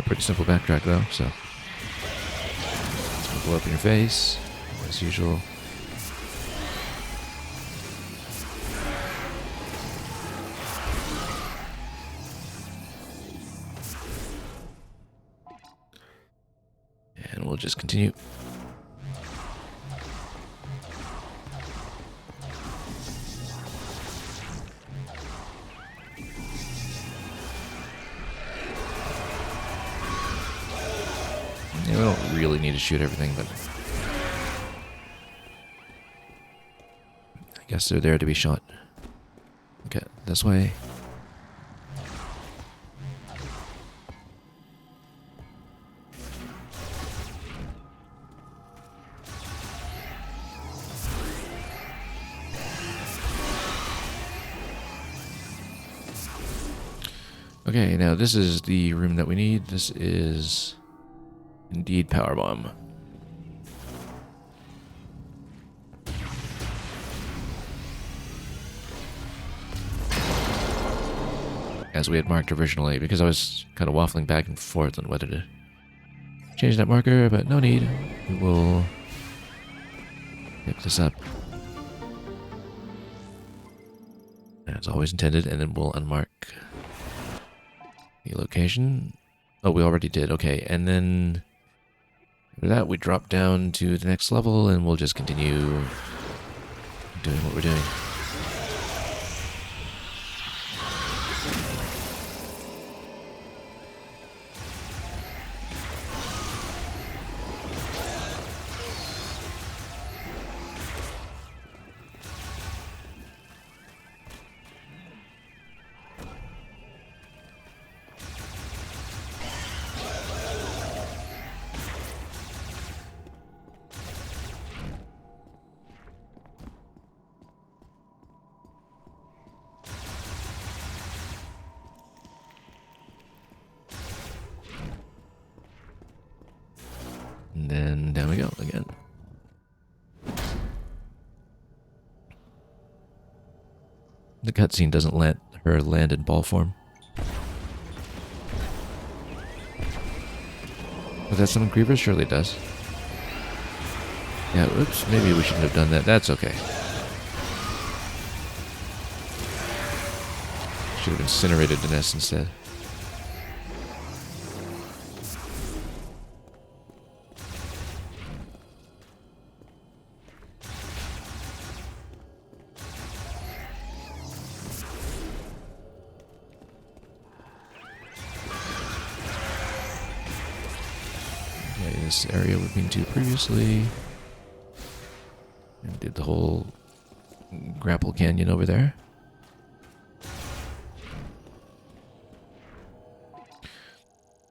Pretty simple backtrack though, so it's gonna blow up in your face, as usual. And we'll just continue. Yeah, we don't really need to shoot everything, but I guess they're there to be shot. Okay, this way. Okay, now this is the room that we need. This is indeed power bomb. As we had marked originally, because I was kind of waffling back and forth on whether to change that marker, but no need. We will pick this up as always intended, and then we'll unmark the location. Oh, we already did. Okay, and then after that, we drop down to the next level, and we'll just continue doing what we're doing. And then down we go again. The cutscene doesn't let her land in ball form. Was that summon creepers? Surely it does. Yeah, oops, maybe we shouldn't have done that. That's okay. Should have incinerated the nest instead. Okay, this area we've been to previously. And did the whole grapple canyon over there.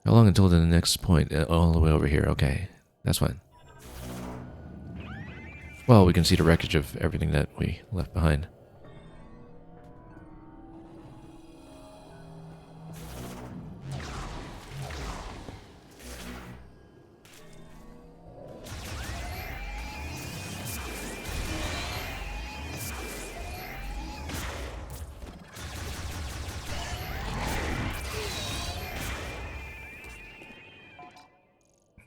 How long until the next point? All the way over here. Okay, that's fine. Well, we can see the wreckage of everything that we left behind.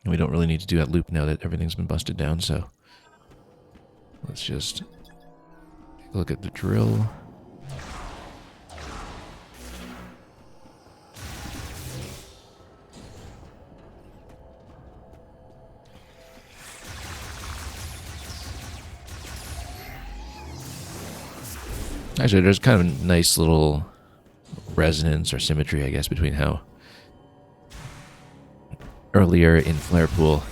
And we don't really need to do that loop now that everything's been busted down, so let's just take a look at the drill. Actually, there's kind of a nice little resonance or symmetry, I guess, between how earlier in Flarepool,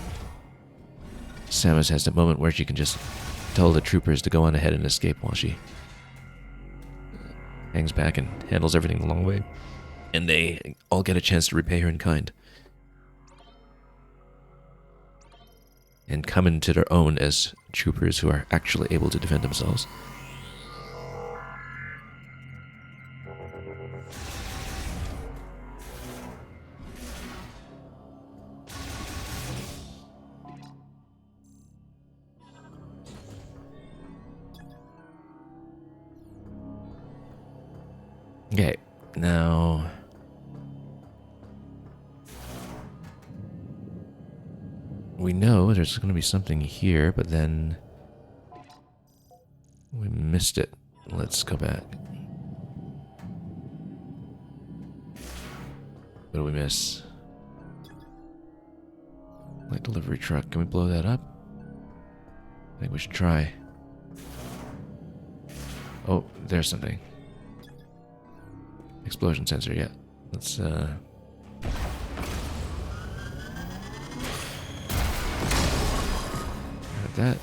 Samus has that moment where she can just tell the troopers to go on ahead and escape while she hangs back and handles everything the long way. And they all get a chance to repay her in kind. And come into their own as troopers who are actually able to defend themselves. Okay, now we know there's going to be something here, but then we missed it. Let's go back. What do we miss? Light delivery truck. Can we blow that up? I think we should try. Oh, there's something. Explosion sensor, yeah. Let's, grab that.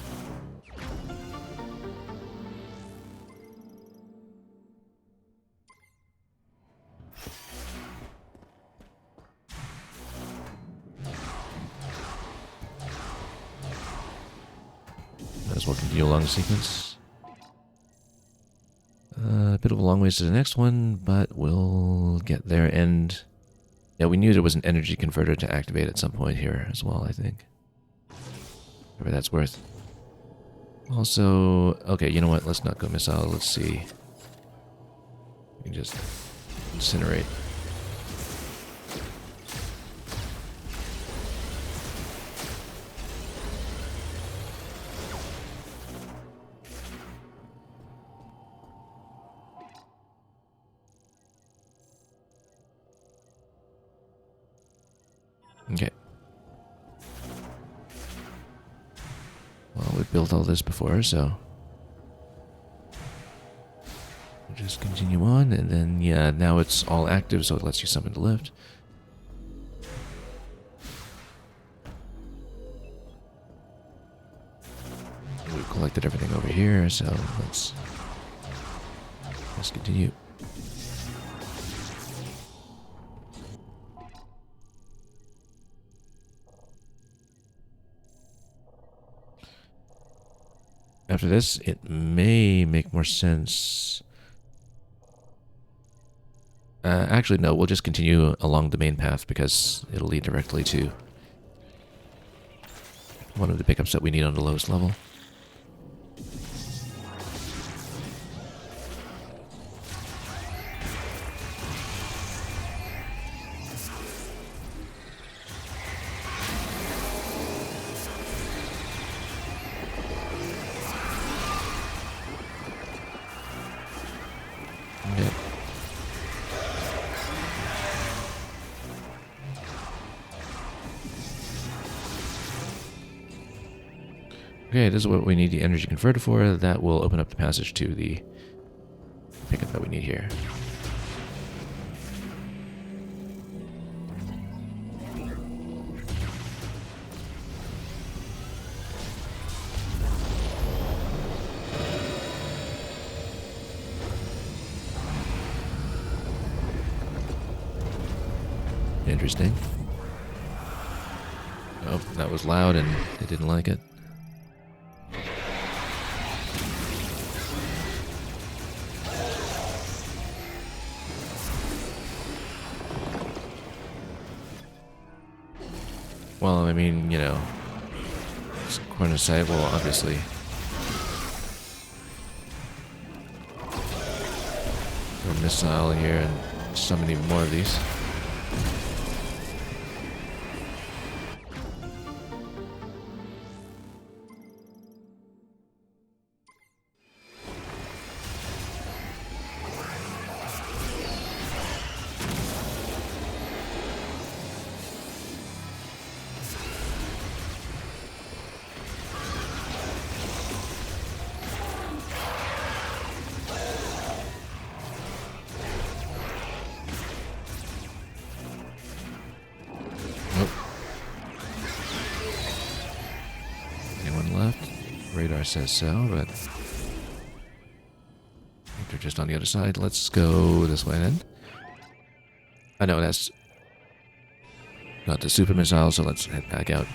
Might as well continue along the sequence. A bit of a long ways to the next one, but we'll get there. And yeah, we knew there was an energy converter to activate at some point here as well, I think. Whatever that's worth. Also, okay, you know what? Let's not go missile. Let's see. We can just incinerate. Okay. Well, we've built all this before, so we'll just continue on, and then, yeah, now it's all active, so it lets you summon the lift. We've collected everything over here, so let's continue. After this, it may make more sense. Actually, no, we'll just continue along the main path because it'll lead directly to one of the pickups that we need on the lowest level. Okay. Okay, this is what we need the energy converter for. That will open up the passage to the pickup that we need here. Interesting. Oh, that was loud and it didn't like it. Well, I mean, you know, corner sight will obviously throw a missile here and summon even more of these. Anyone left? Radar says so, but I think they're just on the other side. Let's go this way then. I know that's not the super missile, so let's head back out.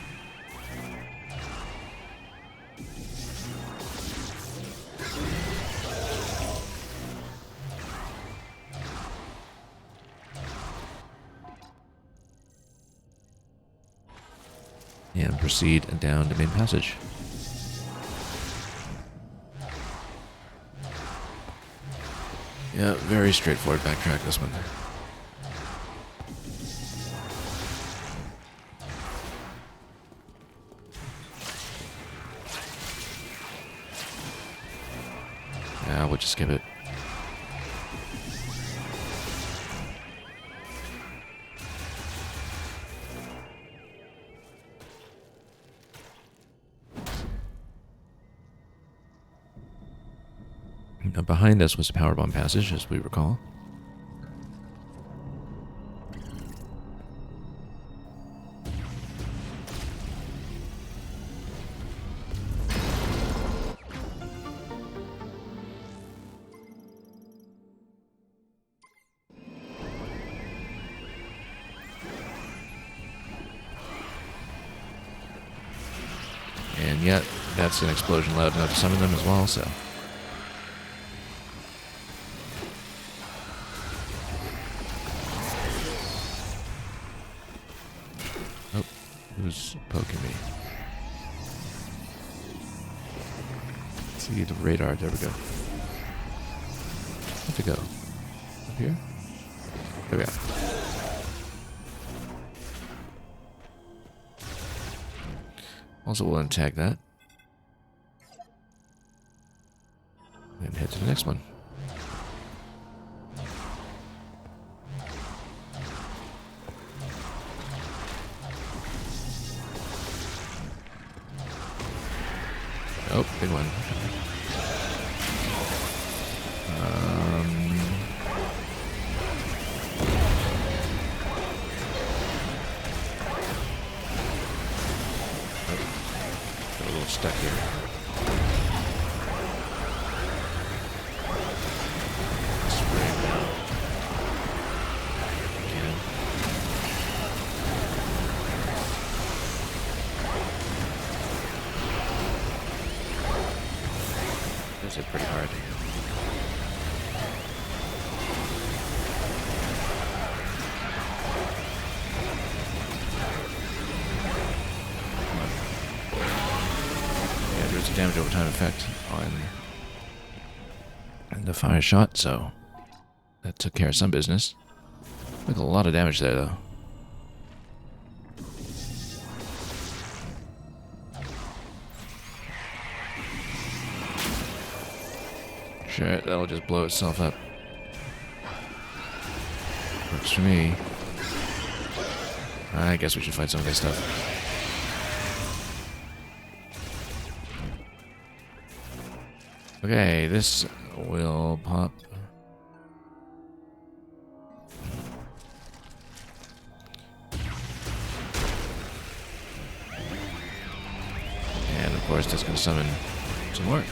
And proceed down the main passage. Yeah, very straightforward backtrack this one. Yeah, we'll just skip it. Now behind us was the power bomb passage, as we recall. And yet, that's an explosion loud enough to summon them as well, so... Oh, who's poking me? Let's see the radar. There we go. Where'd it go? Up here? There we are. Also, we'll untag that. And head to the next one. Oh, big one. Got a little stuck here. Spray it down. Again. Does it pretty hard. Come on. there's a damage over time effect on the fire shot, so that took care of some business. Took a lot of damage there, though. Sure, that'll just blow itself up. Works for me. I guess we should fight some of this stuff. Okay, this will pop. And of course, that's going to summon some more.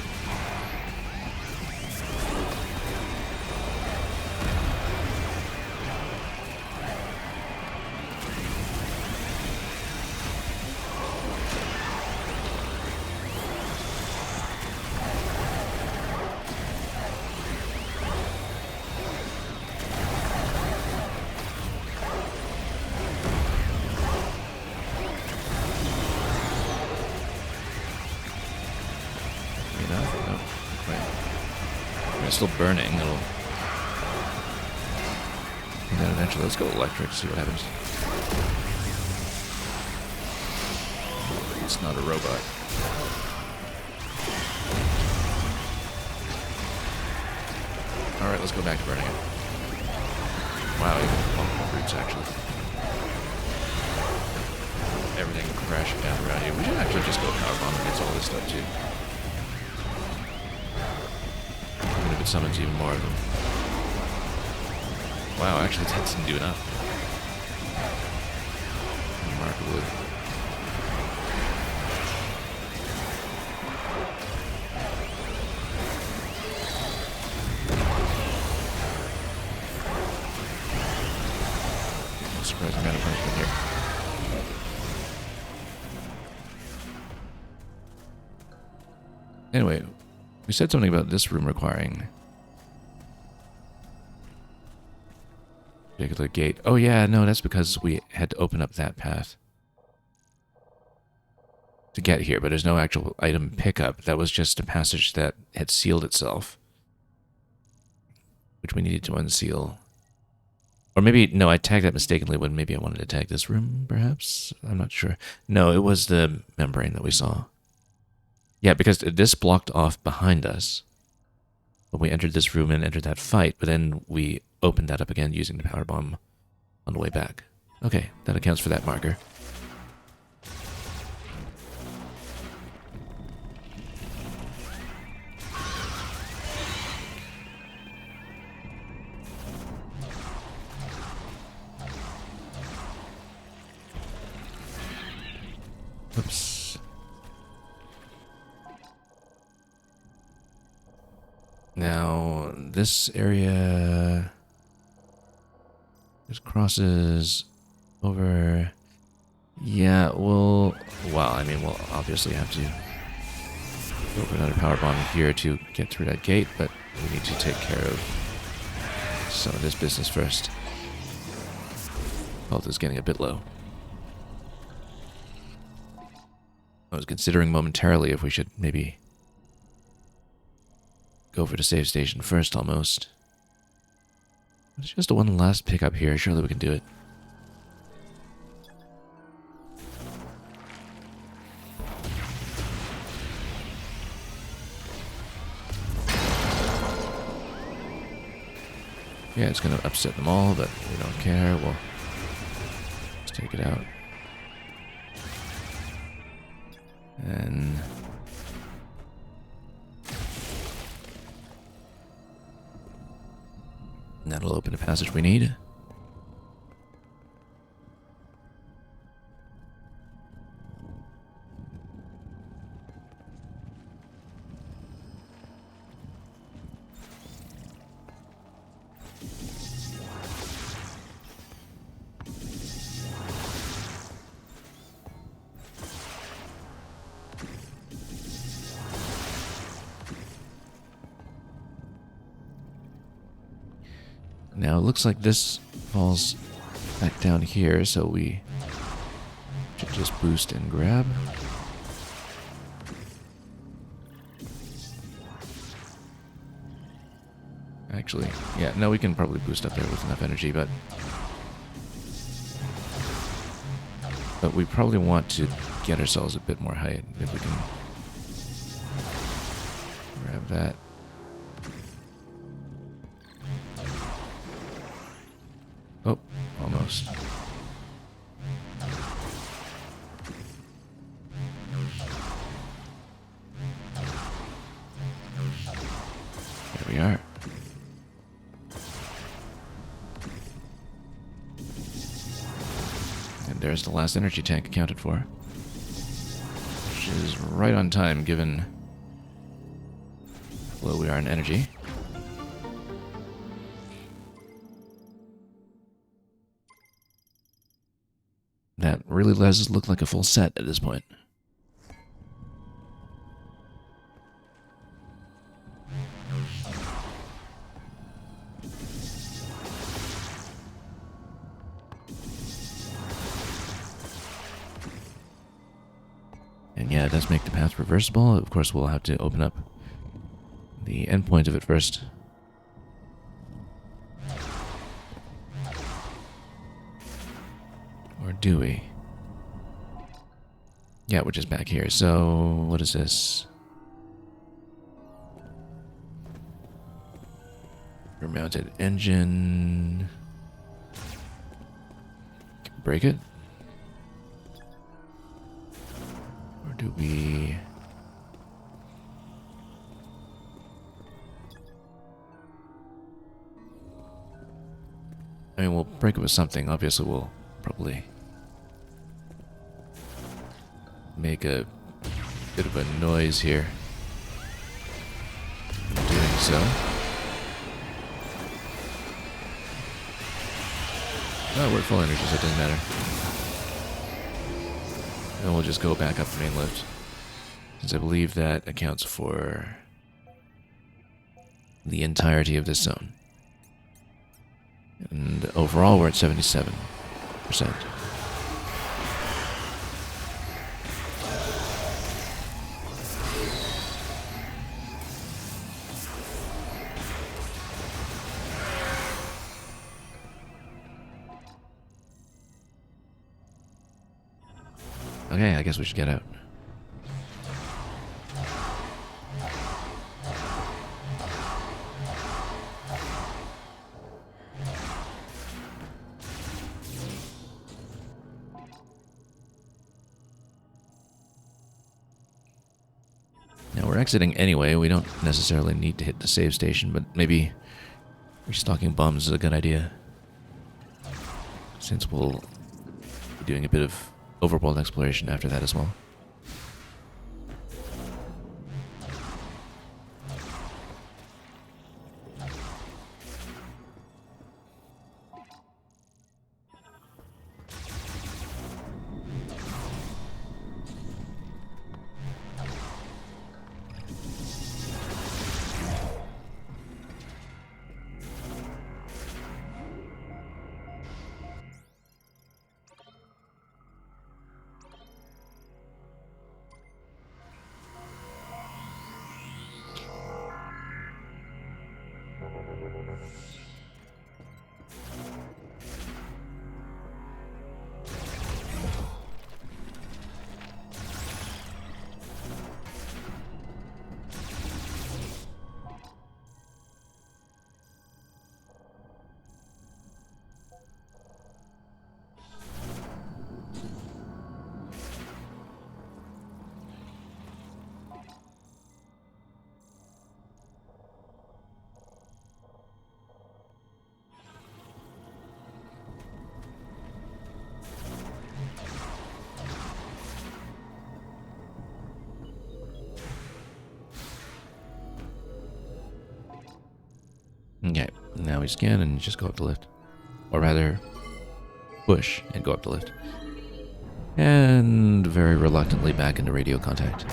It's still burning. It'll do that eventually. Let's go electric, see what happens. It's not a robot. Alright, let's go back to burning it. Wow, even multiple fruits actually. Everything crashing down around you. We should actually just go power bomb against all this stuff too. Even if it summons even more of them. Wow, actually that didn't do enough. Remarkably. Surprising amount of punishment here. Anyway, we said something about this room requiring a particular gate. Oh yeah, no, that's because we had to open up that path to get here, but there's no actual item pickup. That was just a passage that had sealed itself, which we needed to unseal. Or maybe, no, I tagged that mistakenly when maybe I wanted to tag this room, perhaps? I'm not sure. No, it was the membrane that we saw. Yeah, because this blocked off behind us when we entered this room and entered that fight, but then we opened that up again using the power bomb on the way back. Okay, that accounts for that marker. Oops. Now, this area just crosses over. Yeah, well, I mean, we'll obviously have to go for another power bomb here to get through that gate, but we need to take care of some of this business first. Health is getting a bit low. I was considering momentarily if we should maybe go for the save station first, almost. It's just a one last pickup here. Surely we can do it. Yeah, it's going to upset them all, but we don't care. We'll just take it out. And that'll open the passage we need. Now it looks like this falls back down here, so we should just boost and grab. Actually, yeah, no, we can probably boost up there with enough energy, but we probably want to get ourselves a bit more height if we can grab that. Oh, almost. There we are. And there's the last energy tank accounted for. Which is right on time given how low we are in energy. That really does look like a full set at this point. And yeah, it does make the path reversible. Of course, we'll have to open up the endpoint of it first. Or do we? Yeah, we're just back here. So, what is this? Rear-mounted engine. Break it? Or do we... I mean, we'll break it with something. Obviously, we'll probably make a bit of a noise here doing so. Oh, we're at full energy, so it doesn't matter. And we'll just go back up the main lift, since I believe that accounts for the entirety of this zone. And overall, we're at 77%. Okay, I guess we should get out. Now we're exiting anyway. We don't necessarily need to hit the save station, but maybe restocking bombs is a good idea, since we'll be doing a bit of overworld exploration after that as well. Okay, now we scan and just go up the lift. Or rather, push and go up the lift. And very reluctantly back into radio contact.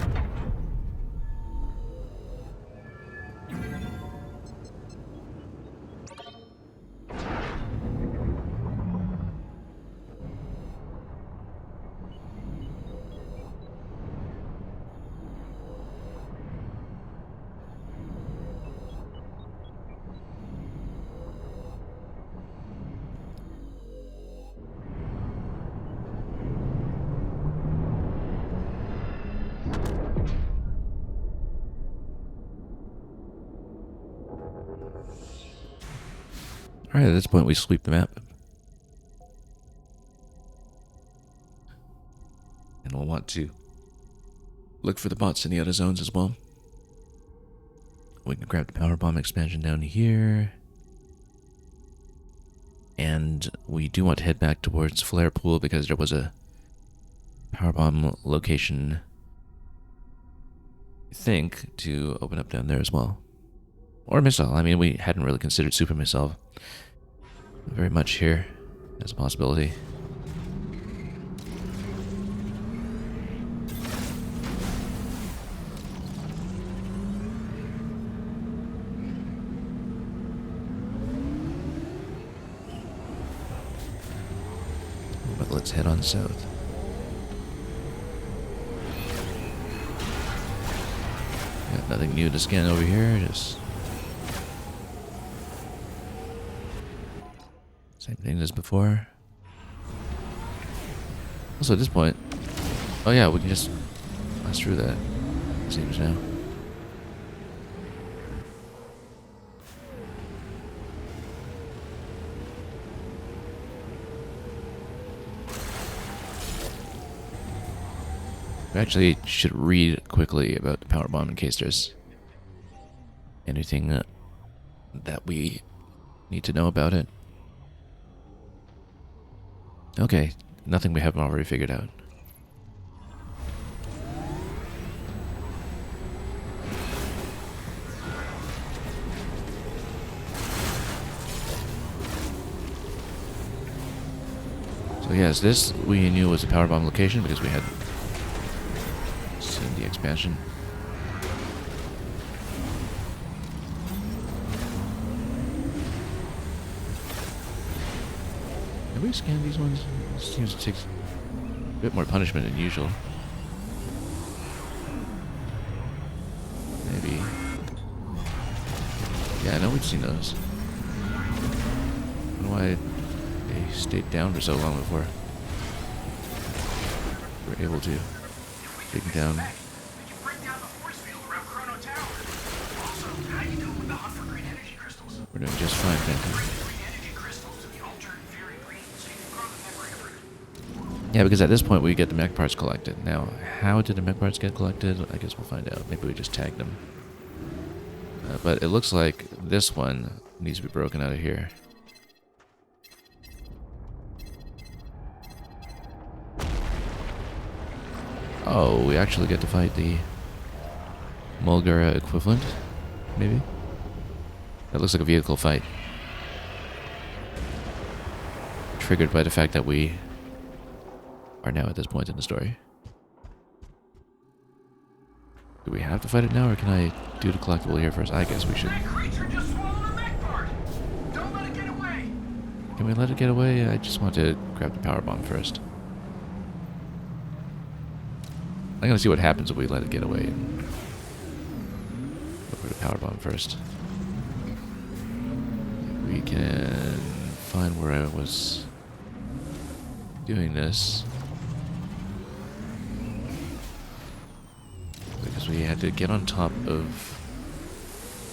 Alright, at this point we sweep the map. And we'll want to look for the bots in the other zones as well. We can grab the power bomb expansion down here. And we do want to head back towards Flare Pool because there was a power bomb location, I think, to open up down there as well. Or missile. I mean, we hadn't really considered super missile very much here as a possibility. But let's head on south. Got nothing new to scan over here, just same thing as before. Also at this point, oh yeah, we can just pass through that, it seems now. We actually should read quickly about the power bomb in case there's anything that we need to know about it. Okay, nothing we haven't already figured out. So yes, this we knew was a power bomb location because we had seen the expansion. Have we scanned these ones? It seems to take a bit more punishment than usual. Maybe. Yeah, I know we've seen those. I don't know why they stayed down for so long before we were able to take them down. We're doing just fine, thank you. Yeah, because at this point we get the mech parts collected. Now, how did the mech parts get collected? I guess we'll find out. Maybe we just tagged them. But it looks like this one needs to be broken out of here. Oh, we actually get to fight the Mulgara equivalent, maybe? That looks like a vehicle fight. Triggered by the fact that we are now at this point in the story. Do we have to fight it now, or can I do the collectible here first? I guess we should. That creature just swallowed a mech part! Don't let it get away! Can we let it get away? I just want to grab the power bomb first. I'm gonna see what happens if we let it get away and look for the power bomb first. We can find where I was doing this. Because we had to get on top of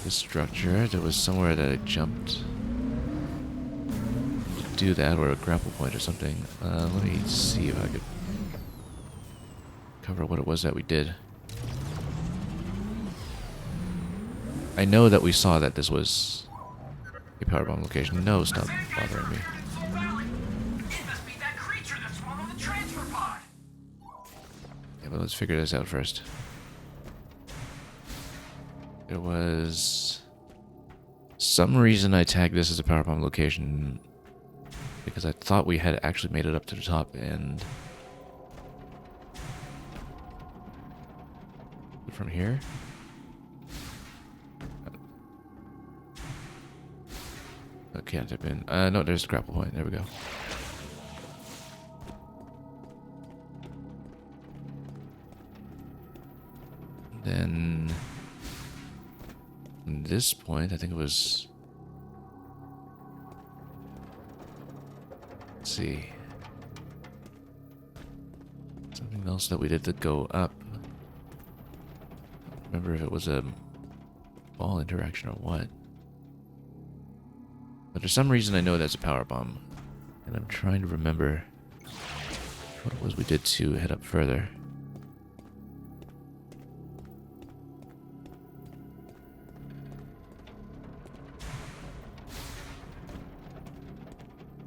this structure. There was somewhere that I jumped to do that, or a grapple point or something. Let me see if I could cover what it was that we did. I know that we saw that this was a power bomb location. No, stop bothering me. Yeah, but let's figure this out first. There was some reason I tagged this as a power bomb location because I thought we had actually made it up to the top, and from here. I can't tip in. No, there's the grapple point. There we go. Then from this point, I think it was. Let's see. Something else that we did to go up. Remember if it was a ball interaction or what. But for some reason I know that's a power bomb. And I'm trying to remember what it was we did to head up further.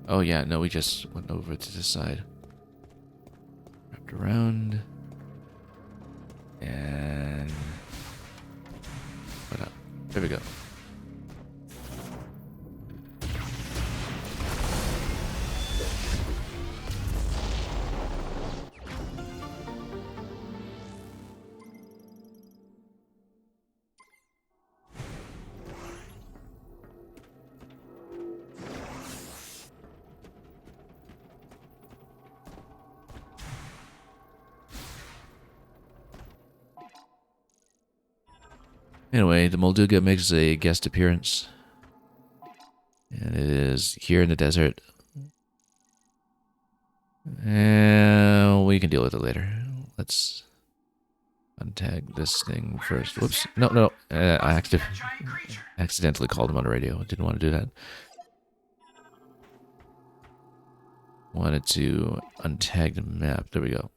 Oh yeah, no, we just went over to this side. Wrapped around. And... What up? There we go. Anyway, the Molduga makes a guest appearance. And it is here in the desert. And we can deal with it later. Let's untag this thing first. Whoops. No. I accidentally called him on the radio. I didn't want to do that. Wanted to untag the map. There we go.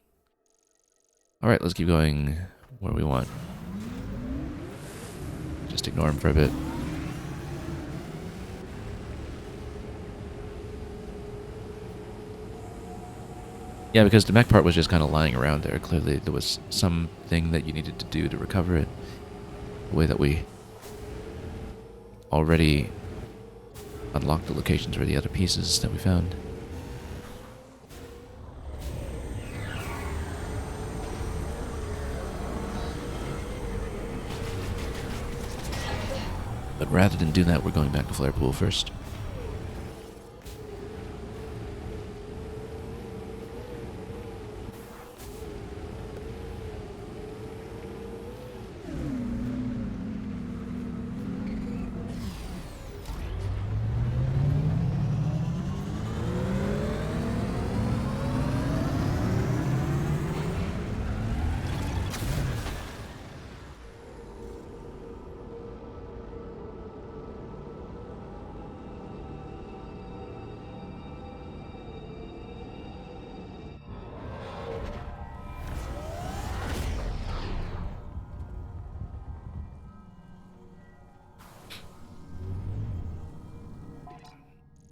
Alright, let's keep going where we want. Just ignore him for a bit. Yeah, because the mech part was just kind of lying around there. Clearly there was something that you needed to do to recover it. The way that we already unlocked the locations for the other pieces that we found. But rather than do that, we're going back to Flare Pool first.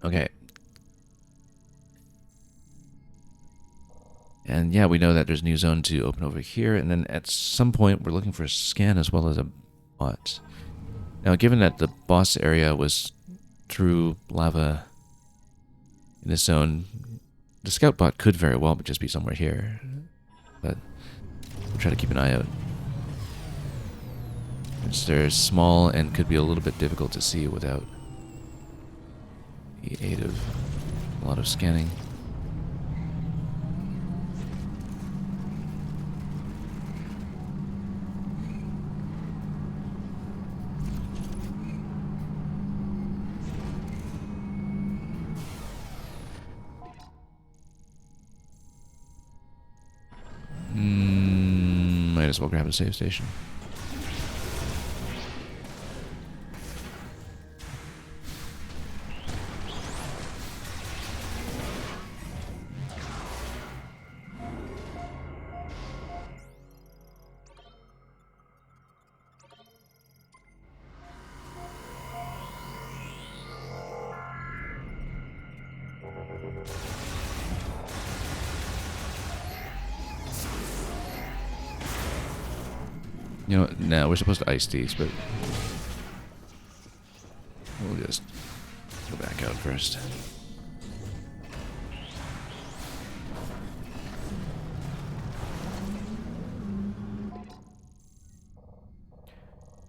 Okay. And yeah, we know that there's a new zone to open over here, and then at some point we're looking for a scan as well as a bot. Now, given that the boss area was through lava in this zone, the scout bot could very well just be somewhere here. But we'll try to keep an eye out. They're small and could be a little bit difficult to see without the aid of a lot of scanning. Might as well grab a save station. You know, no, we're supposed to ice these, but we'll just go back out first.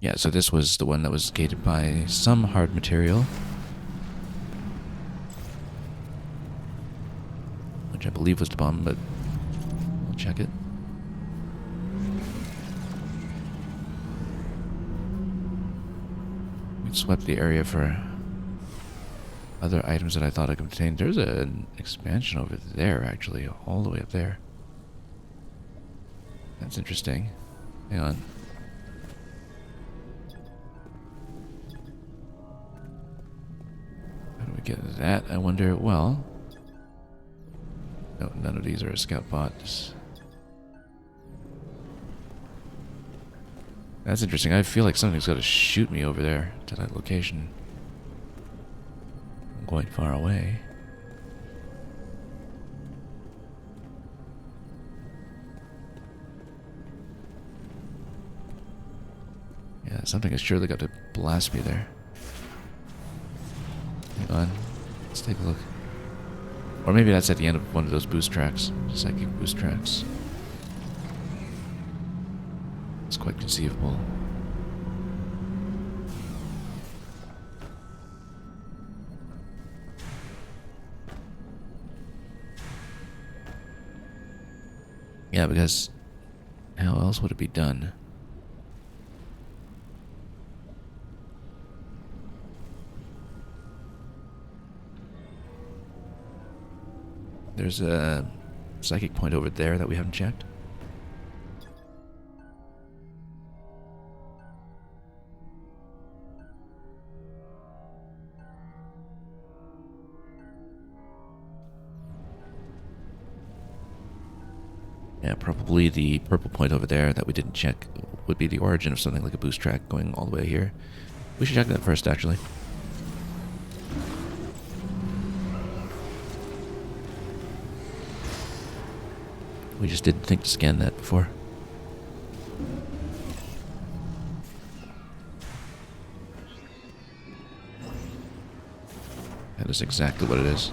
Yeah, so this was the one that was gated by some hard material, which I believe was the bomb, but we'll check it. Swept the area for other items that I thought it contained. There's an expansion over there, actually, all the way up there. That's interesting. Hang on. Get that, I wonder. Well, no, none of these are a scout bots. That's interesting. I feel like something's got to shoot me over there to that location. I'm quite far away. Yeah, something has surely got to blast me there. Hang on. Let's take a look. Or maybe that's at the end of one of those boost tracks. Psychic boost tracks. It's quite conceivable. Yeah, because how else would it be done? There's a psychic point over there that we haven't checked. Yeah, probably the purple point over there that we didn't check would be the origin of something like a boost track going all the way here. We should check that first, actually. We just didn't think to scan that before. That is exactly what it is.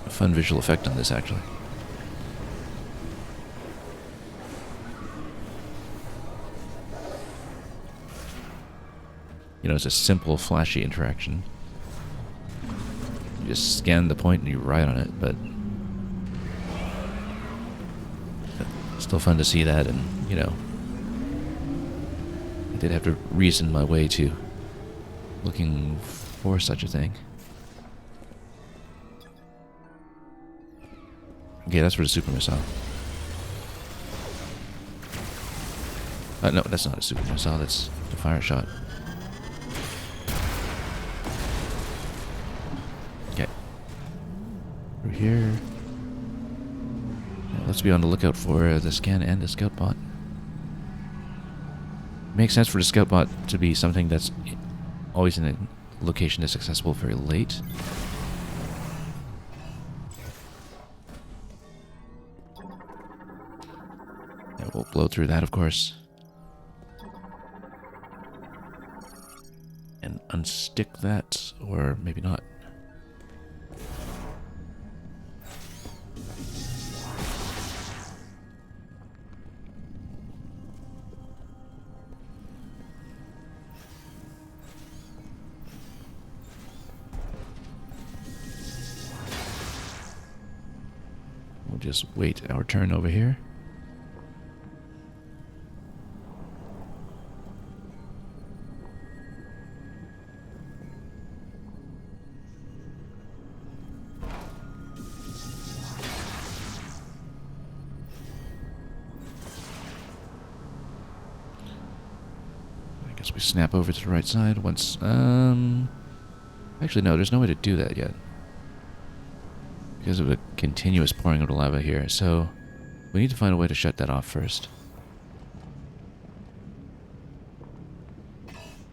A fun visual effect on this, actually. You know, it's a simple, flashy interaction. You just scan the point and you ride on it, but it's still fun to see that, and, you know, I did have to reason my way to looking for such a thing. Okay, that's for the super missile. No, that's not a super missile, that's the fire shot. Okay. Through here. Now, let's be on the lookout for the scan and the scout bot. Makes sense for the scout bot to be something that's always in a location that's accessible very late. Yeah, we'll blow through that, of course. And unstick that, or maybe not. We'll just wait our turn over here. We snap over to the right side once, actually no, there's no way to do that yet. Because of the continuous pouring of the lava here, so we need to find a way to shut that off first.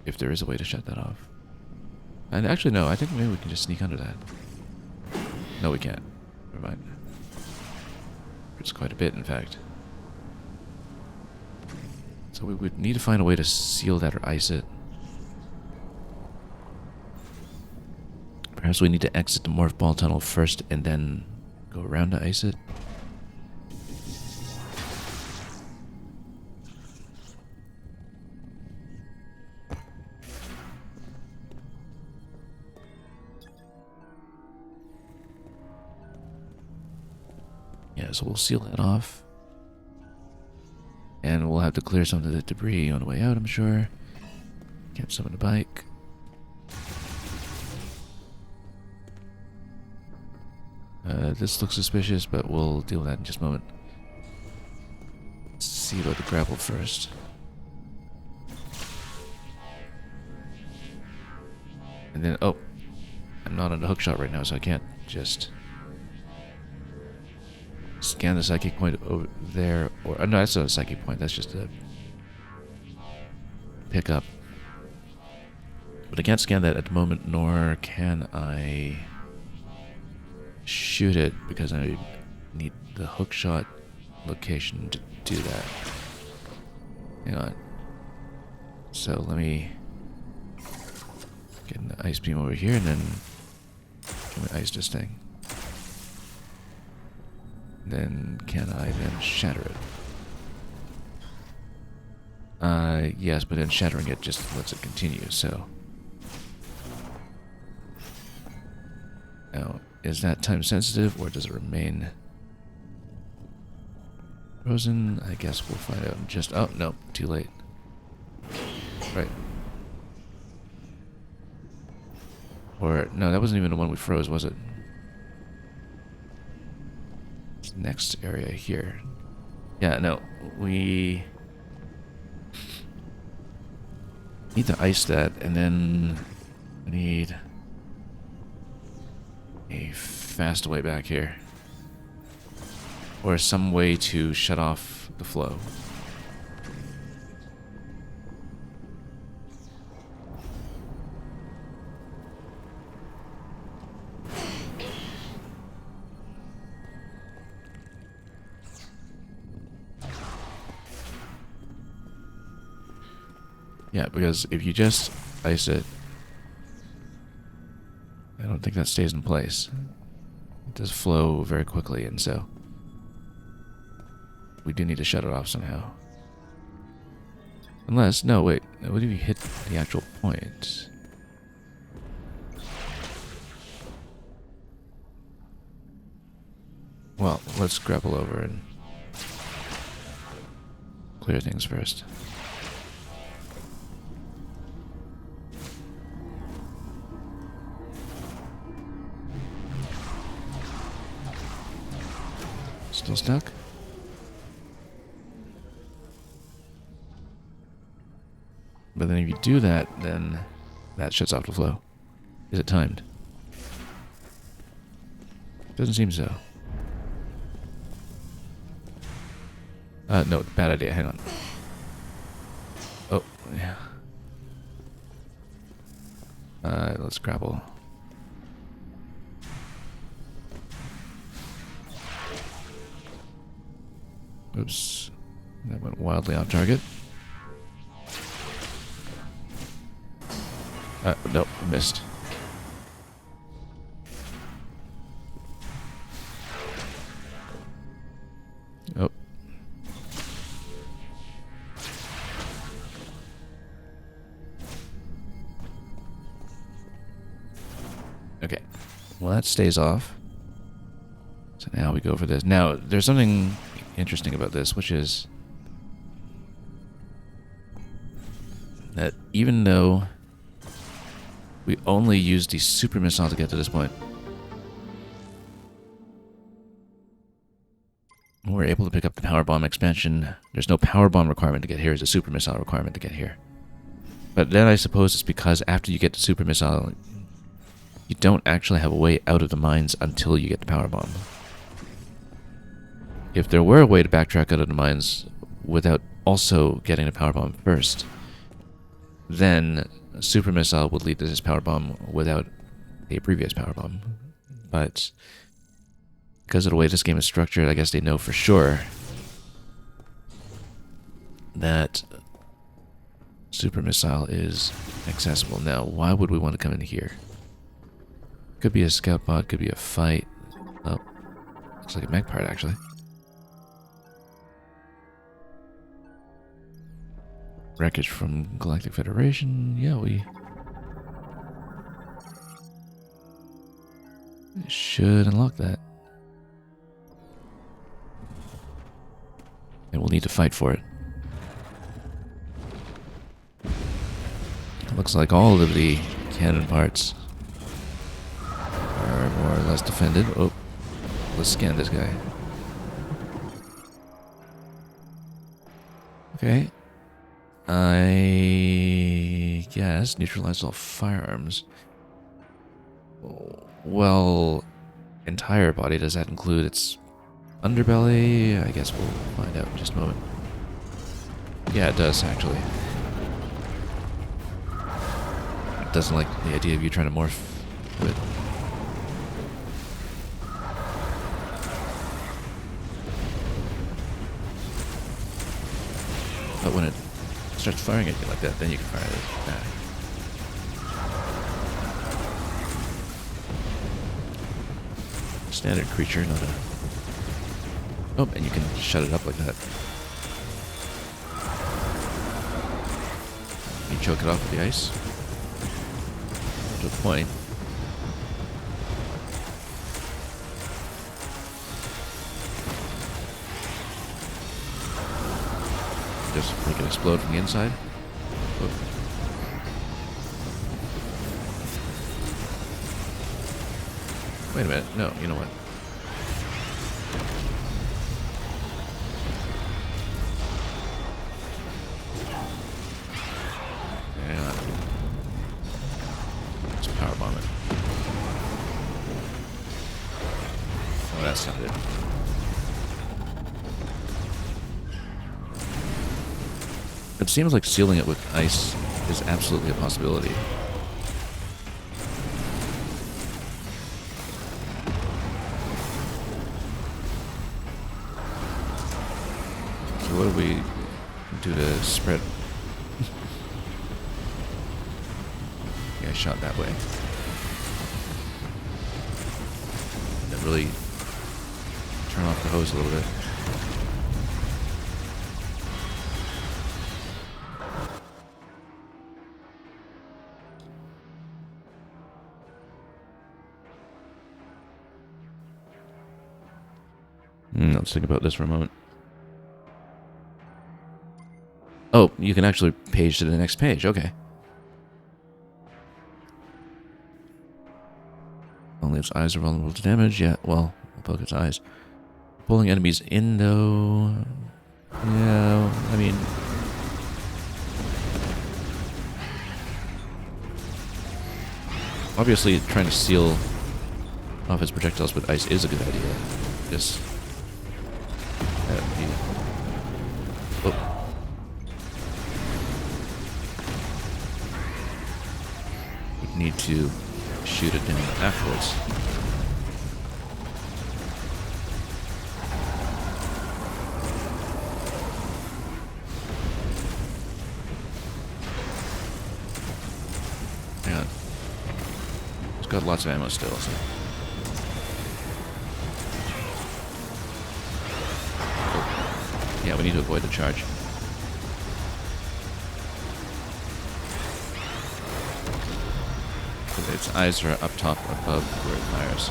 If there is a way to shut that off. And actually no, I think maybe we can just sneak under that. No, we can't. Never mind. It's quite a bit, in fact. So we would need to find a way to seal that or ice it. Perhaps we need to exit the morph ball tunnel first and then go around to ice it. Yeah, so we'll seal that off. And we'll have to clear some of the debris on the way out, I'm sure. Get some of the bike. This looks suspicious, but we'll deal with that in just a moment. Let's see about the grapple first. And then, oh, I'm not on a hook shot right now, so I can't just scan the psychic point over there. Or no, that's not a psychic point. That's just a pickup. But I can't scan that at the moment, nor can I shoot it because I need the hook shot location to do that. Hang on. So let me get an ice beam over here and then can we ice this thing? Then can I then shatter it? Yes, but then shattering it just lets it continue, so. Now, is that time sensitive or does it remain frozen? I guess we'll find out in just, oh, no, too late. Right. Or, no, that wasn't even the one we froze, was it? Next area here. Yeah, no, we need to ice that, and then we need a fast way back here. Or some way to shut off the flow. Yeah, because if you just ice it, I don't think that stays in place. It does flow very quickly, and so we do need to shut it off somehow. Unless, no, wait, what if you hit the actual point? Well, let's grapple over and clear things first. Still stuck? But then if you do that, then that shuts off the flow. Is it timed? Doesn't seem so. No, bad idea. Hang on. Oh, yeah. Let's grapple. Oops. That went wildly off target. Nope, missed. Oh. Okay. Well, that stays off. So now we go for this. Now, there's something interesting about this, which is that even though we only used the super missile to get to this point, we're able to pick up the power bomb expansion. There's no power bomb requirement to get here. There's a super missile requirement to get here. But then I suppose it's because after you get the super missile, you don't actually have a way out of the mines until you get the power bomb. If there were a way to backtrack out of the mines without also getting the power bomb first, then a super missile would lead to this power bomb without a previous power bomb. But because of the way this game is structured, I guess they know for sure that super missile is accessible. Now, why would we want to come in here? Could be a scout pod, could be a fight. Oh, looks like a mech part actually. Wreckage from Galactic Federation. Yeah, we should unlock that. And we'll need to fight for it. Looks like all of the cannon parts are more or less defended. Oh, Let's scan this guy. Okay. I guess neutralize all firearms. Well, entire body, does that include its underbelly? I guess we'll find out in just a moment. Yeah, it does, actually. It doesn't like the idea of you trying to morph with. But when it starts firing at you like that, then you can fire it back. Standard creature, not a... Oh, and you can shut it up like that. You choke it off with the ice. To a point. Just make it explode from the inside. Whoop. Wait a minute. No, you know what? Hang on. Let's power bomb it. Oh, that's not it. It seems like sealing it with ice is absolutely a possibility. So what do we do to spread? Yeah, I shot that way. That really turn off the hose a little bit. Let's think about this for a moment. Oh, you can actually page to the next page. Okay. Only its eyes are vulnerable to damage. Yeah, well, we'll poke its eyes. Pulling enemies in, though. Yeah, I mean... Obviously, trying to seal off its projectiles with ice is a good idea. Just... oh. We need to shoot it down afterwards. Hang on. It's got lots of ammo still, so... Yeah, we need to avoid the charge. Its eyes are up top above where it fires.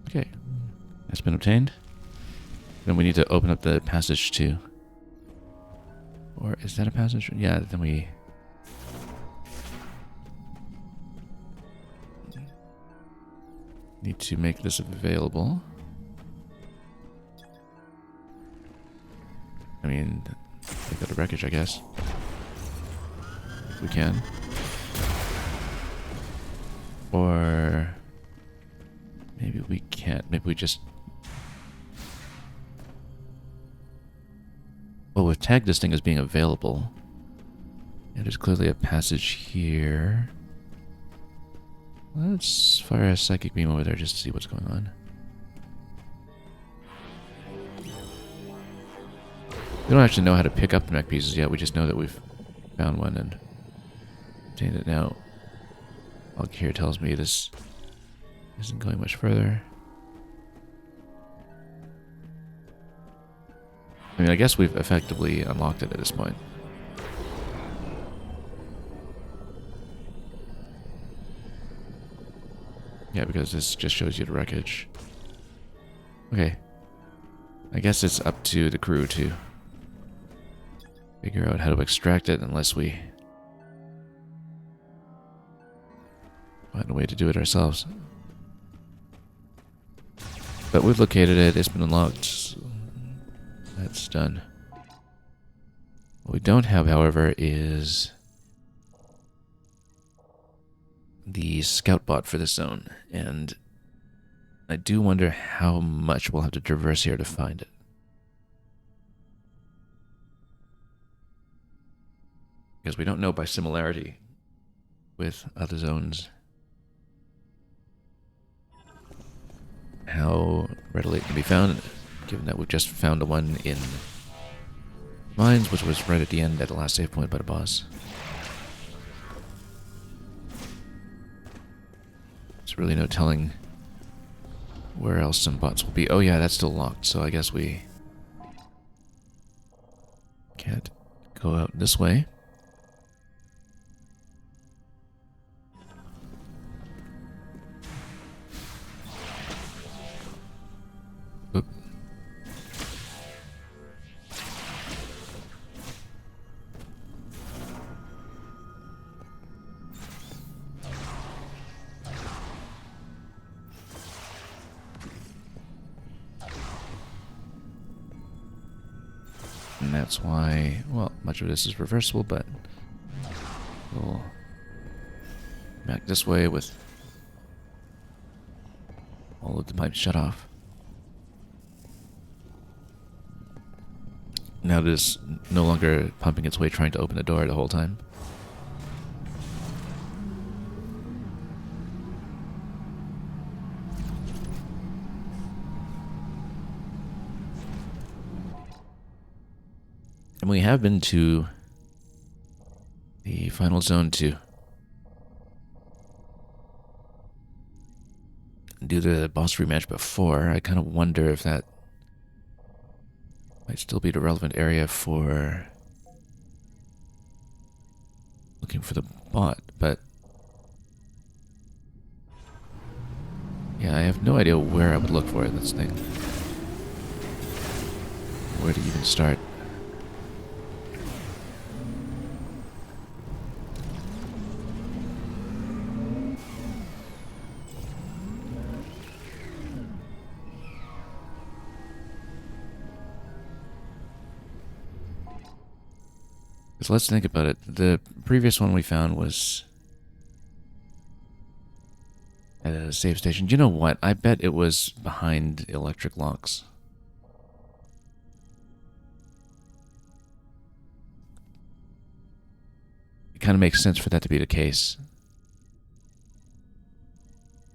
Okay, that's been obtained. Then we need to open up the passage too. Or is that a passage? Yeah, then we... need to make this available. I mean, take out the wreckage, I guess. If we can. Or... maybe we can't. Maybe we just... well, we've tagged this thing as being available. And there's clearly a passage here. Let's fire a psychic beam over there just to see what's going on. We don't actually know how to pick up the mech pieces yet. We just know that we've found one and obtained it now. Log here tells me this isn't going much further. I mean, I guess we've effectively unlocked it at this point. Yeah, because this just shows you the wreckage. Okay. I guess it's up to the crew to figure out how to extract it unless we find a way to do it ourselves. But we've located it, it's been unlocked. So that's done. What we don't have, however, is the scout bot for this zone, and I do wonder how much we'll have to traverse here to find it. Because we don't know by similarity with other zones how readily it can be found, given that we've just found the one in mines, which was right at the end at the last save point by the boss. There's really no telling where else some bots will be. Oh yeah, that's still locked, so I guess we can't go out this way. Oop. And that's why, well, much of this is reversible, but we'll back this way with all of the pipes shut off. Now it is no longer pumping its way trying to open the door the whole time. And we have been to the final zone to do the boss rematch before. I kind of wonder if that might still be the relevant area for looking for the bot, but yeah, I have no idea where I would look for it, that's the thing. Where to even start. So let's think about it. The previous one we found was at a save station. You know what? I bet it was behind electric locks. It kind of makes sense for that to be the case.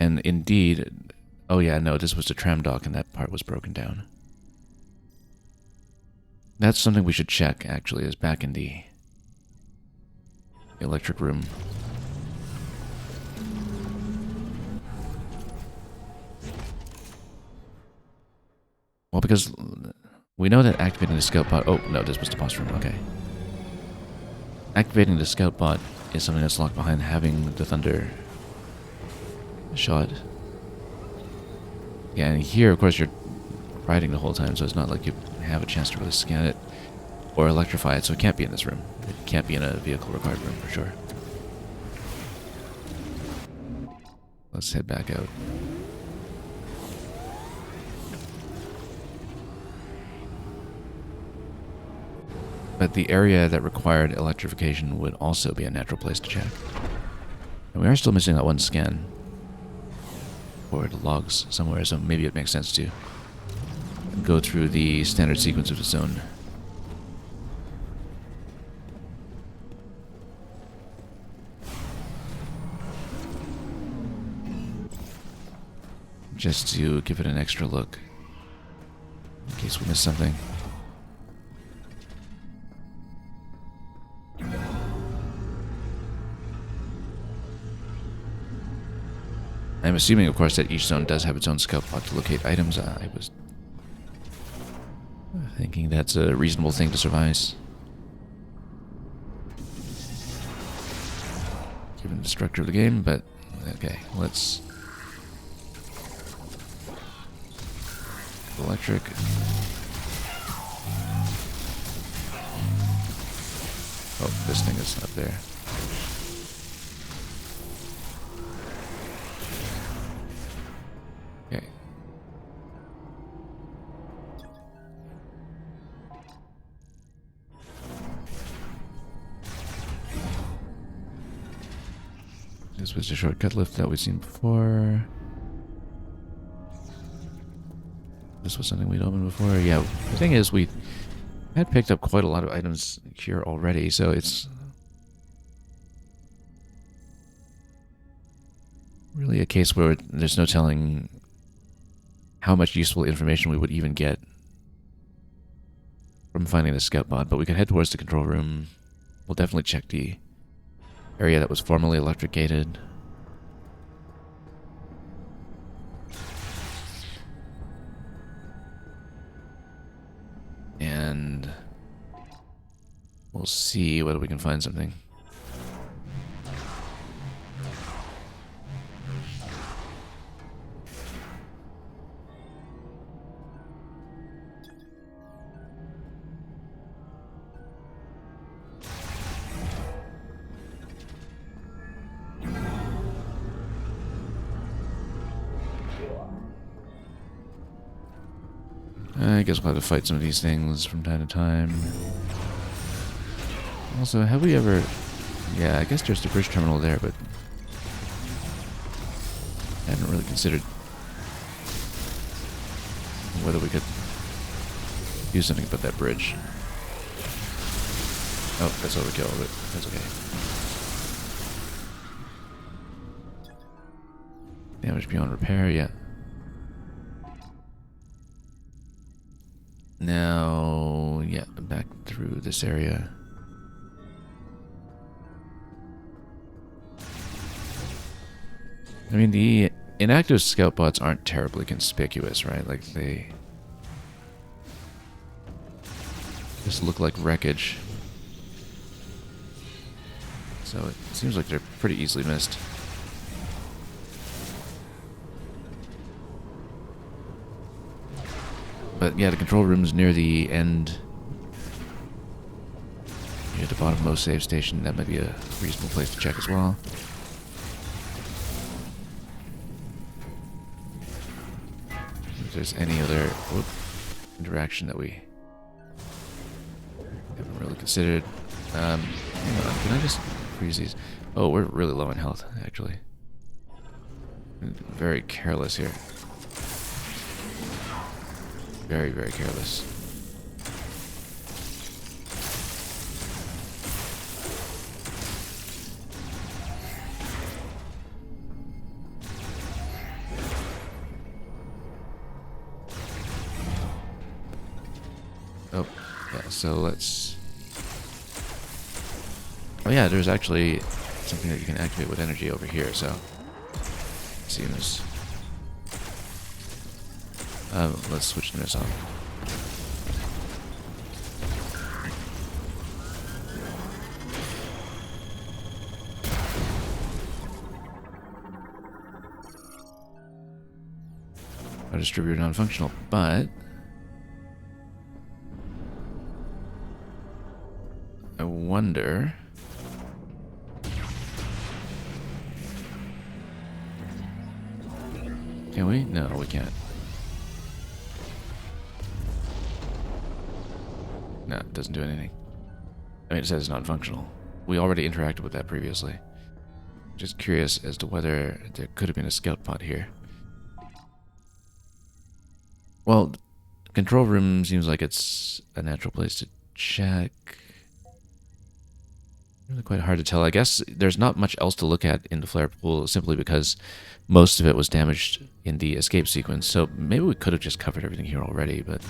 And indeed, oh yeah, no, this was the tram dock and that part was broken down. That's something we should check, actually, is back in the electric room. Well, because we know that activating the scout bot... Oh, no, this was the boss room, okay. Activating the scout bot is something that's locked behind having the thunder shot. Yeah, and here, of course, you're riding the whole time, so it's not like you have a chance to really scan it or electrify it, so it can't be in this room. It can't be in a vehicle required room for sure. Let's head back out. But the area that required electrification would also be a natural place to check. And we are still missing that one scan for the logs somewhere, so maybe it makes sense to go through the standard sequence of the zone. Just to give it an extra look, in case we miss something. I'm assuming, of course, that each zone does have its own scout pod to locate items. I was thinking that's a reasonable thing to surmise, given the structure of the game, but okay, let's Electric. Oh, this thing is up there. Okay. This was a shortcut lift that we've seen before. This was something we'd opened before. Yeah, the thing is, we had picked up quite a lot of items here already, so it's really a case where there's no telling how much useful information we would even get from finding the scout pod, but we could head towards the control room. We'll definitely check the area that was formerly electric gated. And we'll see whether we can find something. I guess we'll have to fight some of these things from time to time. Also, have we ever... Yeah, I guess there's the bridge terminal there, but I haven't really considered whether we could do something about that bridge. Oh, that's overkill, but that's okay. Damage beyond repair, yeah. Now, yeah, back through this area. I mean, the inactive scout bots aren't terribly conspicuous, right? Like, they just look like wreckage. So it seems like they're pretty easily missed. But yeah, the control room's near the end. Near the bottom most save station. That might be a reasonable place to check as well. If there's any other interaction that we haven't really considered. Hang on, can I just freeze these? Oh, we're really low in health, actually. Very careless here. Very, very careless. Oh, yeah, so let's... Oh yeah, there's actually something that you can activate with energy over here, so... Seems... let's switch this off. Our distributor non-functional, but I wonder. Can we? No, we can't. No, it doesn't do anything. I mean, it says non-functional. We already interacted with that previously. Just curious as to whether there could have been a scout pod here. Well, control room seems like it's a natural place to check. Really quite hard to tell. I guess there's not much else to look at in the flare pool simply because most of it was damaged in the escape sequence. So maybe we could have just covered everything here already, but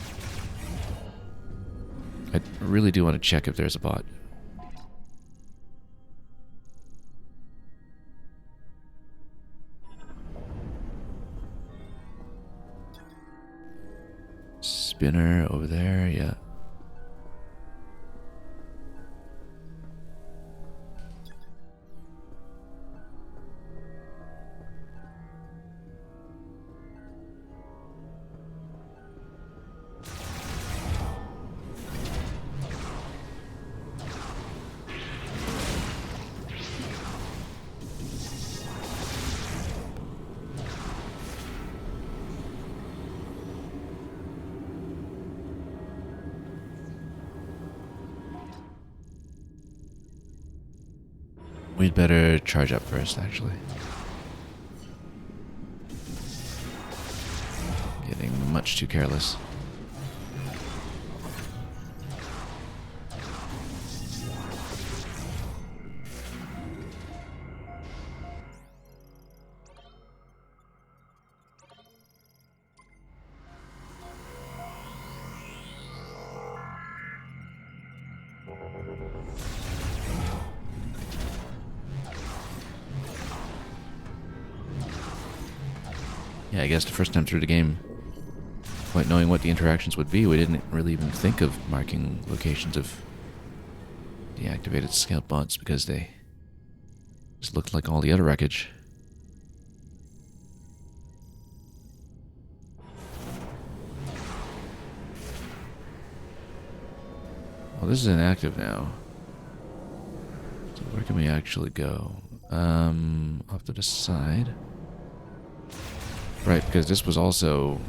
I really do want to check if there's a bot. Spinner over there, yeah. We'd better charge up first, actually. Getting much too careless. Yeah, I guess the first time through the game, quite knowing what the interactions would be, we didn't really even think of marking locations of deactivated scout bots because they just looked like all the other wreckage. Well, this is inactive now. So where can we actually go? Off to the side. Right, because this was also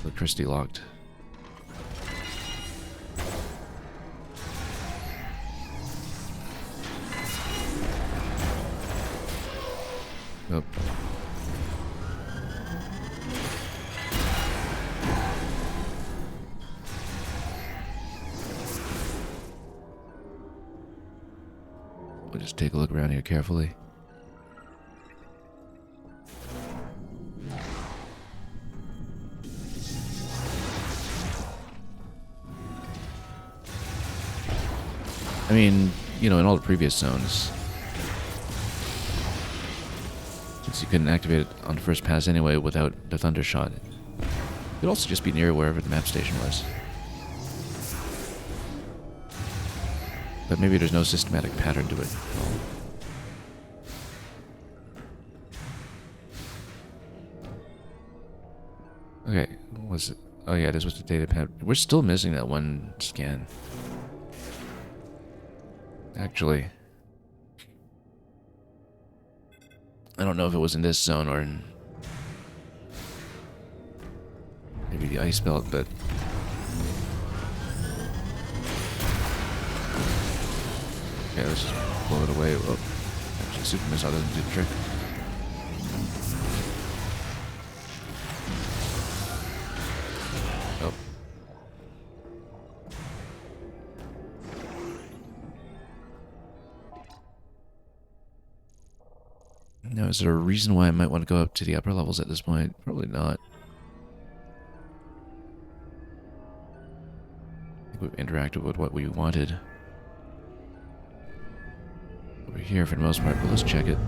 electricity locked. Oh. We'll just take a look around here carefully. I mean, you know, in all the previous zones, since you couldn't activate it on the first pass anyway without the thunder shot, it could also just be near wherever the map station was. But maybe there's no systematic pattern to it. Okay, what was it? Oh yeah, this was the data pad. We're still missing that one scan. Actually, I don't know if it was in this zone or in maybe the ice belt, but okay, let's just blow it away. Oh, actually, super missile doesn't do the trick. Oh. Now, is there a reason why I might want to go up to the upper levels at this point? Probably not. I think we've interacted with what we wanted over here for the most part, but let's check it.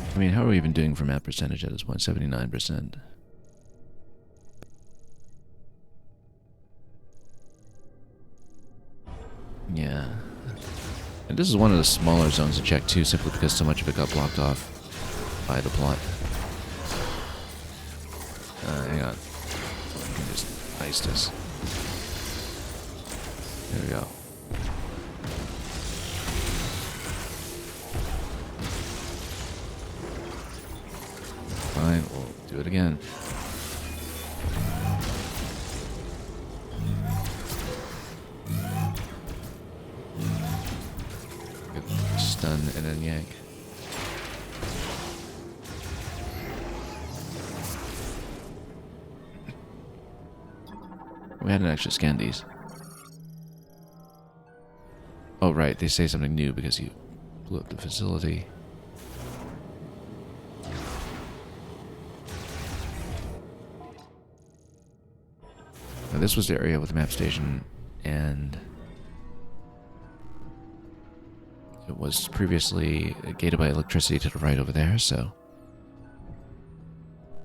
I mean, how are we even doing for map percentage at this point? 79%. Yeah. And this is one of the smaller zones to check too, simply because so much of it got blocked off by the plot. Hang on. I can just ice this. There we go. Fine, we'll do it again. Get stun and then yank. We hadn't actually scanned these. Oh right, they say something new because you blew up the facility. Now, this was the area with the map station, and it was previously gated by electricity to the right over there, so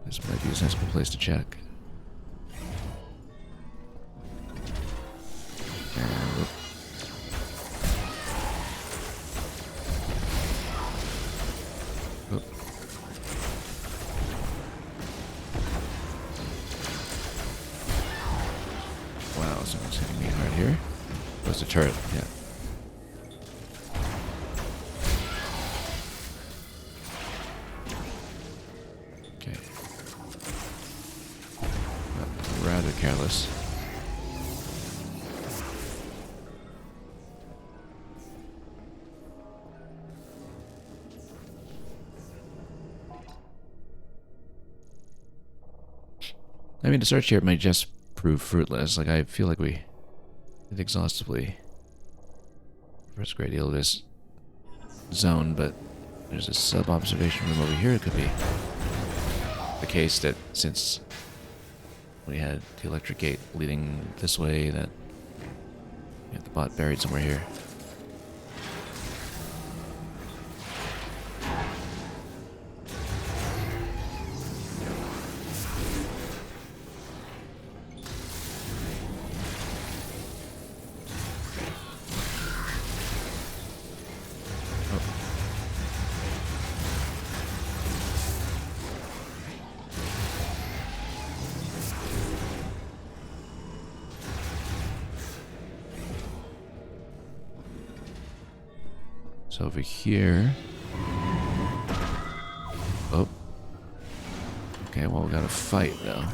this might be a sensible place to check. Someone's hitting me hard here. Oh, it's a turret, yeah. Okay. Rather careless. I mean, the search here might just prove fruitless. Like, I feel like we did exhaustively first great deal of this zone, but there's a sub-observation room over here. It could be the case that since we had the electric gate leading this way, that we have the bot buried somewhere here. So over here. Oh. Okay, well, we got to fight, though.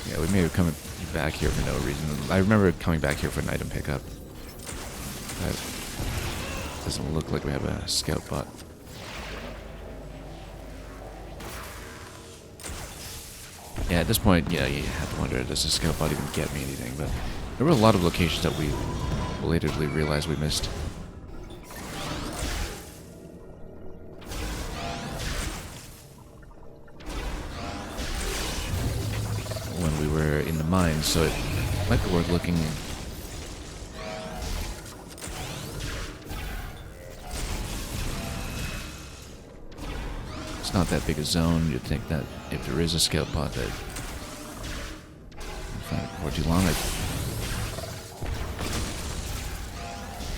Yeah, we may have come back here for no reason. I remember coming back here for an item pickup. That doesn't look like we have a scout bot. Yeah, at this point, yeah, you have to wonder, does the scout bot even get me anything? But there were a lot of locations that we belatedly realized we missed. When we were in the mines, so it might be worth looking. It's not that big a zone. You'd think that if there is a scout bot that we'll find it for too long. I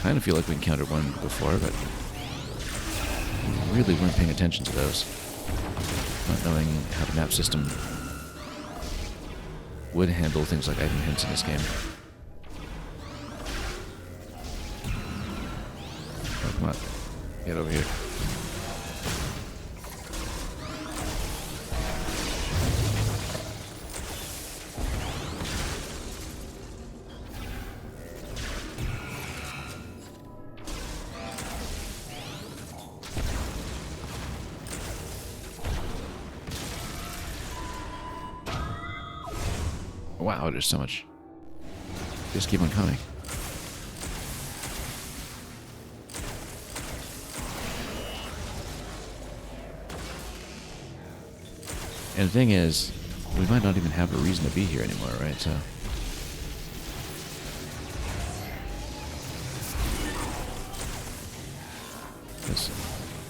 kind of feel like we encountered one before, but we really weren't paying attention to those. Not knowing how the map system would handle things like item hints in this game. Oh, come on. Get over here. Wow, there's so much. Just keep on coming. And the thing is, we might not even have a reason to be here anymore, right? So,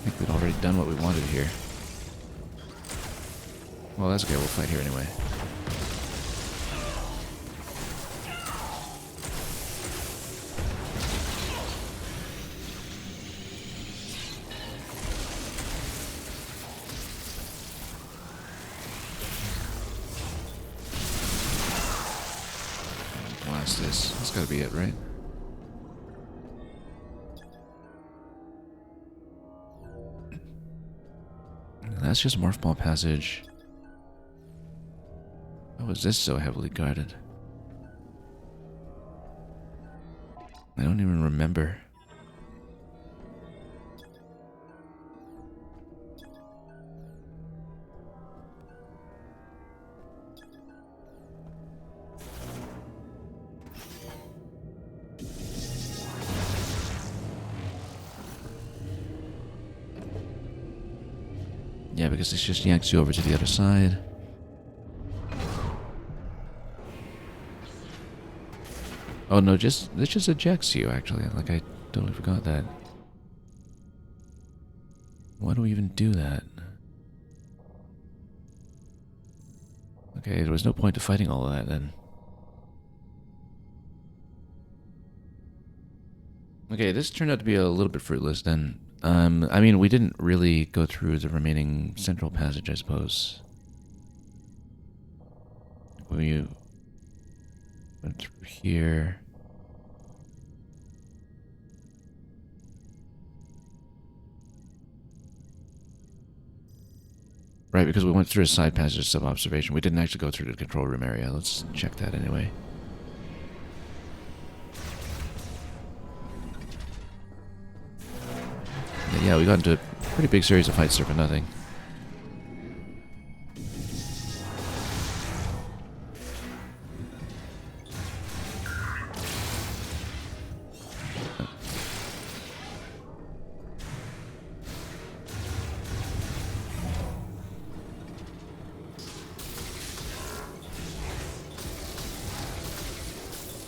I think we'd already done what we wanted here. Well, that's okay. We'll fight here anyway. Blast this. That's gotta be it, right? That's just Morph Ball Passage. How was this so heavily guarded? I don't even remember. Yeah, because this just yanks you over to the other side. Oh no, this just ejects you, actually. Like, I totally forgot that. Why do we even do that? Okay, there was no point to fighting all of that then. Okay, this turned out to be a little bit fruitless then. I mean, we didn't really go through the remaining central passage, I suppose. We Went through here. Right, because we went through a side passage sub-observation. We didn't actually go through the control room area. Let's check that anyway. Yeah, we got into a pretty big series of fights there for nothing.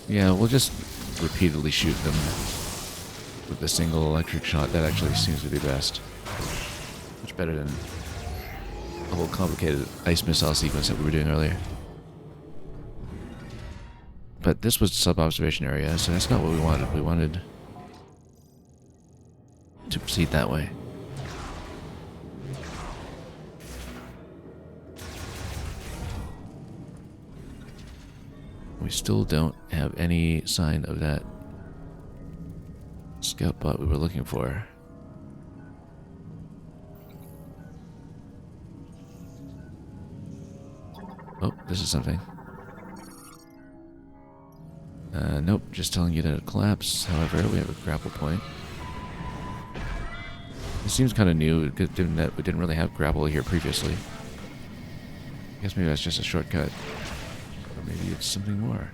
Yeah, we'll just repeatedly shoot them with a single electric shot. That actually seems to be best. Much better than the whole complicated ice missile sequence that we were doing earlier. But this was sub-observation area, so that's not what we wanted. We wanted to proceed that way. We still don't have any sign of that scout bot we were looking for. Oh, this is something. Nope, just telling you that it collapsed. However, we have a grapple point. It seems kind of new, given that we didn't really have grapple here previously. I guess maybe that's just a shortcut. Or maybe it's something more.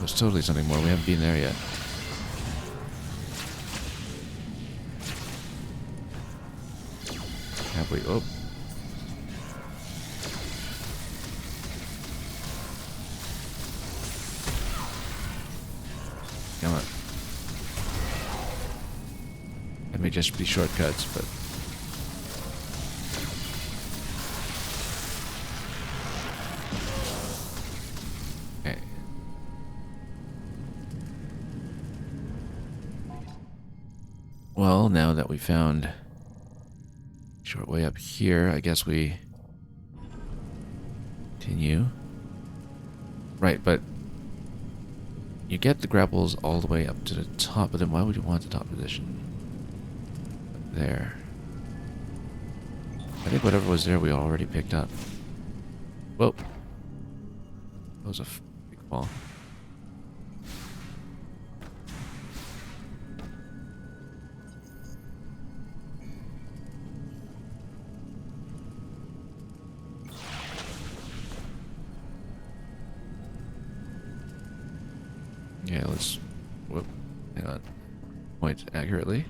Oh, it's totally something more. We haven't been there yet. Have we? Oh. Come on. It may just be shortcuts, but... Okay. Well, now that we found a short way up here, I guess we continue. Right, but you get the grapples all the way up to the top, but then why would you want the top position? There. I think whatever was there we already picked up. Whoa. That was a big fall. Yeah, let's... Whoop. Hang on. Point accurately.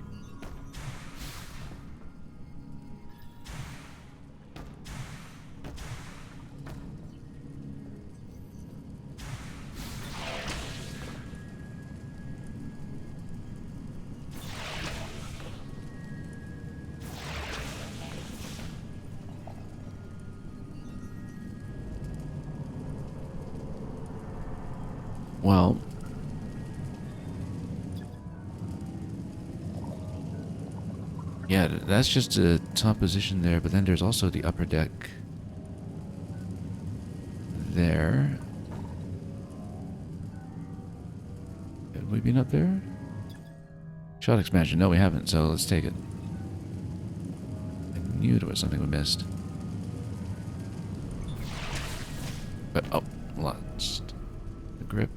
Well... yeah, that's just a top position there, but then there's also the upper deck there. Have we been up there? Shot expansion. No, we haven't, so let's take it. I knew there was something we missed. But, oh, lost the grip.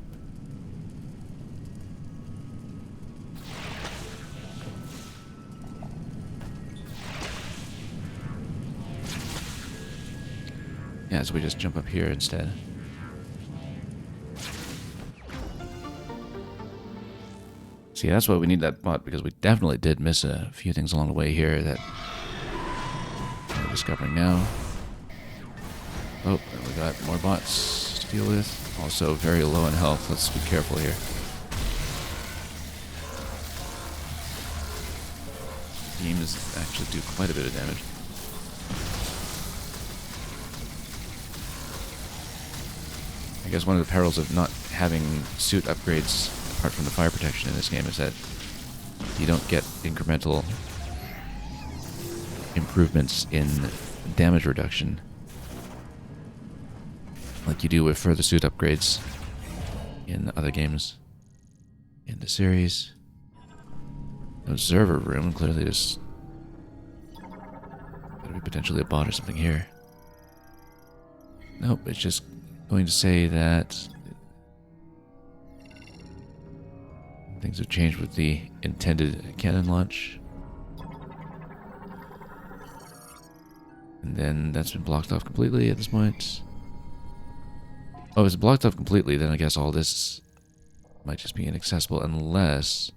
Yeah, so we just jump up here instead. See, that's why we need that bot, because we definitely did miss a few things along the way here that we're discovering now. Oh, and we got more bots to deal with. Also very low in health. Let's be careful here. Beams actually do quite a bit of damage. I guess one of the perils of not having suit upgrades, apart from the fire protection in this game, is that you don't get incremental improvements in damage reduction like you do with further suit upgrades in other games in the series. Observer room, clearly there's gotta be potentially a bot or something here. Nope, it's just going to say that things have changed with the intended cannon launch. And then that's been blocked off completely at this point. Oh, if it's blocked off completely, then I guess all this might just be inaccessible unless...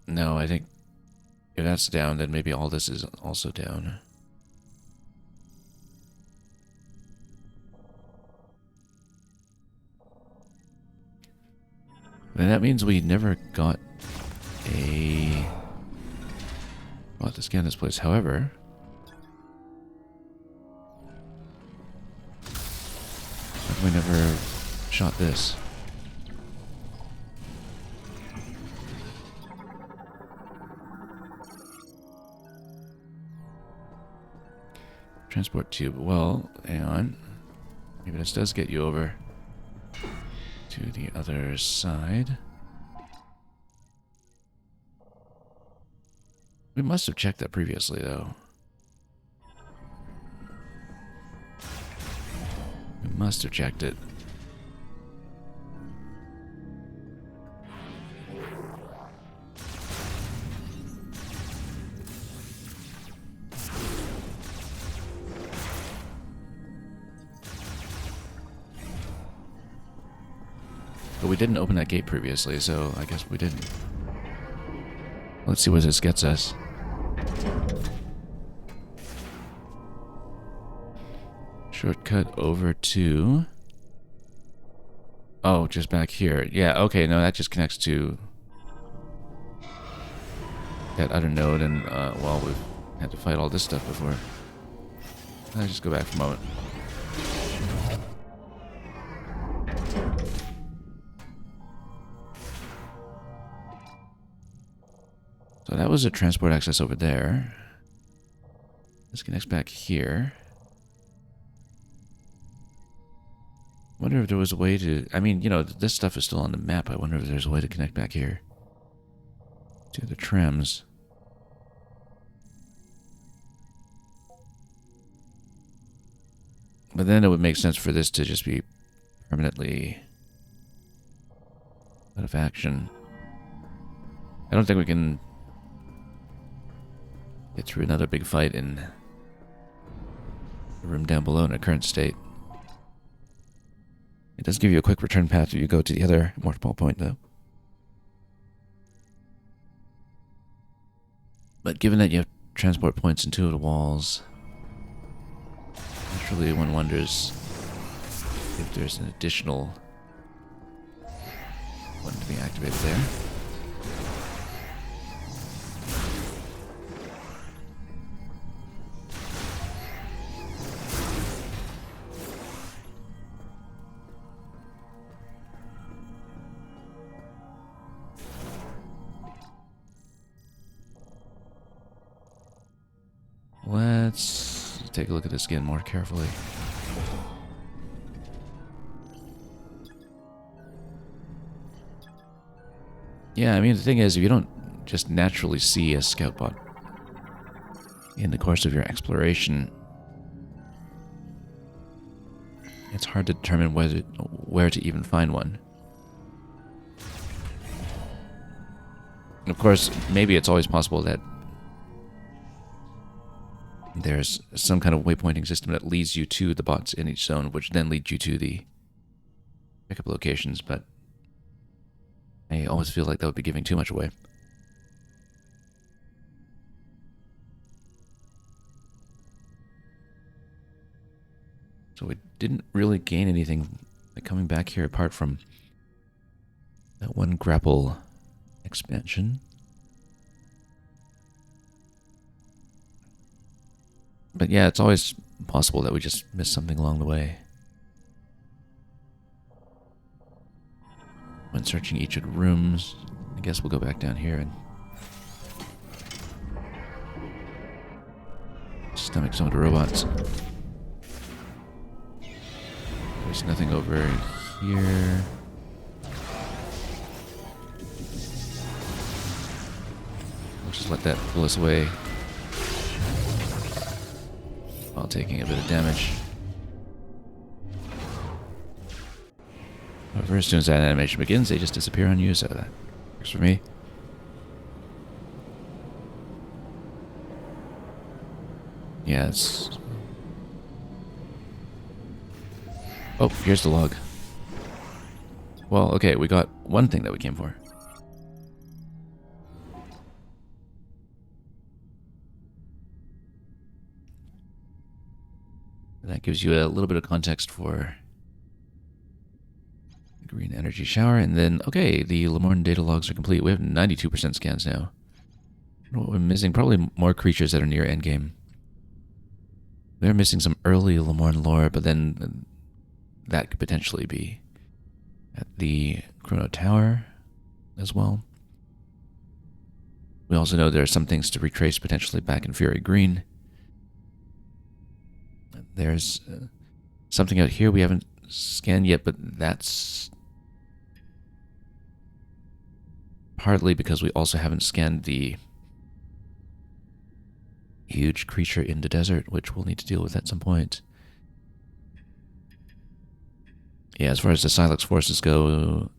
No, I think if that's down, then maybe all this is also down. And that means we never got a... Well, to scan this place. However... how come we never shot this? Transport tube. Well, hang on. Maybe this does get you over to the other side. We must have checked that previously, though. We must have checked it. But we didn't open that gate previously, so I guess we didn't. Let's see what this gets us. Shortcut over to... Oh, just back here. Yeah, okay, no, that just connects to that other node, and, well, we've had to fight all this stuff before. Let's just go back for a moment. So that was a transport access over there. This connects back here. Wonder if there was a way to... I mean, you know, this stuff is still on the map. I wonder if there's a way to connect back here to the trams. But then it would make sense for this to just be permanently out of action. I don't think we can get through another big fight in the room down below in a current state. It does give you a quick return path if you go to the other morphball point, though. But given that you have transport points in two of the walls, naturally one wonders if there's an additional one to be activated there. Let's take a look at this again more carefully. Yeah, I mean, the thing is, if you don't just naturally see a scout bot in the course of your exploration, it's hard to determine where to even find one. And of course, maybe it's always possible that there's some kind of waypointing system that leads you to the bots in each zone, which then leads you to the pickup locations, but I always feel like that would be giving too much away. So we didn't really gain anything coming back here apart from that one grapple expansion. But yeah, it's always possible that we just missed something along the way. When searching each of the rooms, I guess we'll go back down here and stomach some of the robots. There's nothing over here. We'll just let that pull us away while taking a bit of damage. However, as soon as that animation begins, they just disappear on you, so that works for me. Yeah, it's... Oh, here's the log. Well, okay, we got one thing that we came for. That gives you a little bit of context for the green energy shower. And then, okay, the Lamorne data logs are complete. We have 92% scans now. What we're missing, probably more creatures that are near endgame. We're missing some early Lamorne lore, but then that could potentially be at the Chrono Tower as well. We also know there are some things to retrace potentially back in Fury Green. There's something out here we haven't scanned yet, but that's partly because we also haven't scanned the huge creature in the desert, which we'll need to deal with at some point. Yeah, as far as the Silex forces go,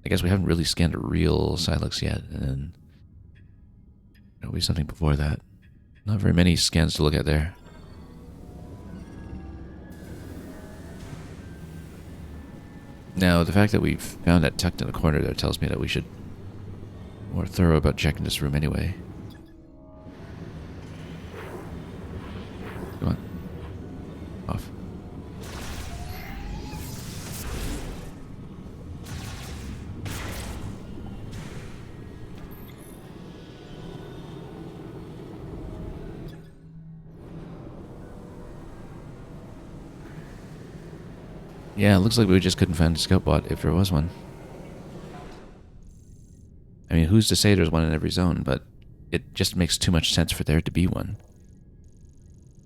I guess we haven't really scanned a real Silex yet, and there'll be something before that. Not very many scans to look at there. Now, the fact that we've found that tucked in the corner there tells me that we should be more thorough about checking this room anyway. Come on. Off. Yeah, it looks like we just couldn't find a scout bot if there was one. I mean, who's to say there's one in every zone, but it just makes too much sense for there to be one.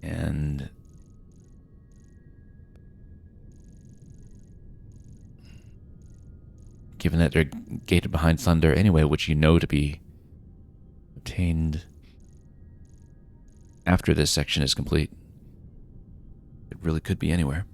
And given that they're gated behind Thunder anyway, which you know to be obtained after this section is complete, it really could be anywhere.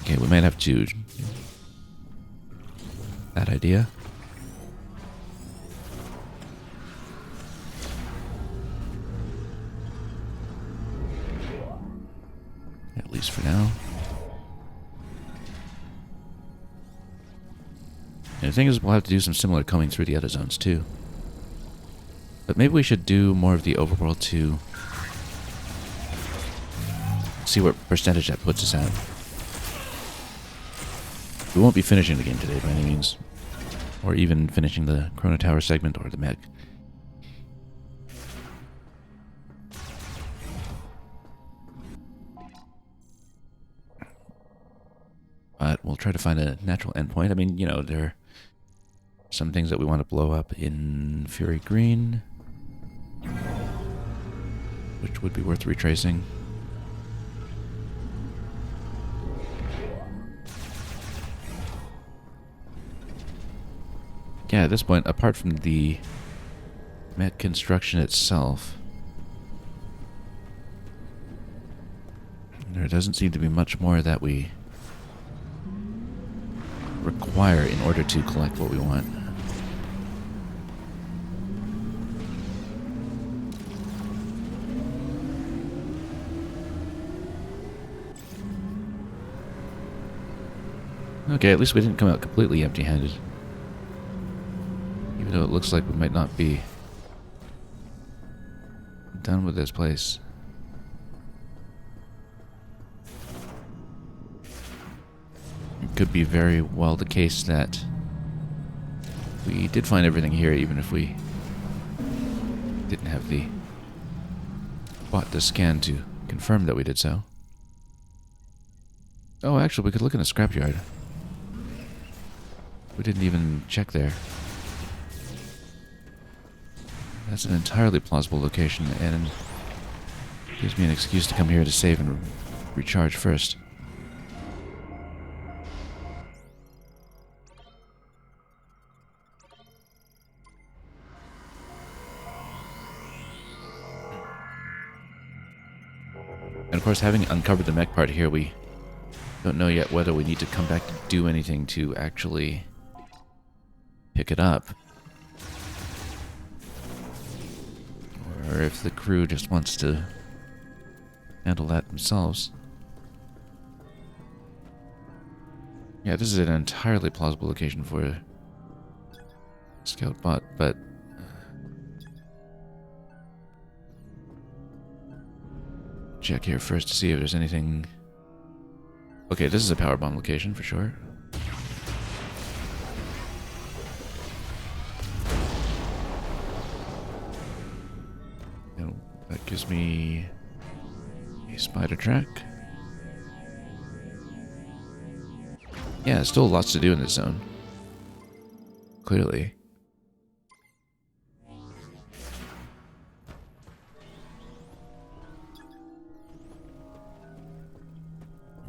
Okay, we might have to... That idea. At least for now. And the thing is, we'll have to do some similar combing through the other zones too. But maybe we should do more of the overworld to see what percentage that puts us at. We won't be finishing the game today by any means. Or even finishing the Chrono Tower segment or the mech. But we'll try to find a natural endpoint. I mean, you know, there are some things that we want to blow up in Fury Green, which would be worth retracing. Yeah, at this point, apart from the Met construction itself, there doesn't seem to be much more that we require in order to collect what we want. Okay, at least we didn't come out completely empty-handed. Even though it looks like we might not be done with this place. It could be very well the case that we did find everything here, even if we didn't have the bot to scan to confirm that we did so. Oh, actually, we could look in a scrapyard. We didn't even check there. That's an entirely plausible location, and gives me an excuse to come here to save and recharge first. And of course, having uncovered the mech part here, we don't know yet whether we need to come back to do anything to actually pick it up. Or if the crew just wants to handle that themselves. Yeah, this is an entirely plausible location for a scout bot, but check here first to see if there's anything. Okay, this is a power bomb location for sure. And that gives me a spider track. Yeah, still lots to do in this zone. Clearly.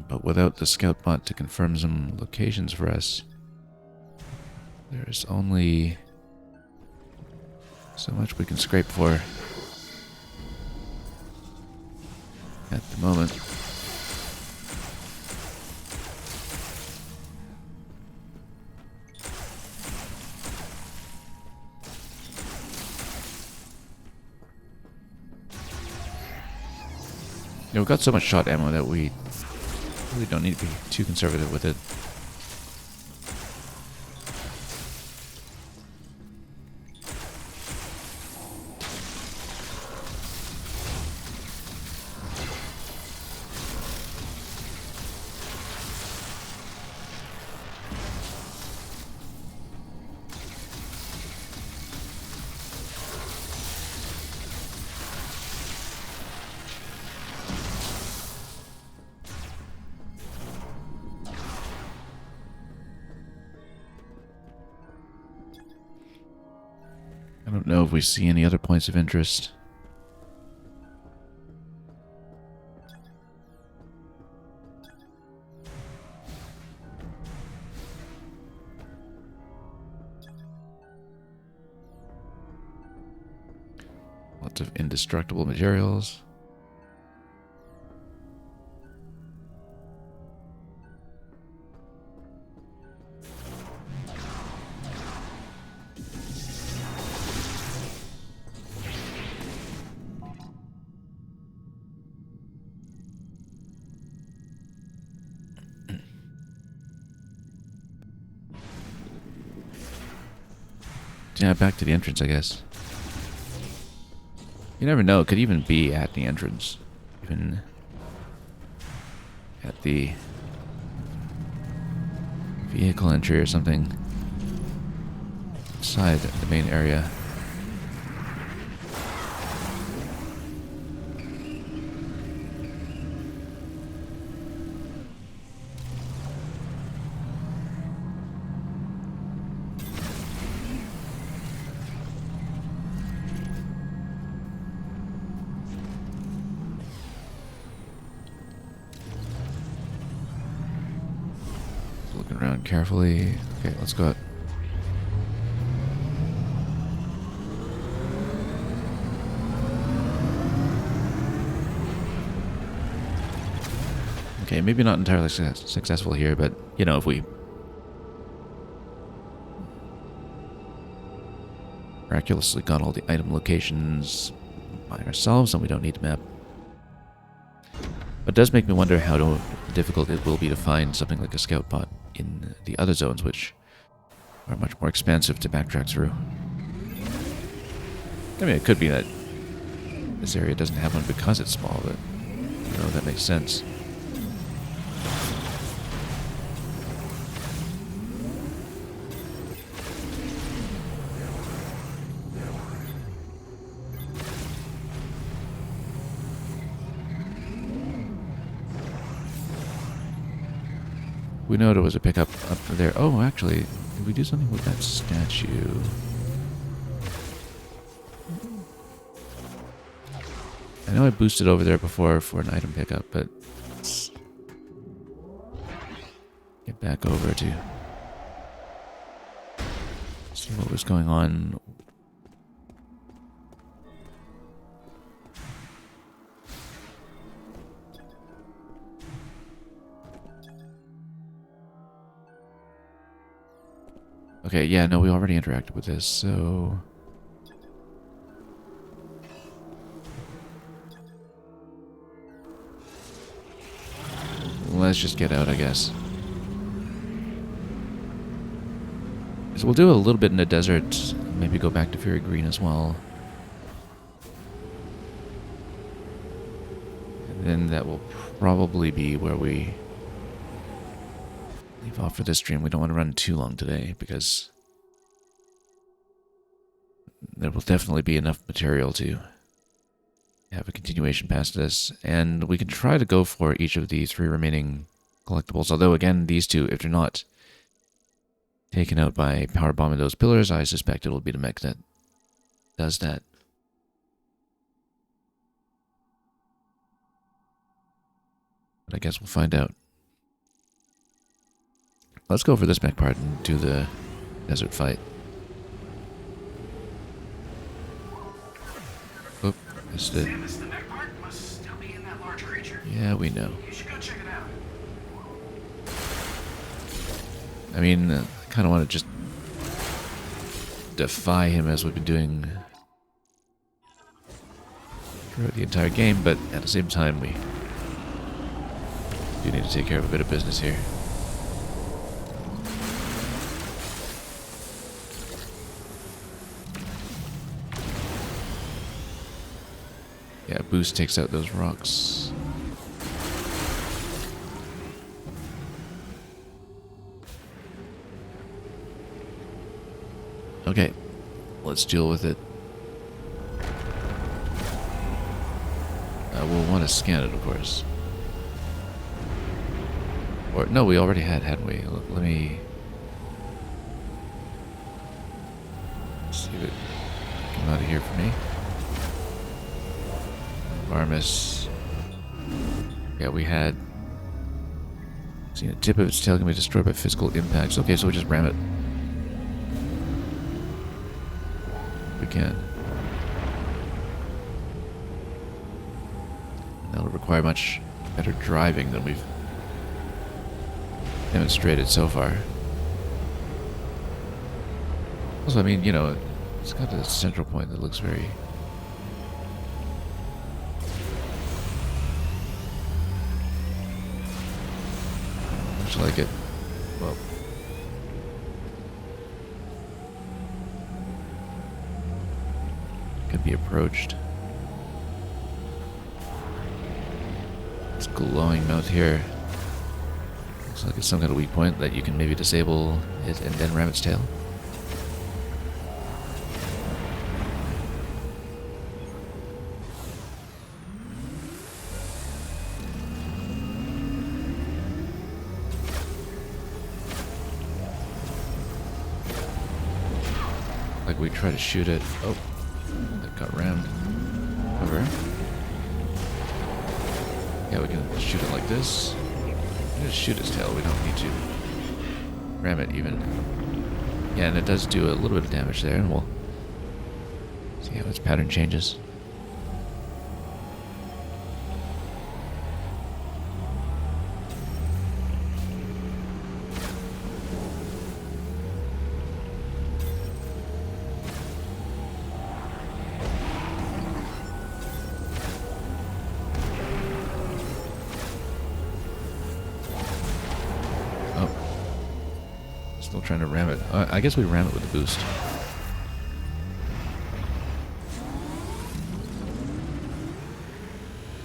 But without the scout bot to confirm some locations for us, there's only so much we can scrape for at the moment. Yeah, we've got so much shot ammo that we really don't need to be too conservative with it. I don't know if we see any other points of interest. Lots of indestructible materials. Yeah, back to the entrance, I guess. You never know, it could even be at the entrance. Even at the vehicle entry or something. Inside the main area. Looking around carefully. Okay, let's go out. Okay, maybe not entirely successful here, but, you know, if we miraculously got all the item locations by ourselves, then we don't need a map. But it does make me wonder how difficult it will be to find something like a scout bot in the other zones, which are much more expansive to backtrack through. I mean, it could be that this area doesn't have one because it's small, but, you know, that makes sense. We know there was a pickup up there. Oh, actually, did we do something with that statue? I know I boosted over there before for an item pickup, but let's get back over to see what was going on. Okay, yeah, no, we already interacted with this, so... let's just get out, I guess. So we'll do a little bit in the desert, maybe go back to Fury Green as well. And then that will probably be where we leave off for this stream. We don't want to run too long today because there will definitely be enough material to have a continuation past this. And we can try to go for each of the 3 remaining collectibles. Although, again, these 2, if they're not taken out by power bombing those pillars, I suspect it'll be the mech that does that. But I guess we'll find out. Let's go for this mech part and do the desert fight. Oop, missed it. Samus, the mech part must still be in that large creature. Yeah, we know. You should go check it out. I mean, I kind of want to just defy him as we've been doing throughout the entire game, but at the same time, we do need to take care of a bit of business here. Yeah, boost takes out those rocks. Okay, let's deal with it. We'll want to scan it, of course. Or, no, we already had, hadn't we? Let me see if it come out of here for me. Varmus. Yeah, we had seen a tip of its tail can be destroyed by physical impacts. Okay, so we just ram it. We can. That'll require much better driving than we've demonstrated so far. Also, I mean, you know, it's got a central point that looks very... much like it. Well... could be approached. This glowing mouth here looks like it's some kind of weak point that you can maybe disable it and then ram its tail. Like we try to shoot it. Oh, that got rammed. Over. Yeah, we can shoot it like this. Just shoot its tail. We don't need to ram it even. Yeah, and it does do a little bit of damage there, and we'll see how its pattern changes. Still trying to ram it. I guess we ram it with the boost.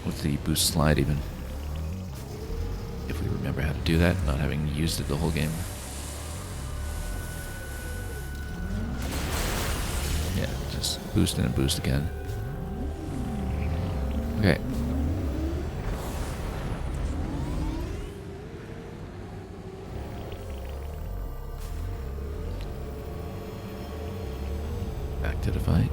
With the boost slide even. If we remember how to do that, not having used it the whole game. Yeah, just boost and boost again. Okay. Back to the fight.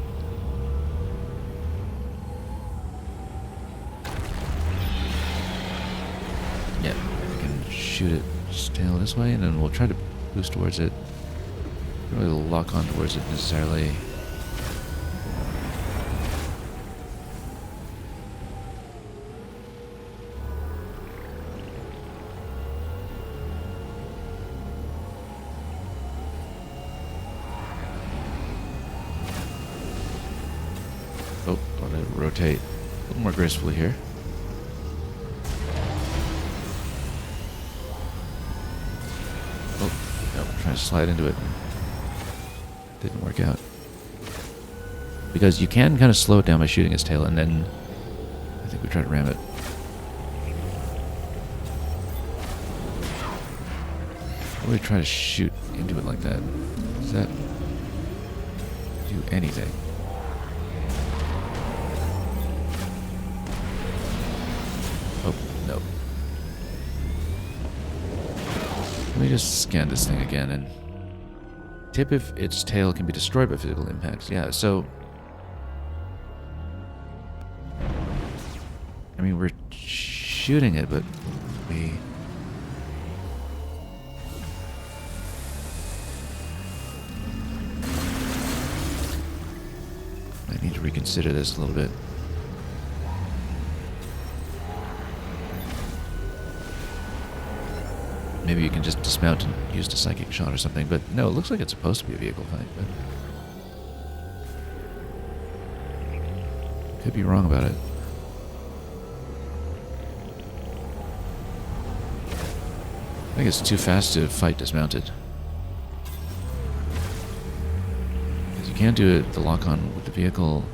Yep, we can shoot it tail this way, and then we'll try to boost towards it. Don't really lock on towards it necessarily. Oh, want to rotate a little more gracefully here. Oh, no, trying to slide into it. Didn't work out. Because you can kind of slow it down by shooting its tail, and then I think we try to ram it. Why do we try to shoot into it like that? Does that do anything? Oh, no. Let me just scan this thing again and tip if its tail can be destroyed by physical impacts. Yeah, so I mean, we're shooting it, but we might need to reconsider this a little bit. Maybe you can just dismount and use the psychic shot or something, but no, it looks like it's supposed to be a vehicle fight, but could be wrong about it. I think it's too fast to fight dismounted. Because you can't do it, the lock-on with the vehicle.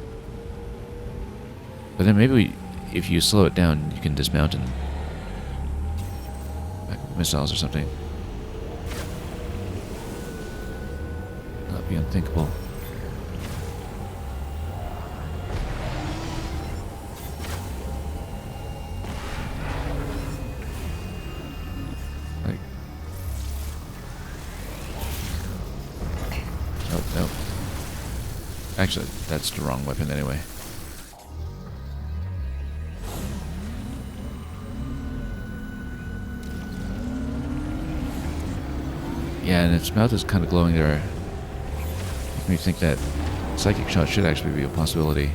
But then maybe if you slow it down, you can dismount and back up with missiles or something. Not be unthinkable. Like, oh no. Actually, that's the wrong weapon anyway. Yeah, and its mouth is kind of glowing there. Makes me think that psychic shot should actually be a possibility.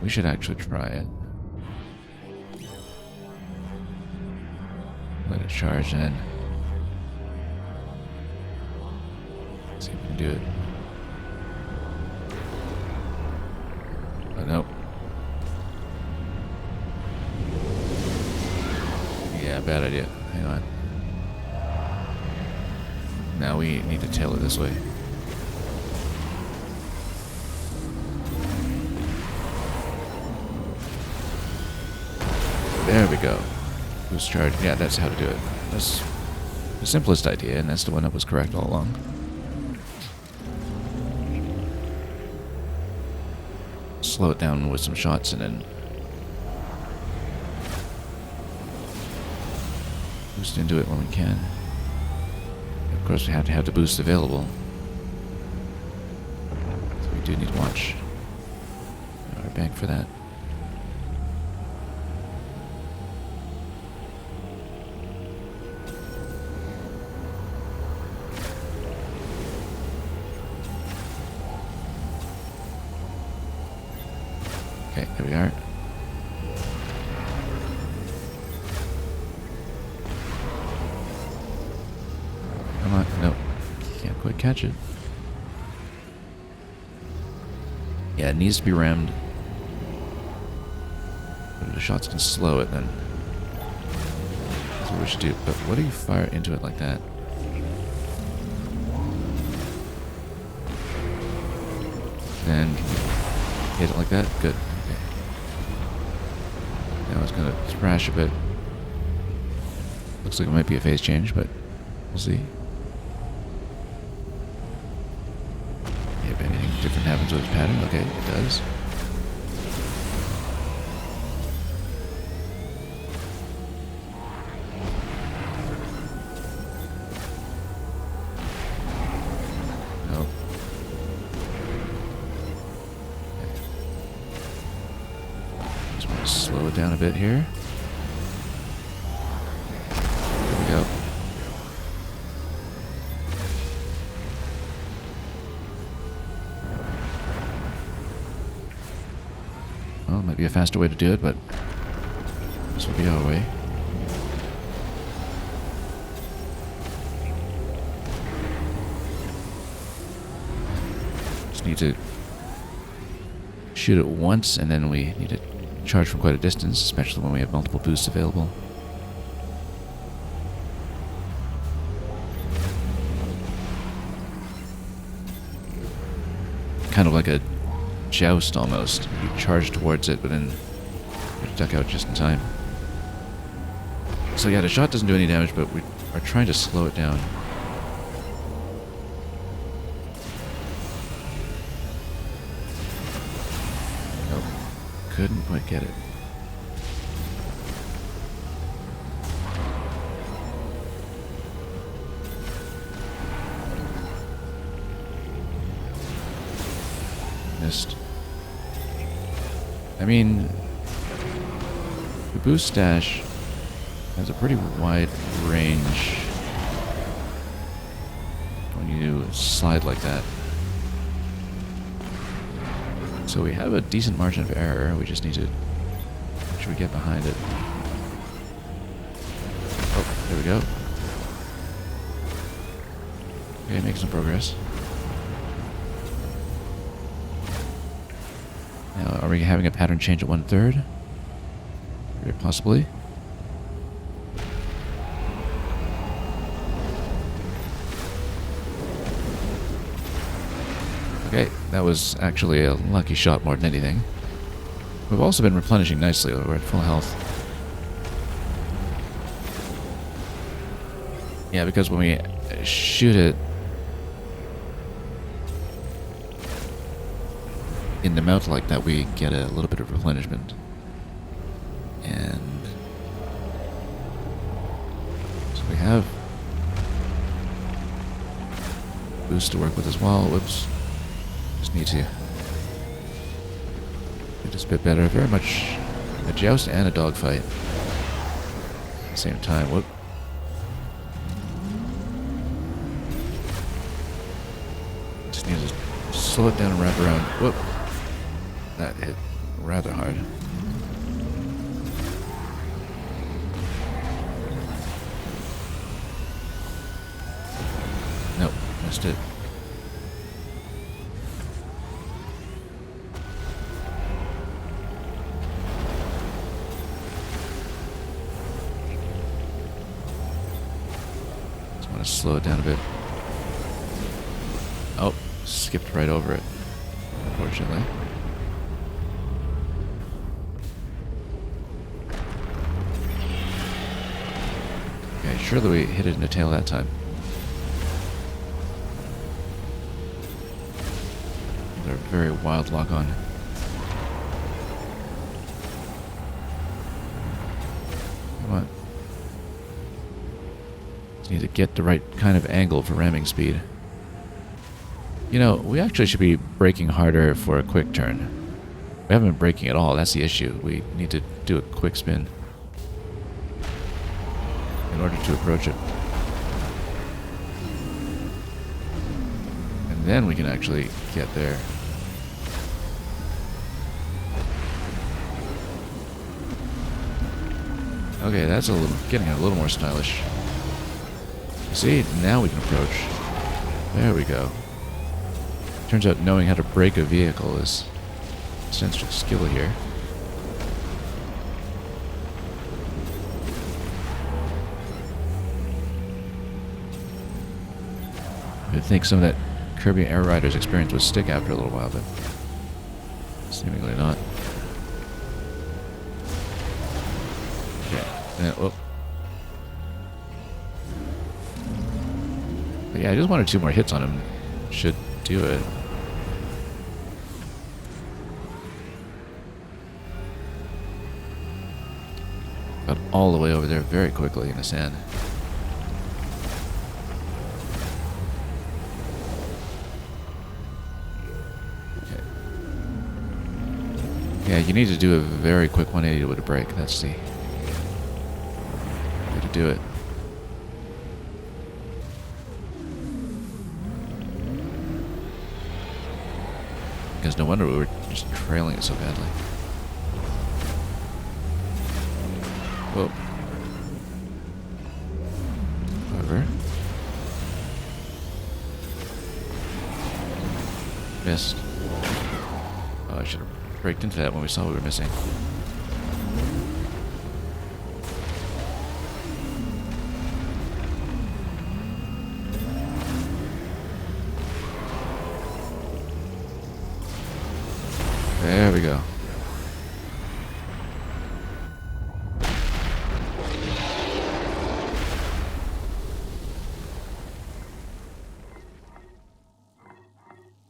We should actually try it. Let it charge in. See if we can do it. Oh, no. Yeah, bad idea. Hang on. Now we need to tail it this way. There we go. Boost charge. Yeah, that's how to do it. That's the simplest idea, and that's the one that was correct all along. Slow it down with some shots and then boost into it when we can. Of course, we have to have the boost available. So we do need to watch our bank for that. Okay, there we are. Come on, no. Can't quite catch it. Yeah, it needs to be rammed. But if the shots can slow it, then that's what we should do. But what do you fire into it like that? And hit it like that? Good. Okay. Now it's gonna thrash a bit. Looks like it might be a phase change, but we'll see. If anything different happens with its pattern, okay, it does. No. Just want to slow it down a bit here. There we go. Well, it might be a faster way to do it, but this will be our way. Just need to shoot it once, and then we need to charge from quite a distance, especially when we have multiple boosts available. Kind of like a joust almost. You charge towards it, but then you duck out just in time. So yeah, the shot doesn't do any damage, but we are trying to slow it down. Nope. Couldn't quite get it. Missed. I mean, the boost stash has a pretty wide range when you slide like that. So we have a decent margin of error. We just need to make sure we get behind it. Oh, there we go. Okay, making some progress. Now, are we having a pattern change at 1/3? Very possibly. Okay, that was actually a lucky shot more than anything. We've also been replenishing nicely. We're at full health. Yeah, because when we shoot it in the mouth like that, we get a little bit of replenishment. And so we have boost to work with as well. Whoops. Just need to get this a bit better. Very much a joust and a dogfight at the same time. Whoop. Just need to slow it down and wrap around. Whoop. That hit rather hard. Nope, missed it. Just want to slow it down a bit. Oh, skipped right over it, unfortunately. Okay, surely we hit it in the tail that time. They're very wild lock on. Come on. Just need to get the right kind of angle for ramming speed. You know, we actually should be braking harder for a quick turn. We haven't been braking at all, that's the issue. We need to do a quick spin in order to approach it. And then we can actually get there. Okay, that's getting a little more stylish. See, now we can approach. There we go. Turns out knowing how to brake a vehicle is sense skill here. I would think some of that Kirby Air Riders experience would stick after a little while, but seemingly not. Okay. Oh. But yeah, I just wanted 2 more hits on him. Should do it. Got all the way over there very quickly in the sand. Okay. Yeah, you need to do a very quick 180 with a break. That's the way to do it. Because no wonder we were just trailing it so badly. Whoa. However. Missed. Oh, I should have braked into that when we saw we were missing. There we go.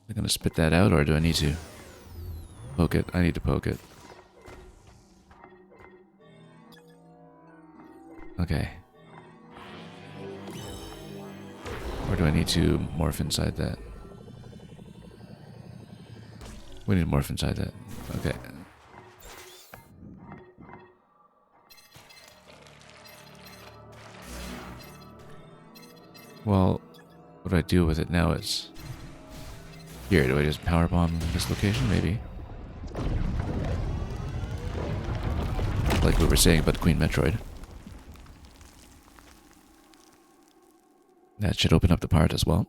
I'm gonna spit that out, or do I need to poke it? I need to poke it. Okay. Or do I need to morph inside that? We need to morph inside that. Okay. Well, what do I do with it now? It's here. Do I just power bomb this location? Maybe. Like we were saying about the Queen Metroid. That should open up the part as well.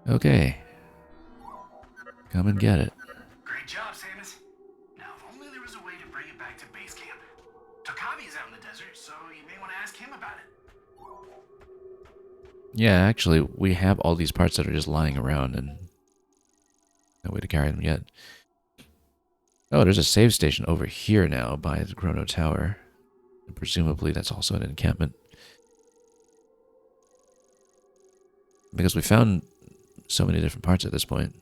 Okay. Come and get it. Great job, Samus. Now, if only there was a way to bring it back to base camp. Tokabi is out in the desert, so you may want to ask him about it. Yeah, actually, we have all these parts that are just lying around and no way to carry them yet. Oh, there's a save station over here now by the Chrono Tower. And presumably that's also an encampment. Because we found so many different parts at this point.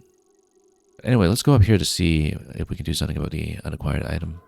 Anyway, let's go up here to see if we can do something about the unacquired item.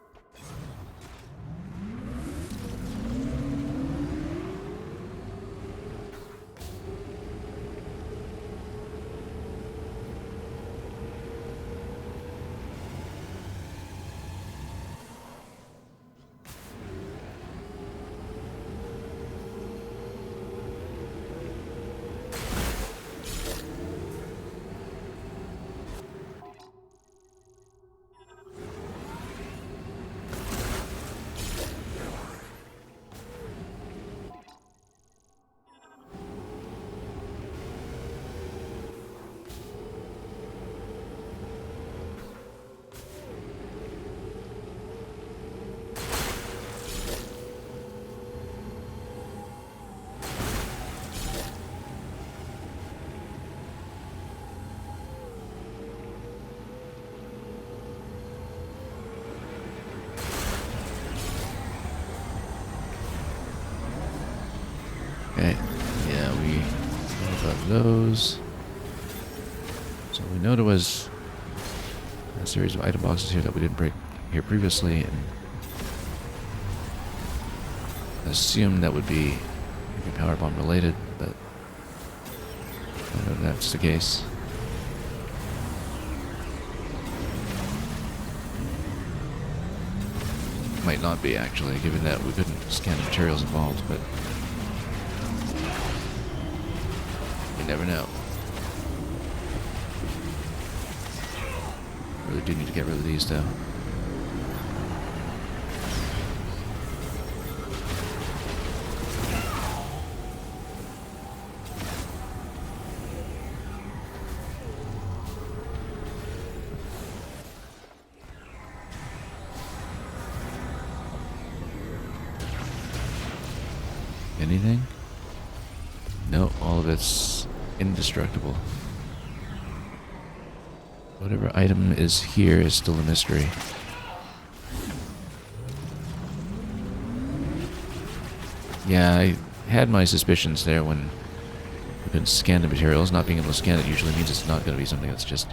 Okay, yeah, we got those. So we know there was a series of item boxes here that we didn't break here previously, and I assume that would be maybe power bomb related, but I don't know if that's the case. Might not be actually, given that we couldn't scan the materials involved, but you never know. Really do need to get rid of these though. Anything? No, all of it's indestructible. Whatever item is here is still a mystery. Yeah, I had my suspicions there when we couldn't scan the materials. Not being able to scan it usually means it's not going to be something that's just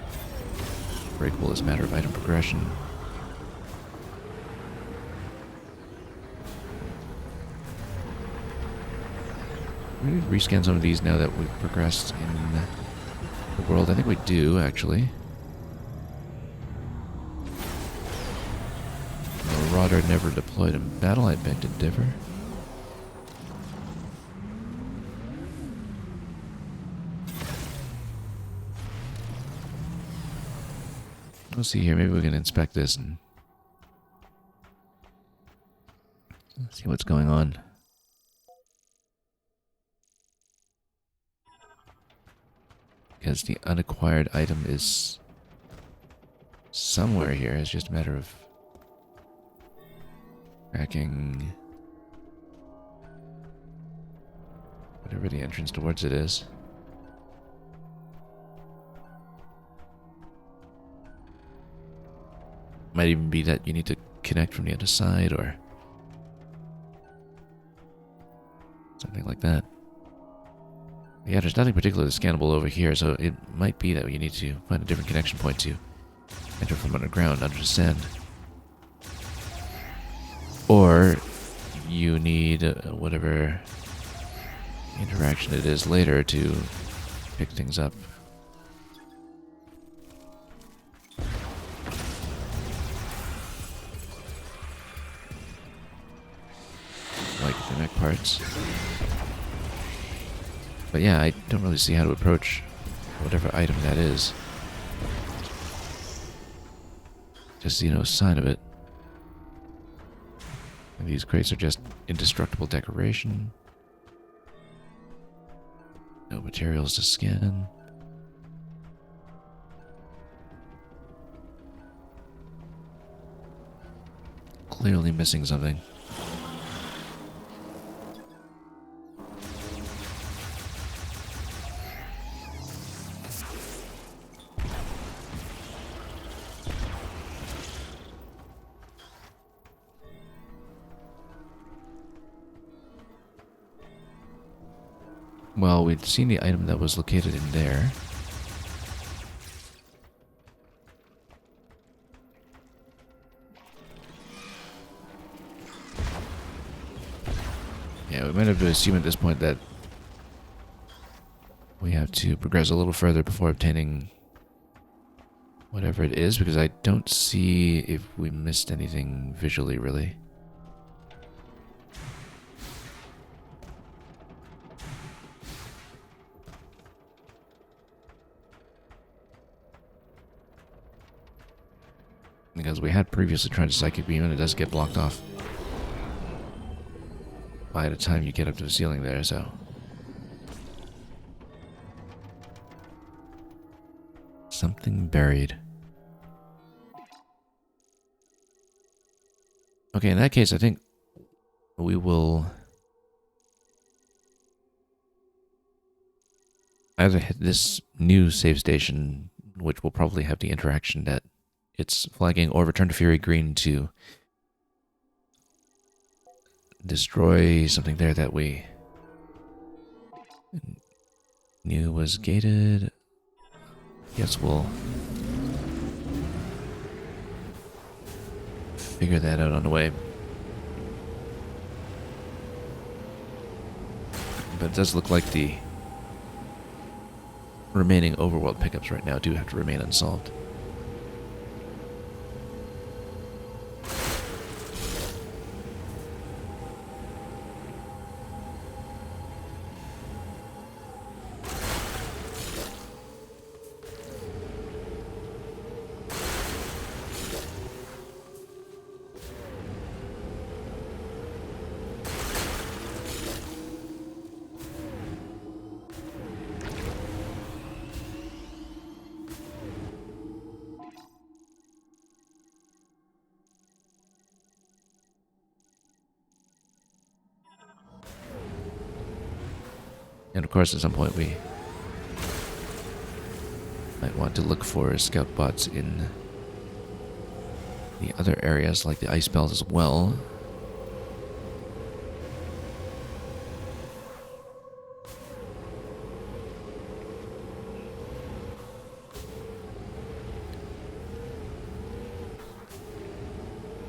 breakable as a matter of item progression. We need to rescan some of these now that we've progressed in the world. I think we do, actually. Marauder never deployed in battle, I beg to differ. Let's see here, maybe we can inspect this and see what's going on. Because the unacquired item is somewhere here. It's just a matter of tracking whatever the entrance towards it is. Might even be that you need to connect from the other side or something like that. Yeah, there's nothing particularly scannable over here, so it might be that you need to find a different connection point to enter from underground, under the sand. Or you need whatever interaction it is later to pick things up. Like the neck parts. But yeah, I don't really see how to approach whatever item that is. Just see no sign of it. And these crates are just indestructible decoration. No materials to scan. Clearly missing something. Well, we'd seen the item that was located in there. Yeah, we might have to assume at this point that we have to progress a little further before obtaining whatever it is, because I don't see if we missed anything visually, really. Because we had previously tried to psychic beam and it does get blocked off by the time you get up to the ceiling there, so. Something buried. Okay, in that case, I think we will either hit this new save station, which will probably have the interaction that it's flagging, or return to Fury Green to destroy something there that we knew was gated. Guess we'll figure that out on the way. But it does look like the remaining overworld pickups right now do have to remain unsolved. And of course, at some point we might want to look for scout bots in the other areas, like the ice belt as well.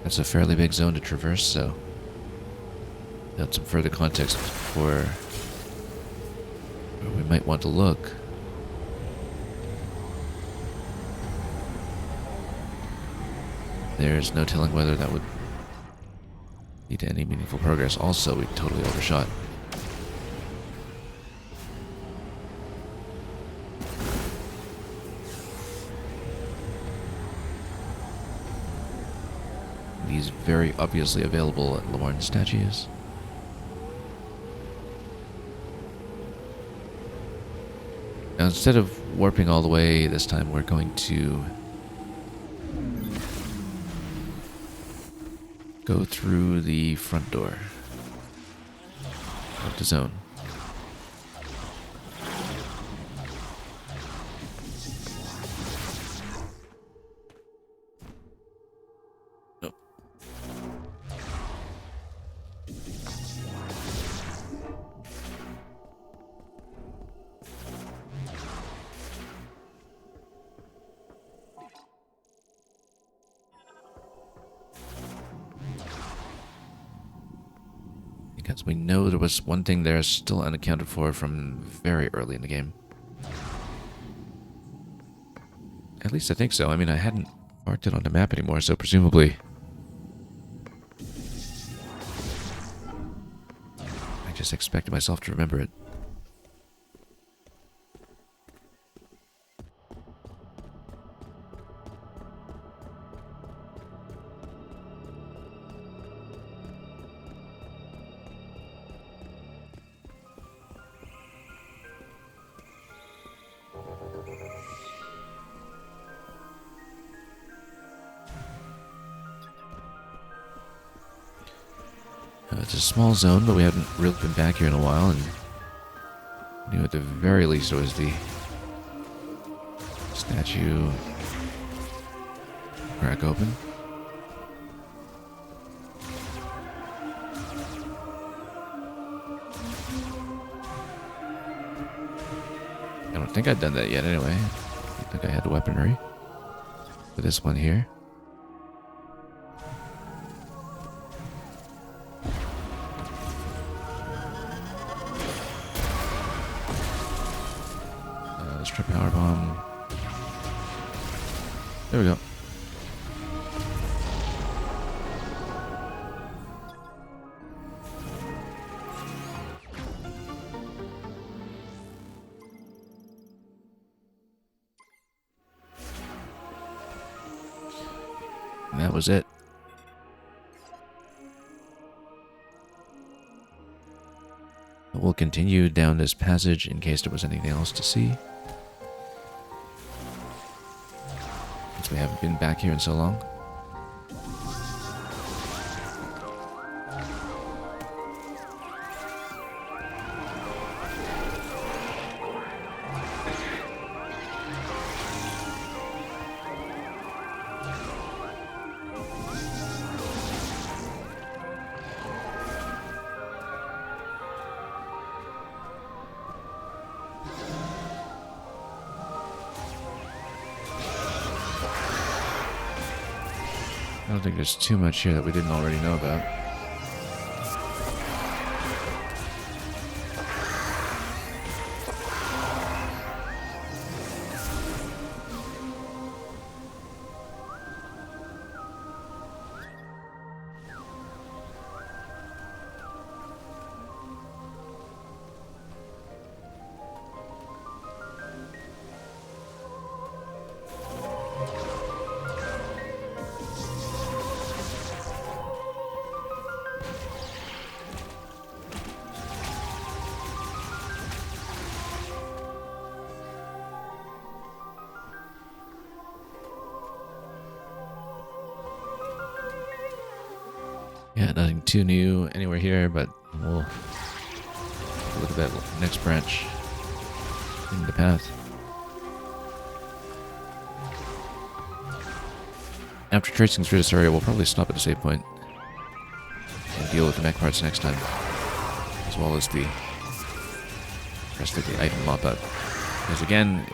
That's a fairly big zone to traverse, so without some further context for where we might want to look. There's no telling whether that would lead to any meaningful progress. Also, we totally overshot. These very obviously available Lorne statues. Now, instead of warping all the way this time, we're going to go through the front door of the zone. Nope. Because we know there was one thing there still unaccounted for from very early in the game. At least I think so. I mean, I hadn't marked it on the map anymore, so presumably I just expected myself to remember it. It's a small zone, but we haven't really been back here in a while, and I knew at the very least it was the statue crack open. I don't think I'd done that yet anyway. I think I had the weaponry for this one here. Power bomb. There we go. And that was it. We'll continue down this passage in case there was anything else to see. We haven't been back here in so long. I don't think there's too much here that we didn't already know about. Yeah, nothing too new anywhere here, but we'll Look at that next branch in the path. After tracing through this area, we'll probably stop at the save point and deal with the mech parts next time, as well as the rest of the item mop-up. Because again,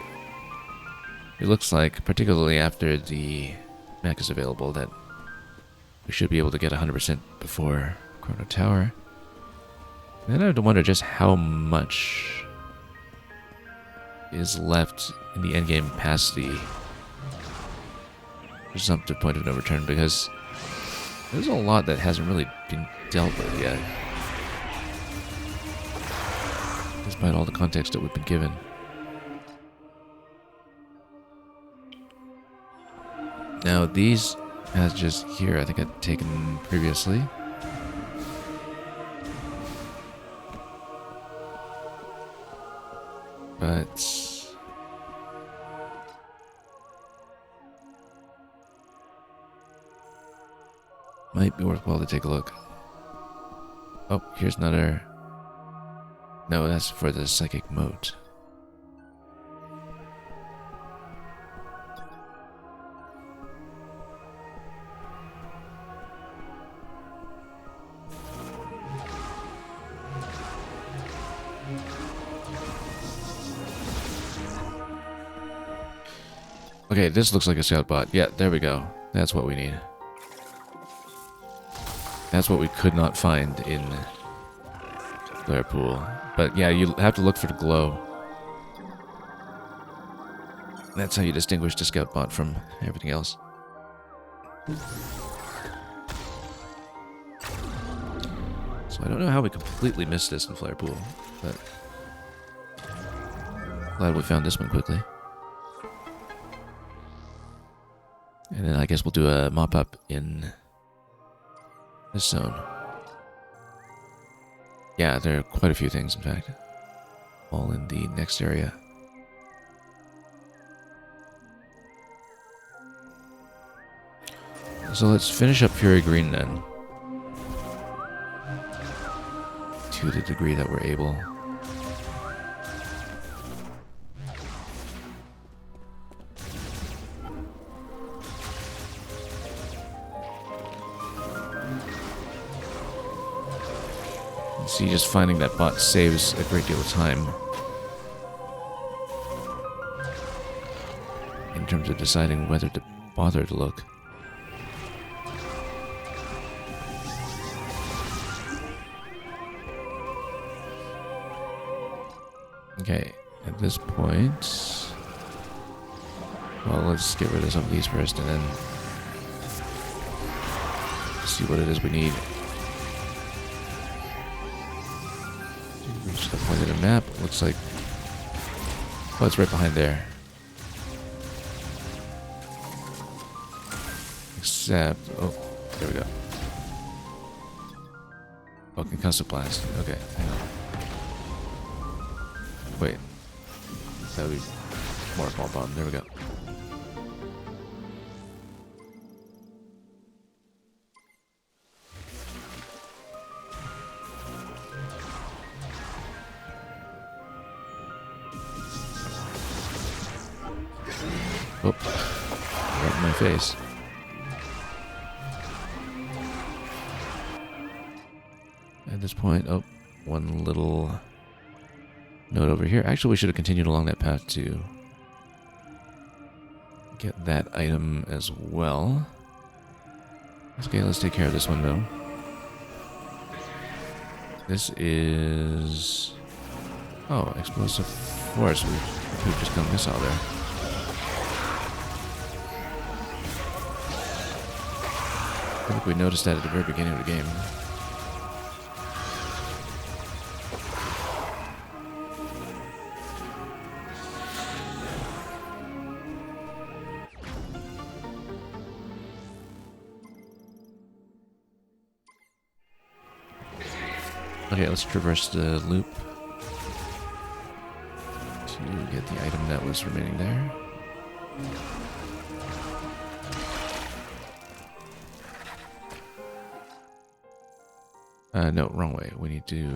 it looks like, particularly after the mech is available, that we should be able to get 100% before Chrono Tower. And then I have to wonder just how much is left in the endgame past the presumptive point of no return, because there's a lot that hasn't really been dealt with yet, despite all the context that we've been given. Now these passages here I think I'd taken previously. But might be worthwhile to take a look. Oh, here's another. No, that's for the psychic moat. Okay, this looks like a scout bot. Yeah, there we go. That's what we need. That's what we could not find in Blairpool. But yeah, you have to look for the glow. That's how you distinguish the scout bot from everything else. So I don't know how we completely missed this in Blairpool, but glad we found this one quickly. And then I guess we'll do a mop-up in this zone. Yeah, there are quite a few things, in fact. All in the next area. So let's finish up Fury Green then. To the degree that we're able. See, just finding that bot saves a great deal of time in terms of deciding whether to bother to look. Okay, at this point, well, let's get rid of some of these first and then see what it is we need. Reach the point of the map. Looks like, oh, it's right behind there. Except, oh, there we go. Oh, concussive blast. Okay, hang on. Wait, that would be more ball bomb. There we go. Oh, right in my face. At this point, oh, one little note over here. Actually, we should have continued along that path to get that item as well. Okay, let's take care of this one though. This is... oh, explosive force. We could have just done this out there. I think we noticed that at the very beginning of the game. Okay, let's traverse the loop to get the item that was remaining there. No, wrong way. We need to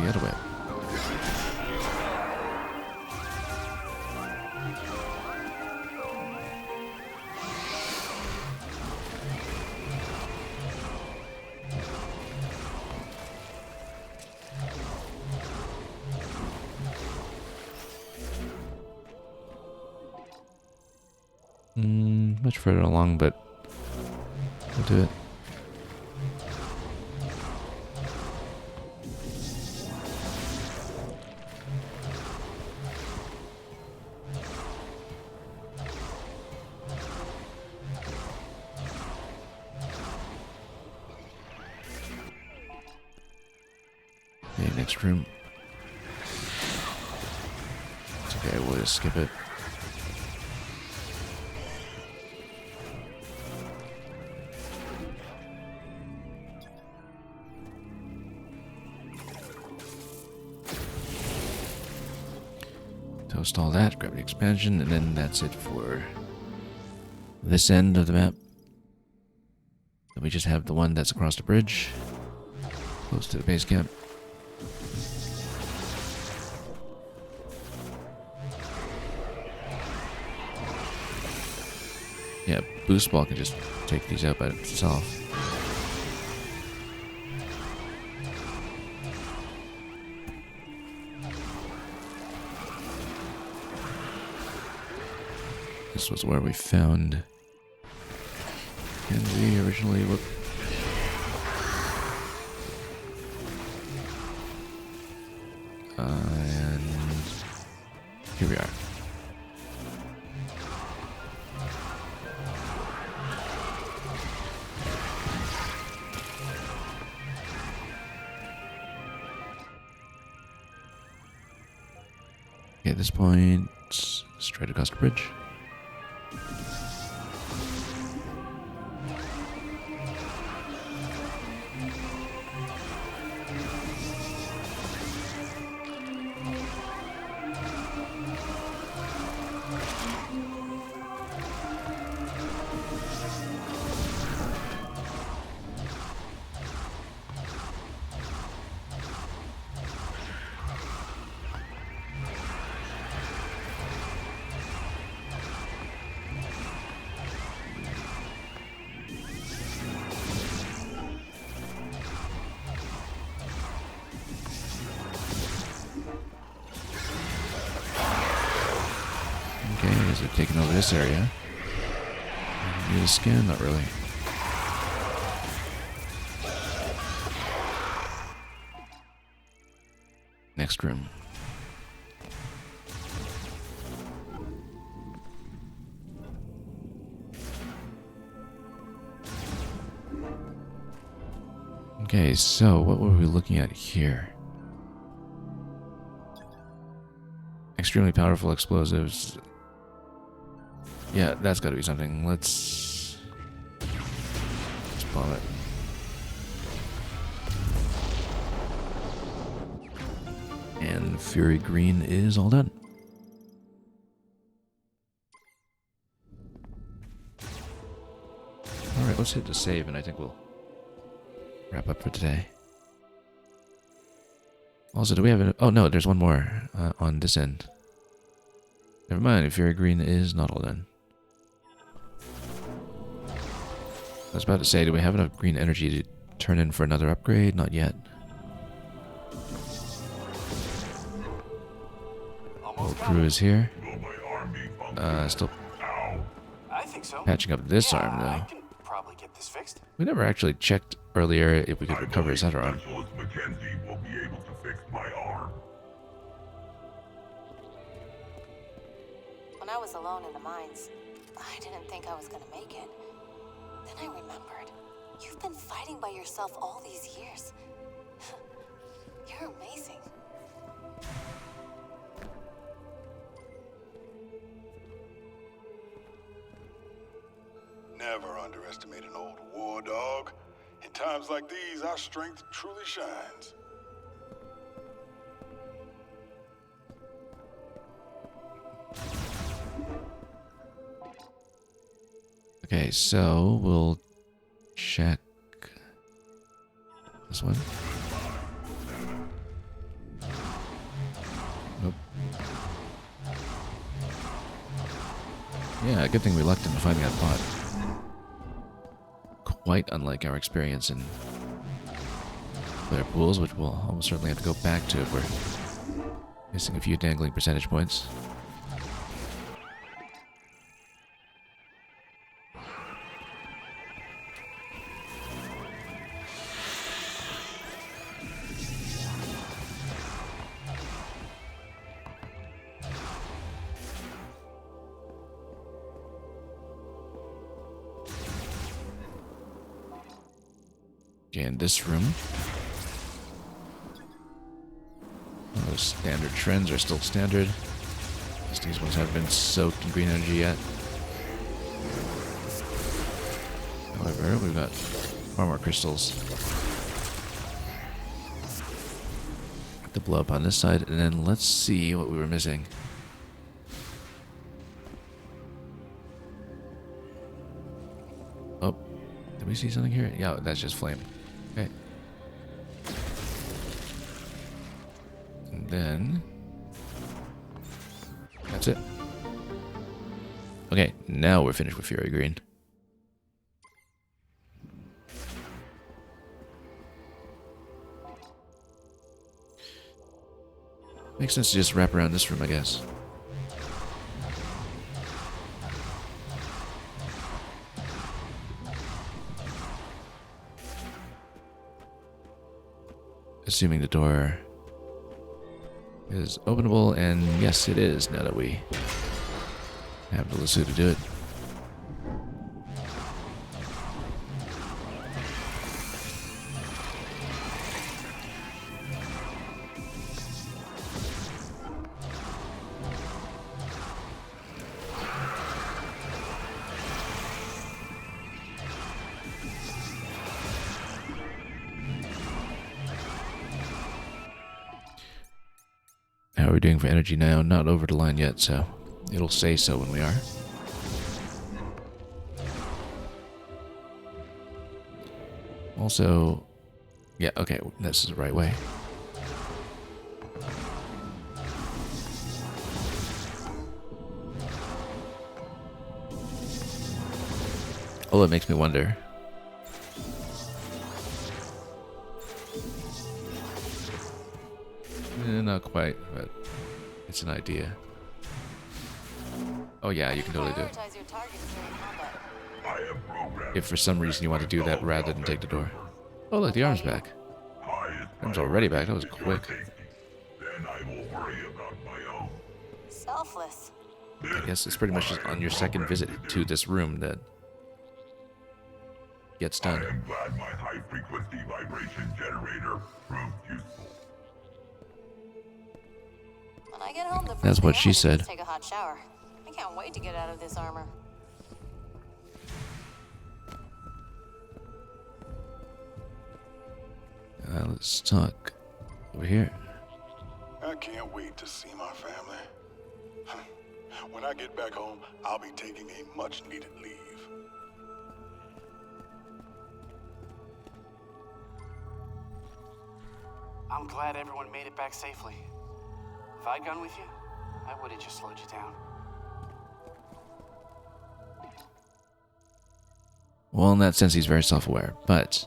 the other way. Much further along, but we'll do it. Okay, next room. It's okay, we'll just skip it. Toast all that, grab the expansion, and then that's it for this end of the map. Then we just have the one that's across the bridge, close to the base camp. Yeah, boost ball can just take these out by itself. This was where we found Kenzie originally. Whoop. And here we are. Okay, at this point, straight across the bridge. Okay, is it taking over this area? Need a scan? Not really. Next room. Okay, so what were we looking at here? Extremely powerful explosives. Yeah, that's got to be something. Let's bomb it. And Fury Green is all done. Alright, let's hit the save and I think we'll wrap up for today. Also, do we have oh no, there's one more on this end. Never mind, Fury Green is not all done. I was about to say, do we have enough green energy to turn in for another upgrade? Not yet. Whole crew is here. Still I think so. patching up this arm, I though. can probably get this fixed. We never actually checked earlier if we could recover his other arm. Specialist Mackenzie will be able to fix my arm. When I was alone in the mines, I didn't think I was gonna make it. Then I remembered. You've been fighting by yourself all these years. You're amazing. Never underestimate an old war dog. In times like these, our strength truly shines. Okay, so we'll check this one. Yeah, good thing we lucked into finding that pot. Quite unlike our experience in player pools, which we'll almost certainly have to go back to if we're missing a few dangling percentage points. Okay, in this room, those standard trends are still standard. Just these ones haven't been soaked in green energy yet. However, we've got far more crystals to blow up on this side, and then let's see what we were missing. Oh, did we see something here? Yeah, that's just flame. Okay. And then that's it. Okay, now we're finished with Fury Green. Makes sense to just wrap around this room, I guess. Assuming the door is openable, and yes, it is, now that we have the lasso to do it. How are we doing for energy now? Not over the line yet, so it'll say so when we are. Also, yeah, okay, this is the right way. Oh, it makes me wonder. Not quite, but it's an idea. Oh yeah, you can totally do it. If for some reason you want to do that rather than take the door. Oh look, the arm's back. Arm's already back, that was quick. Then I will worry about my own. Selfless. I guess it's pretty much just on your second visit to this room that gets I done. am glad my high-frequency vibration generator proved useful. When I get home, the That's first what thing she I'm gonna do said. is take a hot shower. I can't wait to get out of this armor. Let's talk over here. I can't wait to see my family. When I get back home, I'll be taking a much-needed leave. I'm glad everyone made it back safely. If I'd gone with you, I would have just slowed you down. Well, in that sense, he's very self-aware. But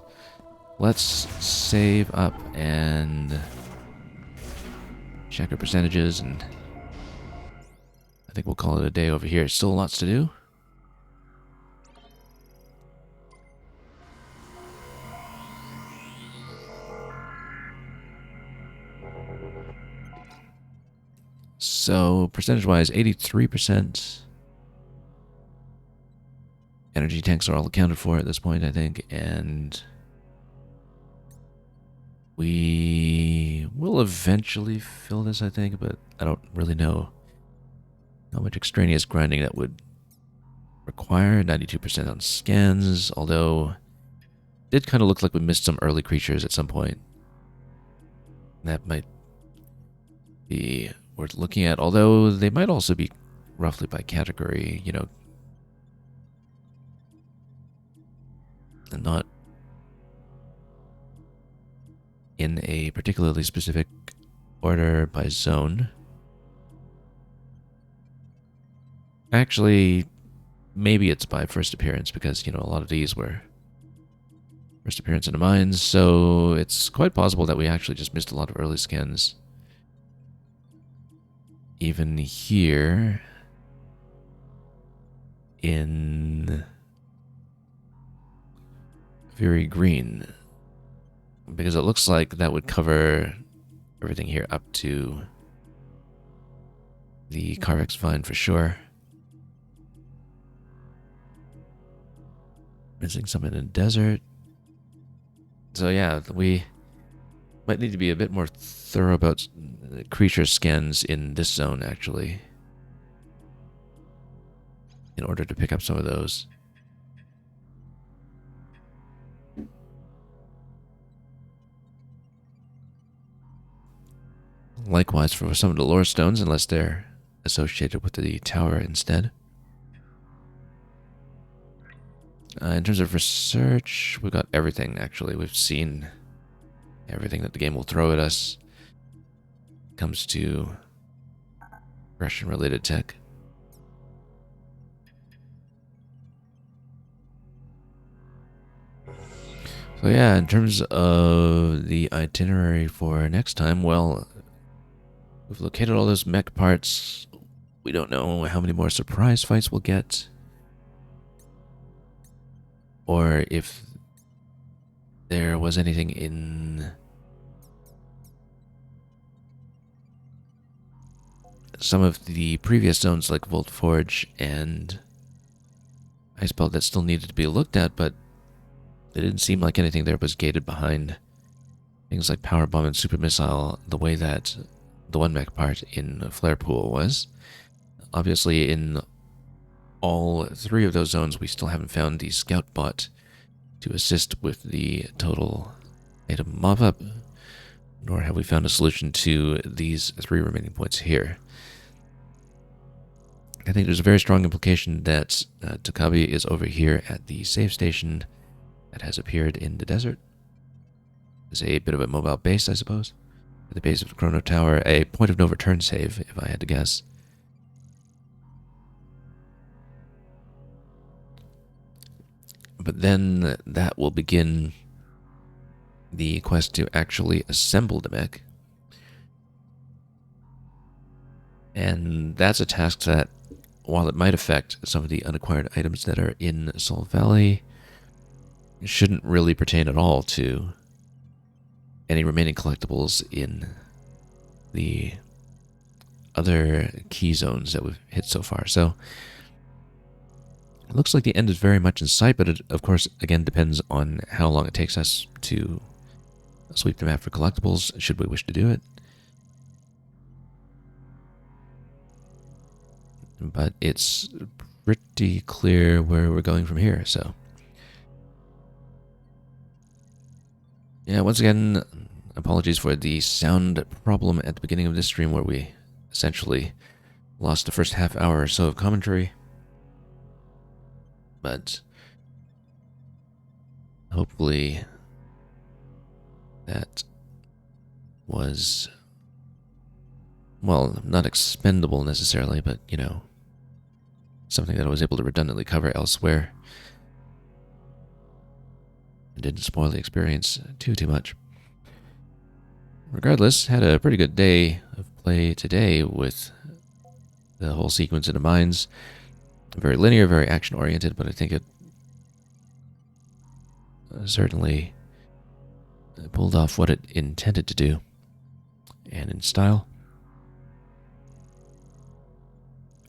let's save up and check our percentages, and I think we'll call it a day over here. Still lots to do. So, percentage-wise, 83%. Energy tanks are all accounted for at this point, I think, and we will eventually fill this, I think, but I don't really know how much extraneous grinding that would require. 92% on scans, although it did kind of look like we missed some early creatures at some point. That might be worth looking at, although they might also be roughly by category, you know, and not in a particularly specific order by zone. Actually, maybe it's by first appearance because, you know, a lot of these were first appearance in the mines, so it's quite possible that we actually just missed a lot of early scans. Even here in Fury Green, because it looks like that would cover everything here up to the Carvex Vine for sure. Missing some in the desert. So yeah, we might need to be a bit more thorough about creature scans in this zone, actually, in order to pick up some of those. Likewise for some of the lore stones, unless they're associated with the tower instead. In terms of research, we got everything, actually. We've seen everything that the game will throw at us when it comes to progression-related tech. So yeah, in terms of the itinerary for next time, well, we've located all those mech parts. We don't know how many more surprise fights we'll get, or if there was anything in some of the previous zones like Volt Forge and Icebelt that still needed to be looked at, but it didn't seem like anything there was gated behind things like Power Bomb and Super Missile the way that the one mech part in Flare Pool was. Obviously, in all three of those zones, we still haven't found the Scout Bot to assist with the total item mop-up, nor have we found a solution to these three remaining points here. I think there's a very strong implication that Tokabi is over here at the save station that has appeared in the desert. It's a bit of a mobile base, I suppose. At the base of the Chrono Tower, a point of no return save, if I had to guess. But then that will begin the quest to actually assemble the mech. And that's a task that, while it might affect some of the unacquired items that are in Soul Valley, it shouldn't really pertain at all to any remaining collectibles in the other key zones that we've hit so far. So it looks like the end is very much in sight, but it, of course, again, depends on how long it takes us to sweep the map for collectibles, should we wish to do it. But it's pretty clear where we're going from here, so. Yeah, once again, apologies for the sound problem at the beginning of this stream where we essentially lost the first half hour or so of commentary. But hopefully that was, well, not expendable necessarily, but, you know, something that I was able to redundantly cover elsewhere. It didn't spoil the experience too much. Regardless, had a pretty good day of play today with the whole sequence in the mines. Very linear, very action-oriented, but I think it certainly pulled off what it intended to do, and in style.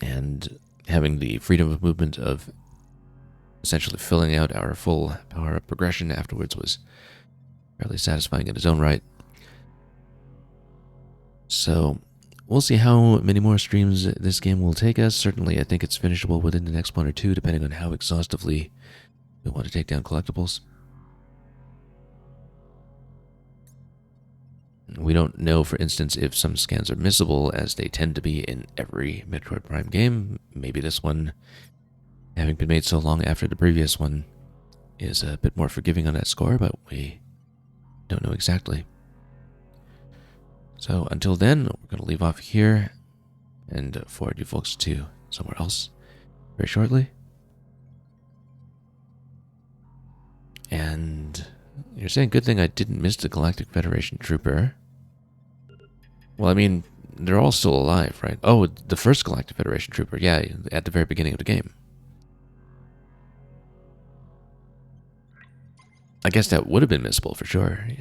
And having the freedom of movement of essentially filling out our full power-up progression afterwards was fairly satisfying in its own right. So we'll see how many more streams this game will take us. Certainly, I think it's finishable within the next one or two, depending on how exhaustively we want to take down collectibles. We don't know, for instance, if some scans are missable, as they tend to be in every Metroid Prime game. Maybe this one, having been made so long after the previous one, is a bit more forgiving on that score, but we don't know exactly. So until then, we're going to leave off here and forward you folks to somewhere else very shortly. And you're saying good thing I didn't miss the Galactic Federation trooper. Well, I mean, they're all still alive, right? Oh, the first Galactic Federation trooper, yeah, at the very beginning of the game. I guess that would have been missable for sure. Yeah.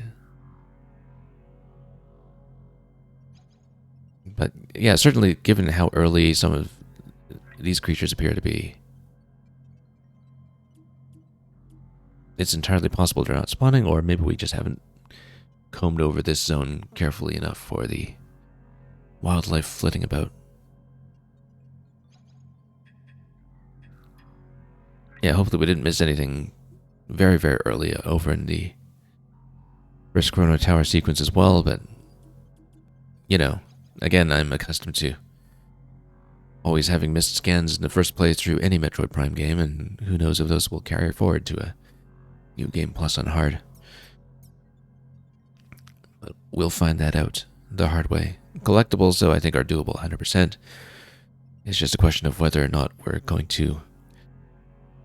But yeah, certainly given how early some of these creatures appear to be, it's entirely possible they're not spawning, or maybe we just haven't combed over this zone carefully enough for the wildlife flitting about. Yeah, hopefully we didn't miss anything very, very early over in the Risk Chrono Tower sequence as well, but, you know, again, I'm accustomed to always having missed scans in the first playthrough any Metroid Prime game, and who knows if those will carry forward to a New Game Plus on hard. But we'll find that out the hard way. Collectibles, though, I think are doable 100%. It's just a question of whether or not we're going to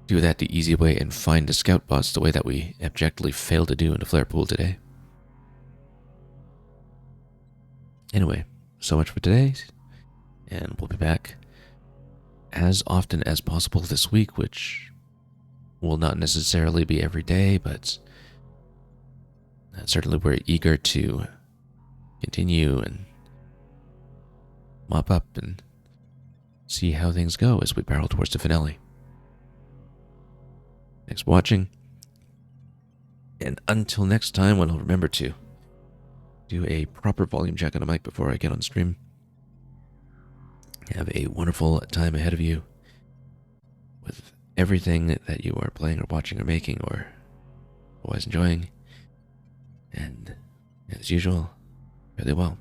do that the easy way and find the scout bots the way that we abjectly failed to do in the flare pool today. Anyway, so much for today, and we'll be back as often as possible this week, which will not necessarily be every day, but certainly we're eager to continue and mop up and see how things go as we barrel towards the finale. Thanks for watching, and until next time, when I'll remember to do a proper volume check on the mic before I get on stream. Have a wonderful time ahead of you with everything that you are playing or watching or making or otherwise enjoying. And as usual, really well.